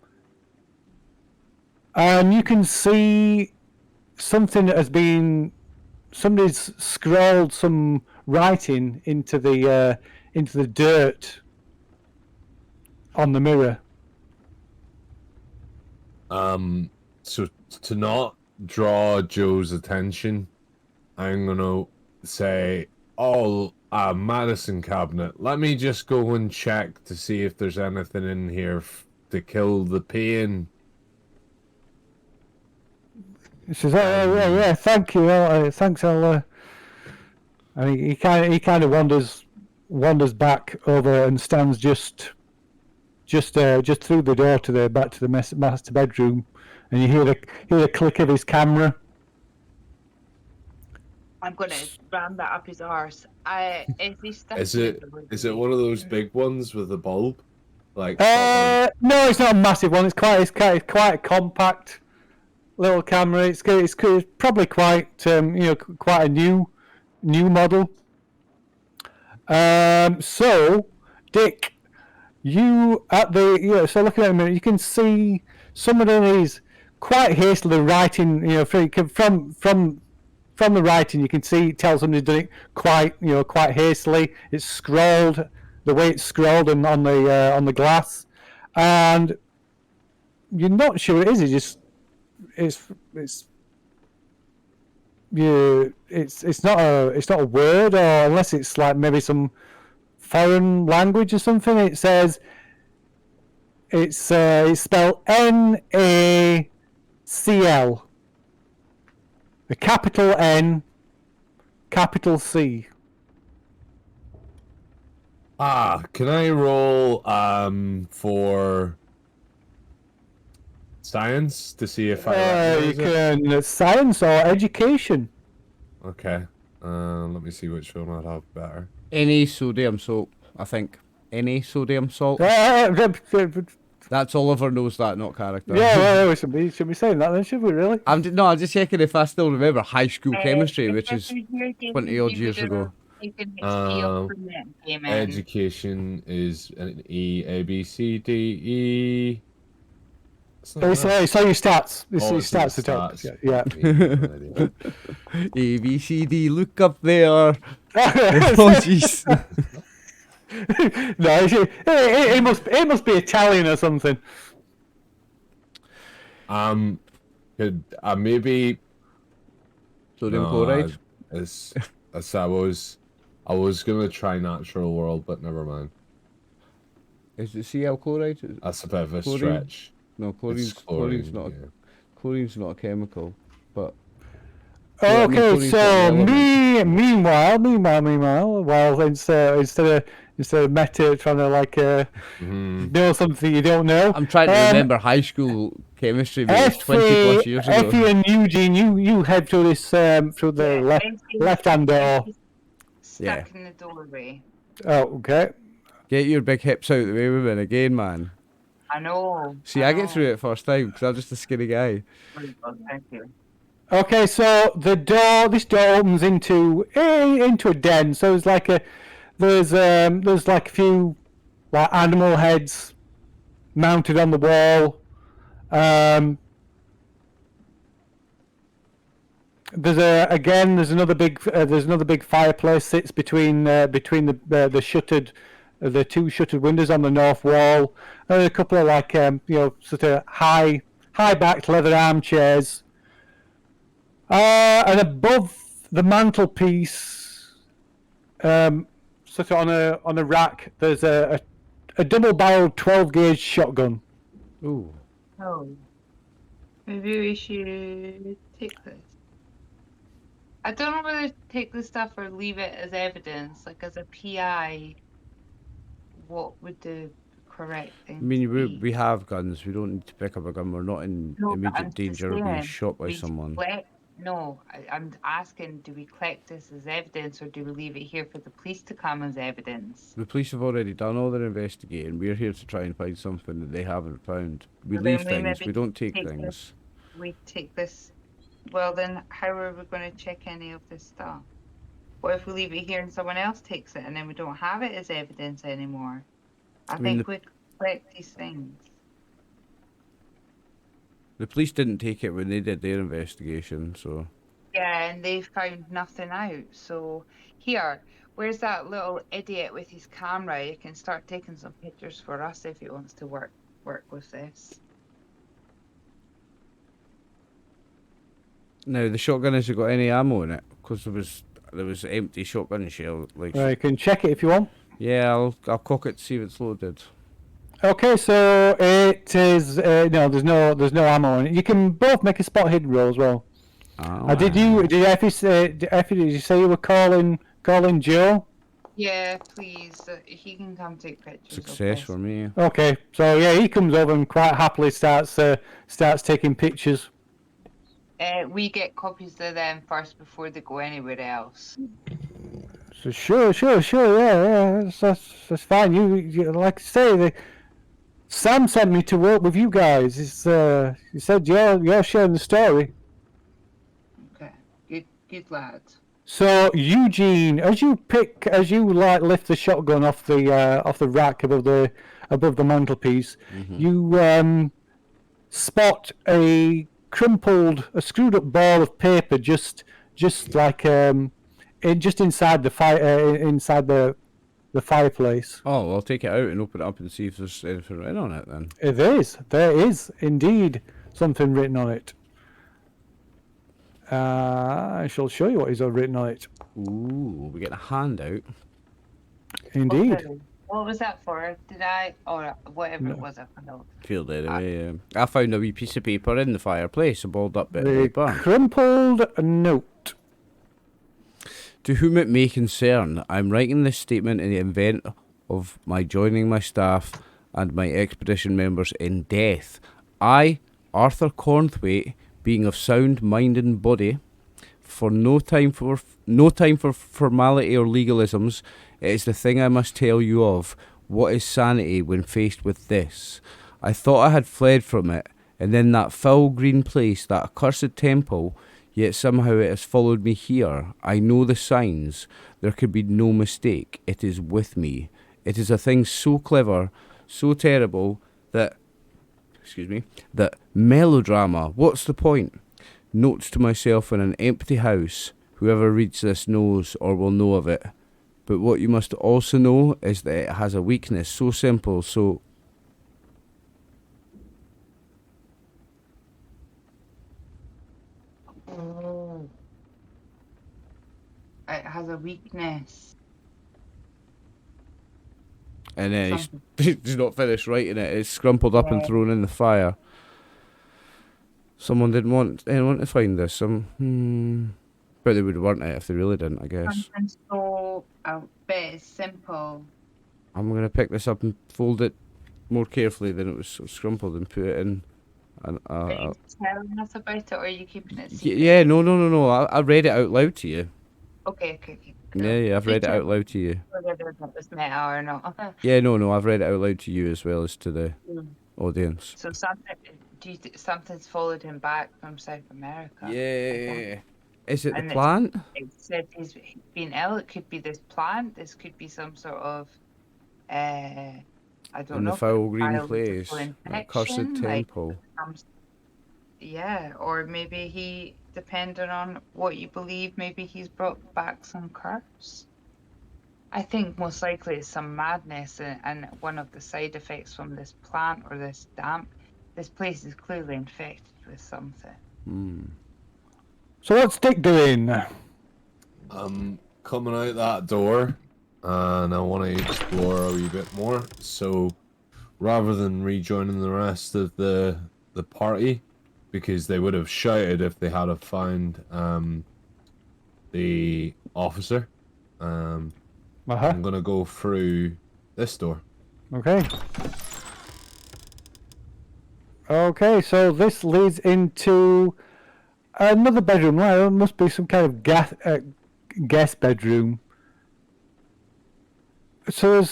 You can see something that has been somebody's scrawled some writing into the dirt on the mirror. So to not draw Joe's attention, I'm gonna say, "Oh, Madison cabinet. Let me just go and check to see if there's anything in here to kill the pain." He says, "Oh, yeah, thank you. Thanks, I'll." And he kind of wanders back over and stands just through the door to back to the master bedroom, and you hear the click of his camera. I'm gonna ram that up his arse. Is it one of those big ones with a bulb? Like No, it's not a massive one. It's quite a compact little camera. It's probably quite quite a new model. So Dick, so looking at him, you can see some of these quite hastily writing. From the writing, you can see it tells them he's done it quite hastily. It's scrawled the way it's scrawled on the glass, and you're not sure it is. It's not a word, or unless it's like maybe some foreign language or something. It says it's spelled NaCl, a capital N, capital C. Can I roll for science to see if I You can science or education. Okay. Let me see which one I'd have better. Any sodium salt, I think. Any sodium salt. That's Oliver knows that, not character. Yeah, well, we should be saying that then, should we really? I'm just checking if I still remember high school chemistry, which is 20 odd years ago. Education is an E, A, B, C, D, E. So your stats. It's your stats at top. Yeah. A, B, C, D, look up there. Oh, jeez. No, it must be Italian or something. Could maybe sodium chloride? I was gonna try natural world, but never mind. Is it Cl chloride? That's a bit of a stretch. No, chlorine's not a chemical, but. Okay, so meanwhile, while instead of Meta trying to know something you don't know, I'm trying to remember high school chemistry, but it's 20 plus years ago. Effie and Eugene, you head through this through the left hand door. Stuck in the doorway. Oh, okay. Get your big hips out the way, women, again, man. I know. See, I get through it first time because I'm just a skinny guy. Thank you. Okay, so this door opens into a den. So it's like there's like a few like animal heads mounted on the wall. There's another big fireplace sits between the shuttered. The two shuttered windows on the north wall, and a couple of like sort of high backed leather armchairs. And above the mantelpiece, sort of on a rack, there's a double-barreled 12-gauge shotgun. Ooh. Oh. Maybe we should take this. I don't know whether to take this stuff or leave it as evidence, like as a PI. What would the correct thing? I mean, we have guns. We don't need to pick up a gun. We're not in immediate danger of being shot by someone. I'm asking, do we collect this as evidence or do we leave it here for the police to come as evidence? The police have already done all their investigating. We're here to try and find something that they haven't found. We leave things. We don't take things. We take this. Well, then how are we going to check any of this stuff? What if we leave it here and someone else takes it and then we don't have it as evidence anymore? I think we collect these things. The police didn't take it when they did their investigation, so... Yeah, and they found nothing out. So, here, where's that little idiot with his camera? You can start taking some pictures for us if he wants to work with this. Now the shotgun has it got any ammo in it? Because there was empty shotgun shell. Like, You can check it if you want. yeah, I'll cock it to see if it's loaded. Okay, so it is no, there's no ammo in it. You can both make a spot hidden roll as well. Did Effie did you say you were calling Joe? Yeah, please. He can come take pictures. Success for me. Okay, so yeah, he comes over and quite happily starts taking pictures. We get copies of them first before they go anywhere else. So sure, yeah, that's fine. You like I say, Sam sent me to work with you guys. He said you're sharing the story. Okay, good lad. So Eugene, as you lift the shotgun off the rack above the mantelpiece, you spot a screwed up ball of paper just like just inside the fireplace. Oh, I'll take it out and open it up and see if there's anything written on it then. There is indeed something written on it. I shall show you what is written on it. Ooh, we get a handout. Indeed. Okay. What was that for? Did I, or whatever it was, I found out. Field anyway. I found a wee piece of paper in the fireplace, a balled up bit of The paper. crumpled note. To whom it may concern, I'm writing this statement in the event of my joining my staff and my expedition members in death. I, Arthur Corthwaite, being of sound mind and body, for no time for formality or legalisms, it is the thing I must tell you of. What is sanity when faced with this? I thought I had fled from it, and then that foul green place, that accursed temple, yet somehow it has followed me here. I know the signs. There could be no mistake. It is with me. It is a thing so clever, so terrible, that melodrama, what's the point? Notes to myself in an empty house. Whoever reads this knows or will know of it. But what you must also know is that it has a weakness so simple, so... Oh. It has a weakness. And then he's not finished writing it. It's scrumpled up and thrown in the fire. Someone didn't want anyone to find this. But they would have burnt it if they really didn't, I guess. Something so a bit simple. I'm going to pick this up and fold it more carefully than it was scrumpled and put it in. Are you telling us about it, or are you keeping it secret? Yeah, no. I read it out loud to you. Okay. Yeah, I've read it out loud to you. Whether that was meta or not. Yeah, no, I've read it out loud to you as well as to the audience. So something's followed him back from South America. Yeah. Is it And the plant? It said he's been ill. It could be this plant. This could be some sort of, I don't In know. the foul green biological place, that cursed infection, temple. Yeah, or maybe he, depending on what you believe, maybe he's brought back some curse. I think most likely it's some madness, and one of the side effects from this plant or this damp. This place is clearly infected with something. So what's Dick doing? I'm coming out that door, and I want to explore a wee bit more. So, rather than rejoining the rest of the party, because they would have shouted if they had have found the officer, I'm gonna go through this door. Okay, so this leads into another bedroom. Well, it must be some kind of guest bedroom. So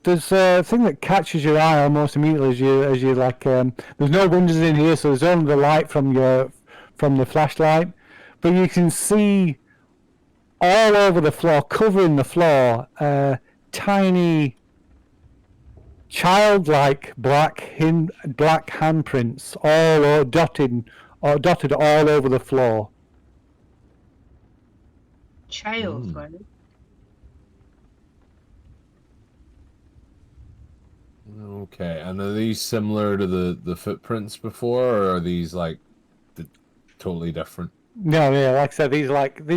there's a thing that catches your eye almost immediately as you like. There's no windows in here, so there's only the light from the flashlight, but you can see all over the floor, covering the floor, tiny, childlike black handprints, all dotted all over the floor. Childlike. Okay, and are these similar to the footprints before, or are these like totally different. No, yeah, like I said, these like small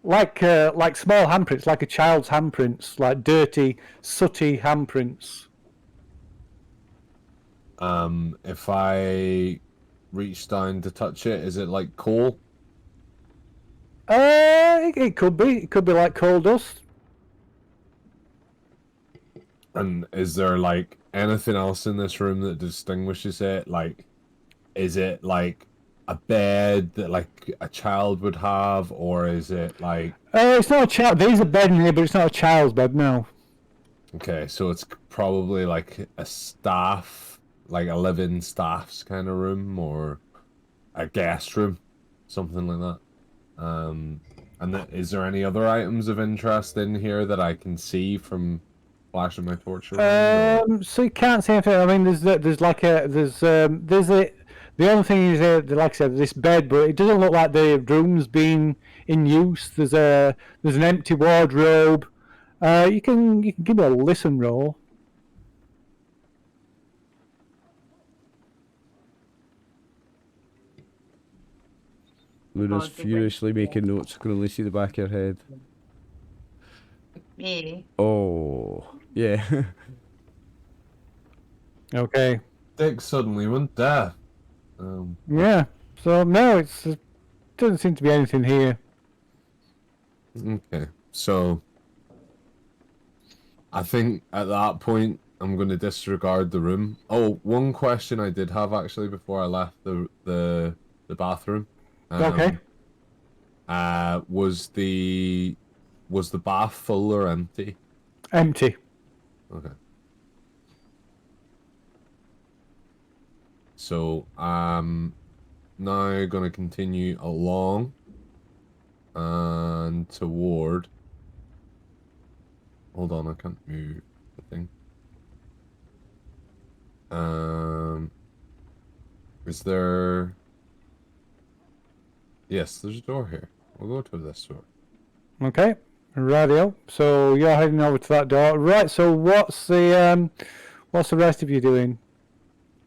handprints, like a child's handprints, like dirty, sooty handprints. If I reach down to touch it, is it like coal? It could be. It could be like coal dust. And is there like anything else in this room that distinguishes it? Like, is it like a bed that like a child would have, or is it like? It's not a child. There's a bed in here, but it's not a child's bed. No. Okay, so it's probably like a staff, like a living staff's kind of room, or a guest room, something like that. Is there any other items of interest in here that I can see from flashing my torch around? Or... So you can't see anything. I mean, the only thing is, like I said, this bed, but it doesn't look like the room's been in use. There's an empty wardrobe. You can give me a listen roll. Luna's furiously making notes. I can only see the back of her head. Me. Oh, yeah. Okay. Dick suddenly went deaf. Yeah. So no, it doesn't seem to be anything here. Okay, so I think at that point I'm going to disregard the room. Oh, one question I did have actually before I left the bathroom. Okay. Was the bath full or empty? Empty. Okay. So I'm now gonna continue along and toward. Hold on, I can't move the thing. Is there? Yes, there's a door here. We'll go to this door. Okay. Radio. So you're heading over to that door, right? So what's the rest of you doing?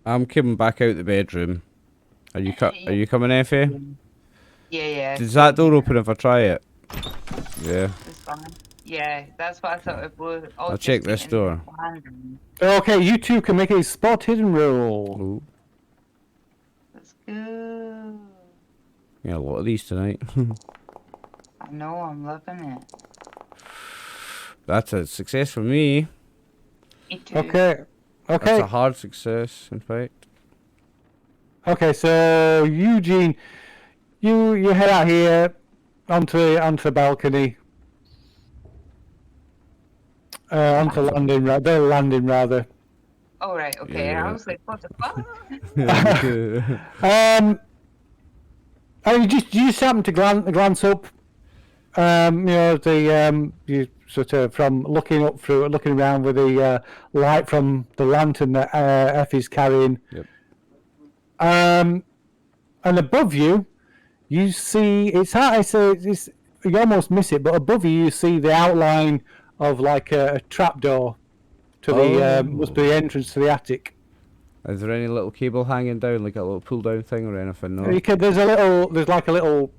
I'm coming back out the bedroom. Are you coming, Effie? Yeah. Does that door open if I try it? Yeah. It's fine. Yeah, that's what I thought it would. I'll check this door. Okay, you two can make a spot hidden roll. Ooh. Let's go. Yeah, a lot of these tonight. I know, I'm loving it. That's a success for me. Me too. Okay. That's a hard success, in fact. Okay, so Eugene, you head out here onto the balcony. Onto landing, the landing rather. Oh right, okay. Yeah. I was like, what the fuck? And you just happen to glance up. You sort of from looking around with the light from the lantern that Effie's carrying. Yep. And above you, you see it's you almost miss it, but above you see the outline of like a trapdoor to the must be the entrance to the attic. Is there any little cable hanging down, like a little pull down thing or anything? No. There's like a little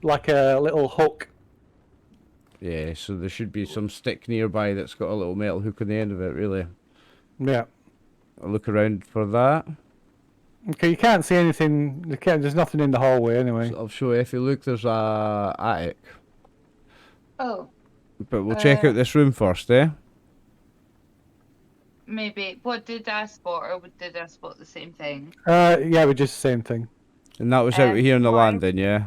hook. Yeah, so there should be some stick nearby that's got a little metal hook on the end of it, really. Yeah. I'll look around for that. Okay, you can't see anything. There's nothing in the hallway anyway. So I'll show Effie, look, there's a attic. Oh, But we'll check out this room first, eh? maybe. What did I spot, or did I spot the same thing? Yeah, but just the same thing. And that was out here on the why- landing, yeah?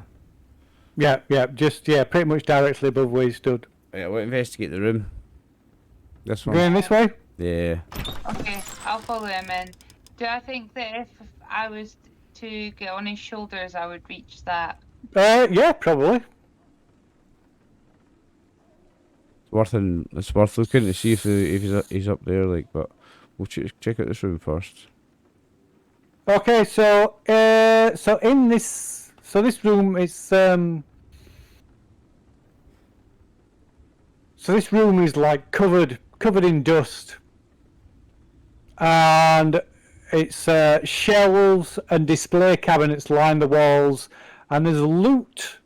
Yeah, pretty much directly above where you stood. Yeah, we'll investigate the room. This one. Going this way? Yeah. Okay, I'll follow him in. Do I think that if I was to get on his shoulders, I would reach that? Yeah, probably. It's worth looking to see if he's up there, like. But we'll check out this room first. Okay, so this room is so this room is like covered in dust, and shelves and display cabinets line the walls, and there's loot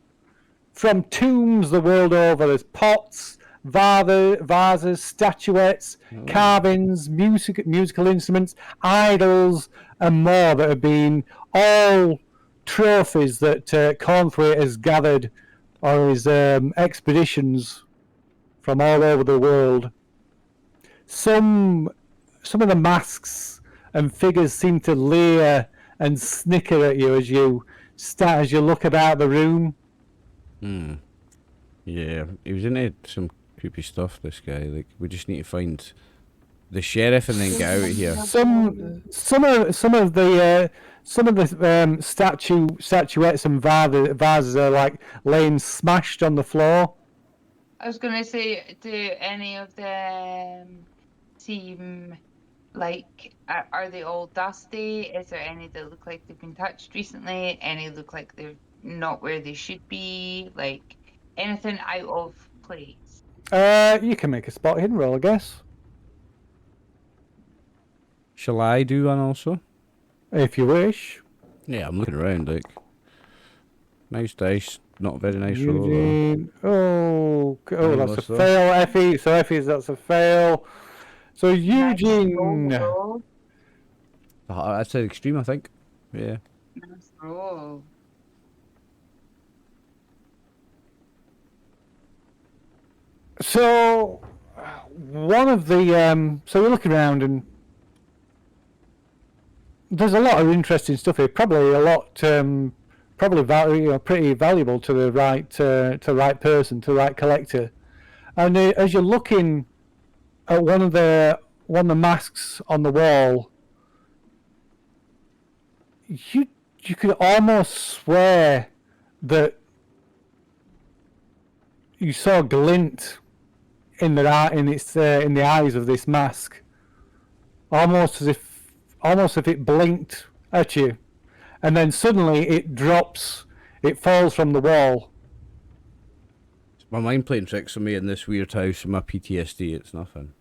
from tombs the world over. There's pots, vases, statuettes, carvings, musical instruments, idols, and more that have been all trophies that Corthwaite has gathered on his expeditions from all over the world. Some of the masks and figures seem to leer and snicker at you as you look about the room. Yeah, he was into some creepy stuff, this guy. Like, we just need to find the sheriff and then get out of here. Some of the statuettes and vases are like laying smashed on the floor. I was going to say, do any of them seem like, are they all dusty? Is there any that look like they've been touched recently? Any look like they're not where they should be? Like, anything out of place? You can make a spot hidden roll, I guess. Shall I do one also? If you wish. Yeah, I'm looking around, like. Nice dice. Not a very nice roll, though. Eugene. Oh, that's a what's that? fail, Effie. So Effie's, that's a fail. So Eugene. Nice roll. That's an extreme, I think. Yeah. Nice roll. So one of the so we look around and there's a lot of interesting stuff here. Probably a lot, pretty valuable to the right person, to the right collector. And as you're looking at one of the masks on the wall, you could almost swear that you saw a glint in the eyes of this mask, almost if it blinked at you, and then suddenly it drops, it falls from the wall. My mind playing tricks on me in this weird house and my PTSD, it's nothing.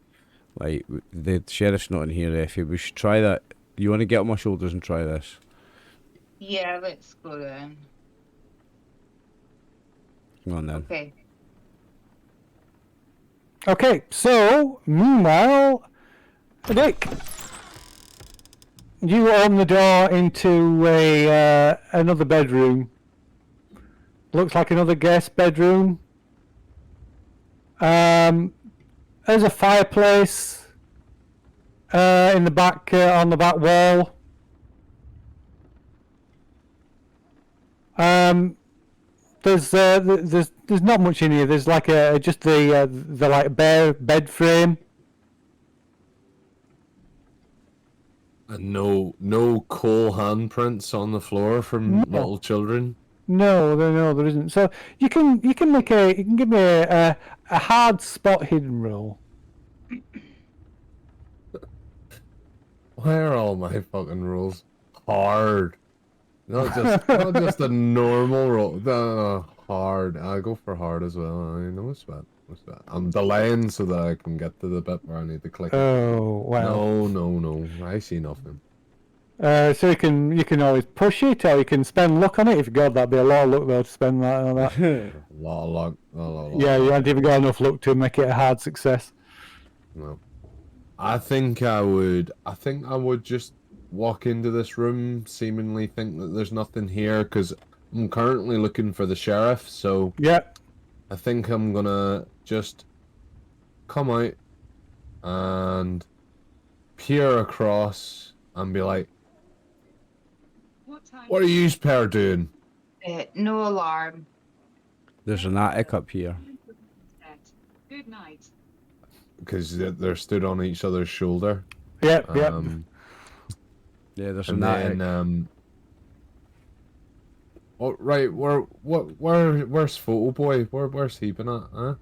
Like, the sheriff's not in here, Effie. We should try that. You want to get on my shoulders and try this? Yeah, let's go then. Come on then. Okay. Okay, so meanwhile, Dick, you open the door into another bedroom. Looks like another guest bedroom. There's a fireplace in the back on the back wall. There's not much in here. There's like just the like bare bed frame. And no coal handprints on the floor from little children. No, there isn't. So you can give me a hard spot hidden roll. Why are all my fucking rolls hard? Not just a normal roll. Hard. I go for hard as well. I know what's that. I'm delaying so that I can get to the bit where I need to click. Oh wow. No. I see nothing. So you can always push it, or you can spend luck on it. If God, that'd be a lot of luck though to spend that on that. A lot of luck. Yeah, you haven't even got enough luck to make it a hard success. No. I think I would just walk into this room, seemingly think that there's nothing here, because I'm currently looking for the sheriff, so yeah, I think I'm gonna just come out and peer across and be like, what are you pair doing? No alarm. There's an attic up here. Good night. Because they're stood on each other's shoulder. yeah. Yeah, there's And an attic. then oh right, where's Photo Boy? Where's he been at? Huh?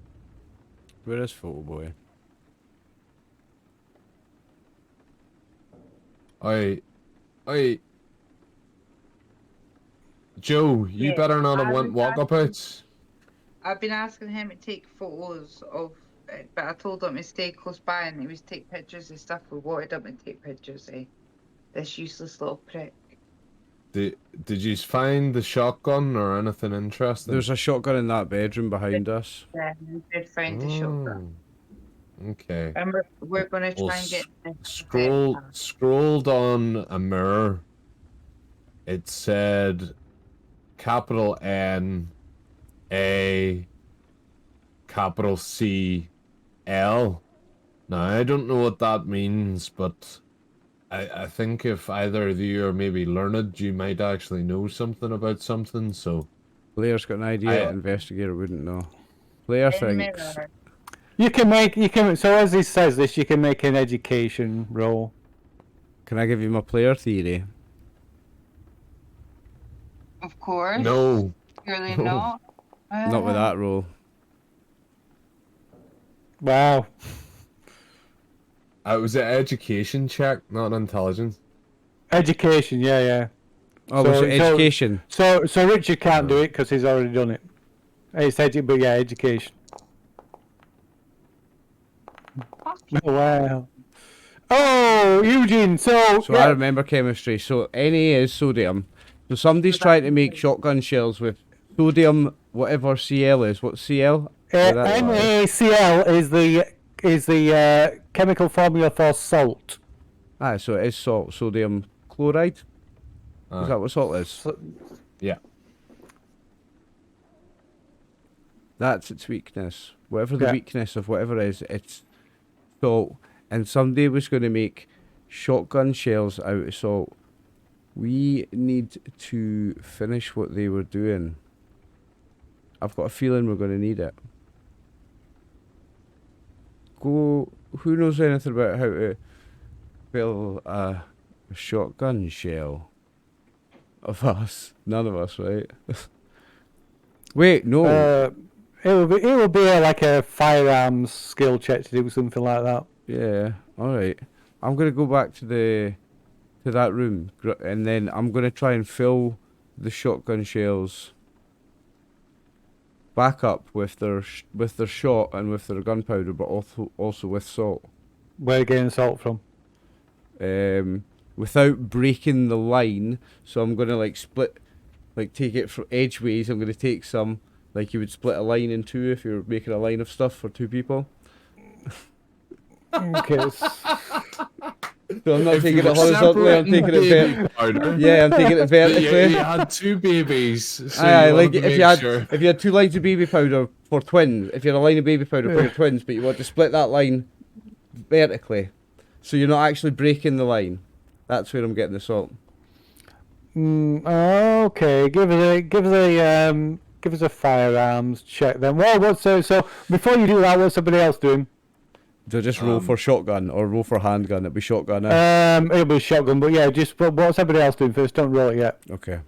Where is Photo Boy? Oi, Joe, you Yeah, better not have I went was walkabouts. I've been asking him to take photos of it, but I told him to stay close by and he was take pictures of stuff we wanted him to take pictures of. this useless little prick. Did you find the shotgun or anything interesting? There's a shotgun in that bedroom behind us. Yeah, we did find the shotgun. Okay. And we're going to Well, try and get... scrolled on a mirror. It said capital N A capital C L. Now I don't know what that means, but I think if either of you are maybe learned, you might actually know something about something. So Player's got an idea, investigator wouldn't know. Player thinks. Mirror. You can. So as he says this, you can make an education roll. Can I give you my player theory? Of course. no. Surely No. not. Not with that roll. Wow. It was an education check, not intelligence. Education, yeah. Oh, So- was it so- education? So Richard can't do it because he's already done it. It's but yeah, education. Wow. Oh, Eugene. So So I remember chemistry. So Na is sodium. So somebody's trying to make shotgun shells with sodium, whatever Cl is. What's Cl? Say that. NaCl is the chemical formula for salt. So it is salt, sodium chloride. Is that what salt is? So- Yeah. That's its weakness. Whatever the Yeah. weakness of whatever is, it's salt. And somebody was going to make shotgun shells out of salt. We need to finish what they were doing. I've got a feeling we're going to need it. Who knows anything about how to fill a shotgun shell? Of us? None of us, right? Wait, no. It will be like a firearms skill check to do something like that. Yeah, alright. I'm going to go back to that room, and then I'm going to try and fill the shotgun shells back up with their shot and with their gunpowder, but also with salt. Where are you getting salt from? Without breaking the line, so I'm going to take it from edgeways. I'm going to take some, like you would split a line in two if you're making a line of stuff for two people. Okay. So I'm not taking it horizontally, I'm taking it vertically. Yeah, I'm taking it vertically. You had two babies. So Aye, you like wanted to if you had 2 lines of baby powder for twins, if you had a line of baby powder for your twins, but you want to split that line vertically, so you're not actually breaking the line. That's where I'm getting the salt. Okay, give us a firearms check then. Well, so before you do that, what's somebody else doing? So just roll for shotgun or roll for handgun. It'll be shotgun. It'll be shotgun, but yeah, what's everybody else doing first? Don't roll it yet. Okay.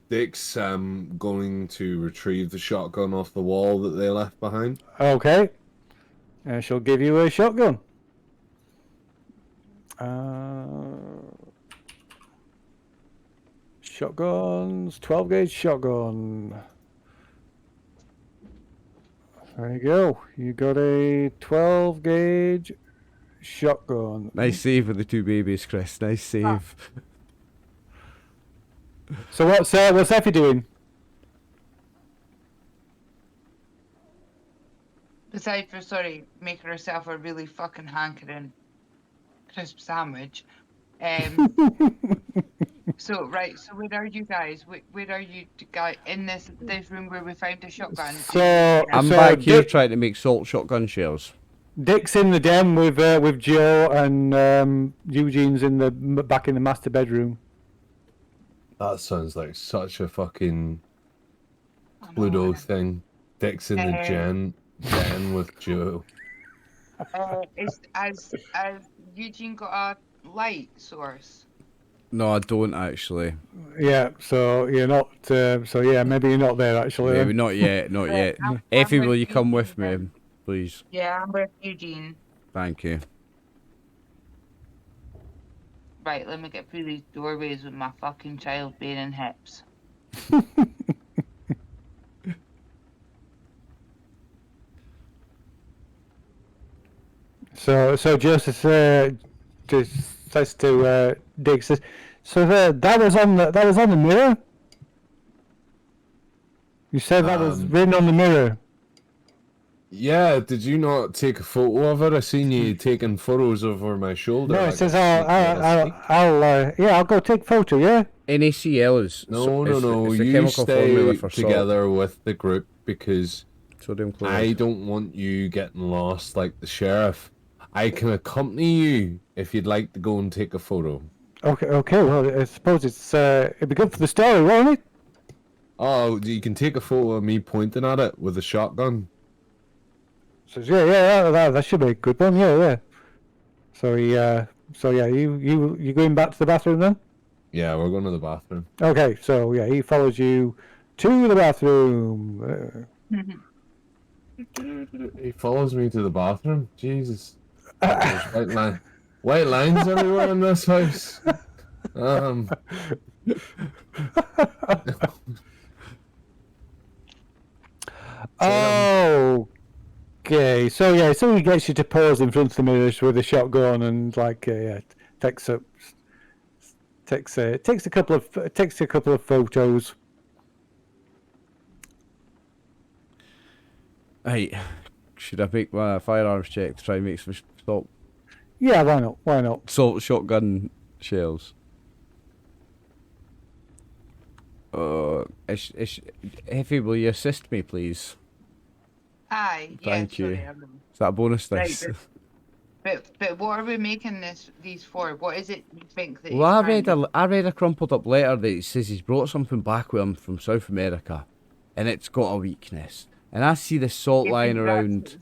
Dick's going to retrieve the shotgun off the wall that they left behind. Okay. She'll give you a shotgun. Shotguns, 12 gauge shotgun. There you go. You got a 12 gauge shotgun. Nice save with the 2 babies, Chris. Nice save. So what's Effie doing? Besides for, making herself a really fucking hankering crisp sandwich. So where are you guys? Where are you guys in this room where we found the shotgun? I'm back here trying to make salt shotgun shells. Dick's in the den with Joe, and Eugene's back in the master bedroom. That sounds like such a fucking Pluto thing. Dick's in the den with Joe. Has Eugene got a light source? No, I don't actually. Yeah, so you're not. So yeah, maybe you're not there actually. Maybe not yet. Not yet. Effie, will you come with me, please? Yeah, I'm with Eugene. Thank you. Right, let me get through these doorways with my fucking childbearing hips. So Joseph just says to Dick says, "So that was on the mirror. You said that was written on the mirror." Yeah, did you not take a photo of it? I seen you taking photos over my shoulder. No, it like says a sneak. I'll go take photo. Yeah. NaCl is No. It's the You chemical formula stay for together with the group because sodium I chloride. don't want you getting lost like the sheriff. I can accompany you if you'd like to go and take a photo. Okay. Well, I suppose it'd be good for the story, won't it? Oh, you can take a photo of me pointing at it with a shotgun. Says, yeah, that should be a good one. Yeah. So you going back to the bathroom then? Yeah, we're going to the bathroom. Okay, so yeah, he follows you to the bathroom. He follows me to the bathroom. Jesus. There's white lines everywhere in this house. Okay, so he gets you to pose in front of the mirrors with a shotgun and takes a couple of photos. Right. Should I make my firearms check to try and make some salt Yeah, why not? shotgun shells? Effie, will you assist me, please? Aye, yeah, Thank you. sorry, Is that a bonus dice? But what are we making these for? What is it you think that? Well, he's I read a crumpled up letter that says he's brought something back with him from South America, and it's got a weakness. And I see the salt lying around,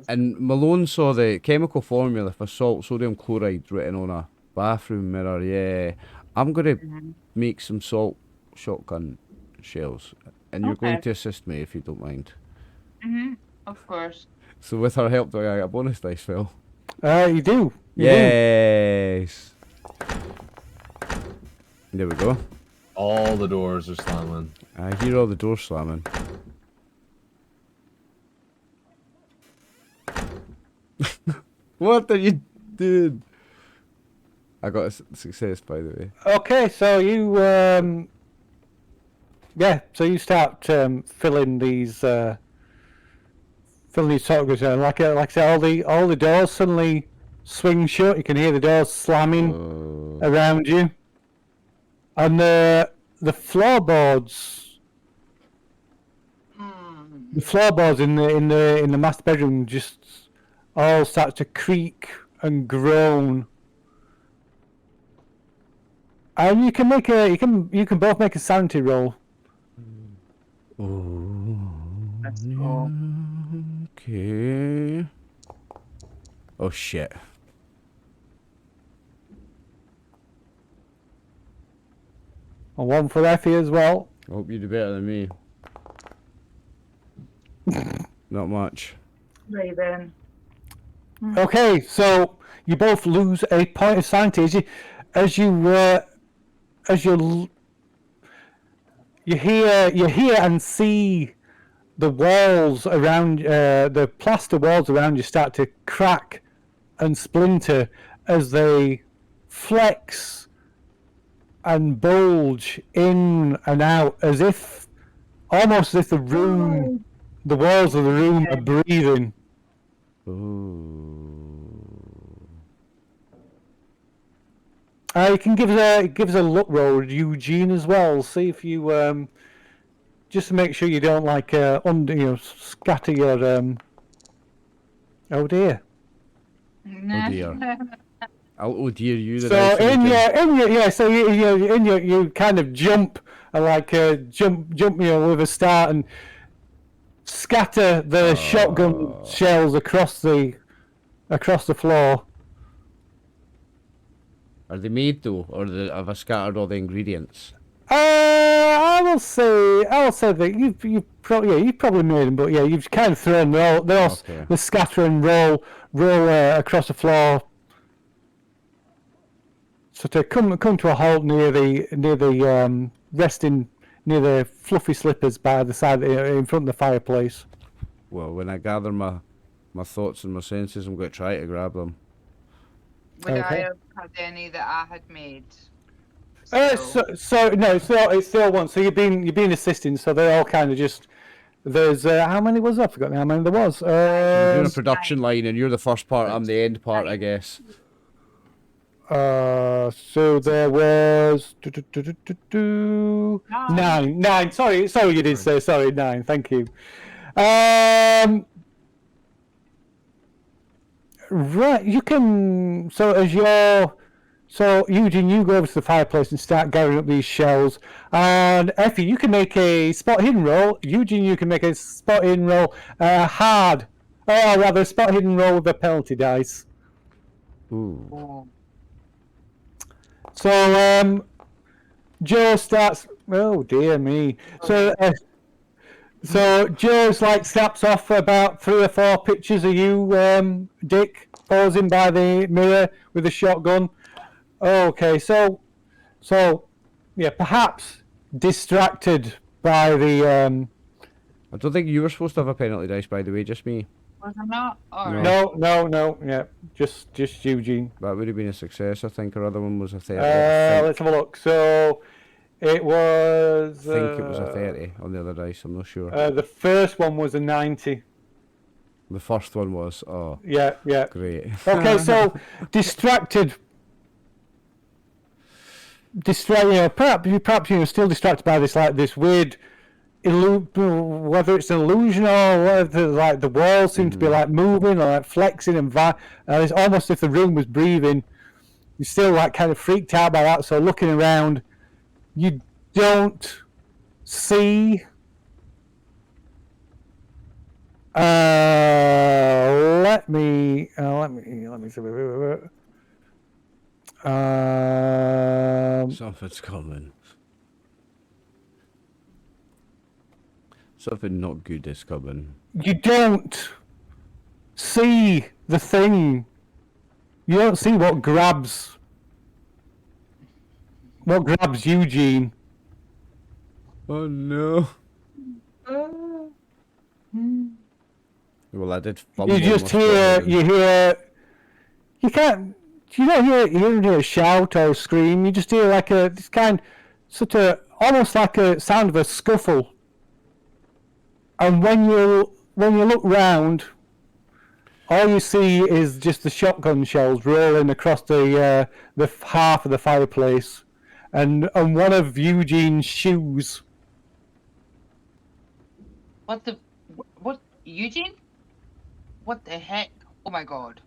and Malone saw the chemical formula for salt, sodium chloride, written on a bathroom mirror. Yeah, I'm gonna make some salt shotgun shells, and you're going to assist me if you don't mind. Of course. So with her help, do I get a bonus dice, Phil? You do. Yes. There we go. All the doors are slamming. I hear all the doors slamming. What are you doing? I got a success, by the way. Okay, so you you start filling these tokens. Like I say, all the doors suddenly swing shut. You can hear the doors slamming around you, and the floorboards, in the master bedroom just all start to creak and groan. And you can both make a sanity roll. Let's go. Okay. Oh shit. And one for Effie as well. I hope you do better than me. Not much. Right then. Okay, so you both lose a point of sanity as you hear and see the walls around the plaster walls around you start to crack and splinter as they flex and bulge in and out almost as if the walls of the room are breathing. You can give us a look roll, Eugene, as well. See if you just to make sure you don't scatter your oh dear. Oh dear. I'll oh dear you. So you kind of jump jump with a start and scatter the shotgun shells across the floor. Are they made though, or have I scattered all the ingredients? I will say that you've probably made them, but yeah, you've kind of thrown the scatter and roll across the floor. So to come to a halt near the resting near the fluffy slippers by the side in front of the fireplace. Well, when I gather my thoughts and my senses, I'm going to try to grab them. Would I Okay. have had any that I had made? No, it's still one. So you've been assisting. So they're all kind of just. There's how many was there? I forgot how many there was. You're a production line, and you're the first part. I'm the end part, I guess. So there was nine. Sorry, you did say sorry. 9. Thank you. Right, you can. So Eugene, you go over to the fireplace and start gathering up these shells. And Effie, you can make a spot hidden roll. Eugene, you can make a spot hidden roll. Hard, or rather, a spot hidden roll with a penalty dice. Ooh. So Joe starts. Oh dear me. So Joe's like snaps off about 3 or 4 pictures of you, Dick, posing by the mirror with a shotgun. Okay, so yeah, perhaps distracted by the. I don't think you were supposed to have a penalty dice, by the way, just me. Was I not? Or... No, yeah, just Eugene. That would have been a success, I think. Our other one was a 30. Let's have a look. So it was. I think it was a 30 on the other dice. I'm not sure. The first one was a 90. The first one was. Oh. Yeah. Great. Okay, so distracted. Perhaps you're still distracted by this weird. Whether it's an illusion or whether like the walls seem to be like moving or like flexing and it's almost as if the room was breathing. You're still like kind of freaked out by that. So looking around, you don't see. Let me see. Something's coming. Something not good is coming. You don't see the thing. You don't see what grabs Eugene. Oh no. Well, I did fumble. You just hear. You can't. You don't hear a shout or a scream. You just hear like almost like a sound of a scuffle. And when you look round, all you see is just the shotgun shells rolling across the half of the fireplace, and one of Eugene's shoes. What Eugene? What the heck? Oh my god.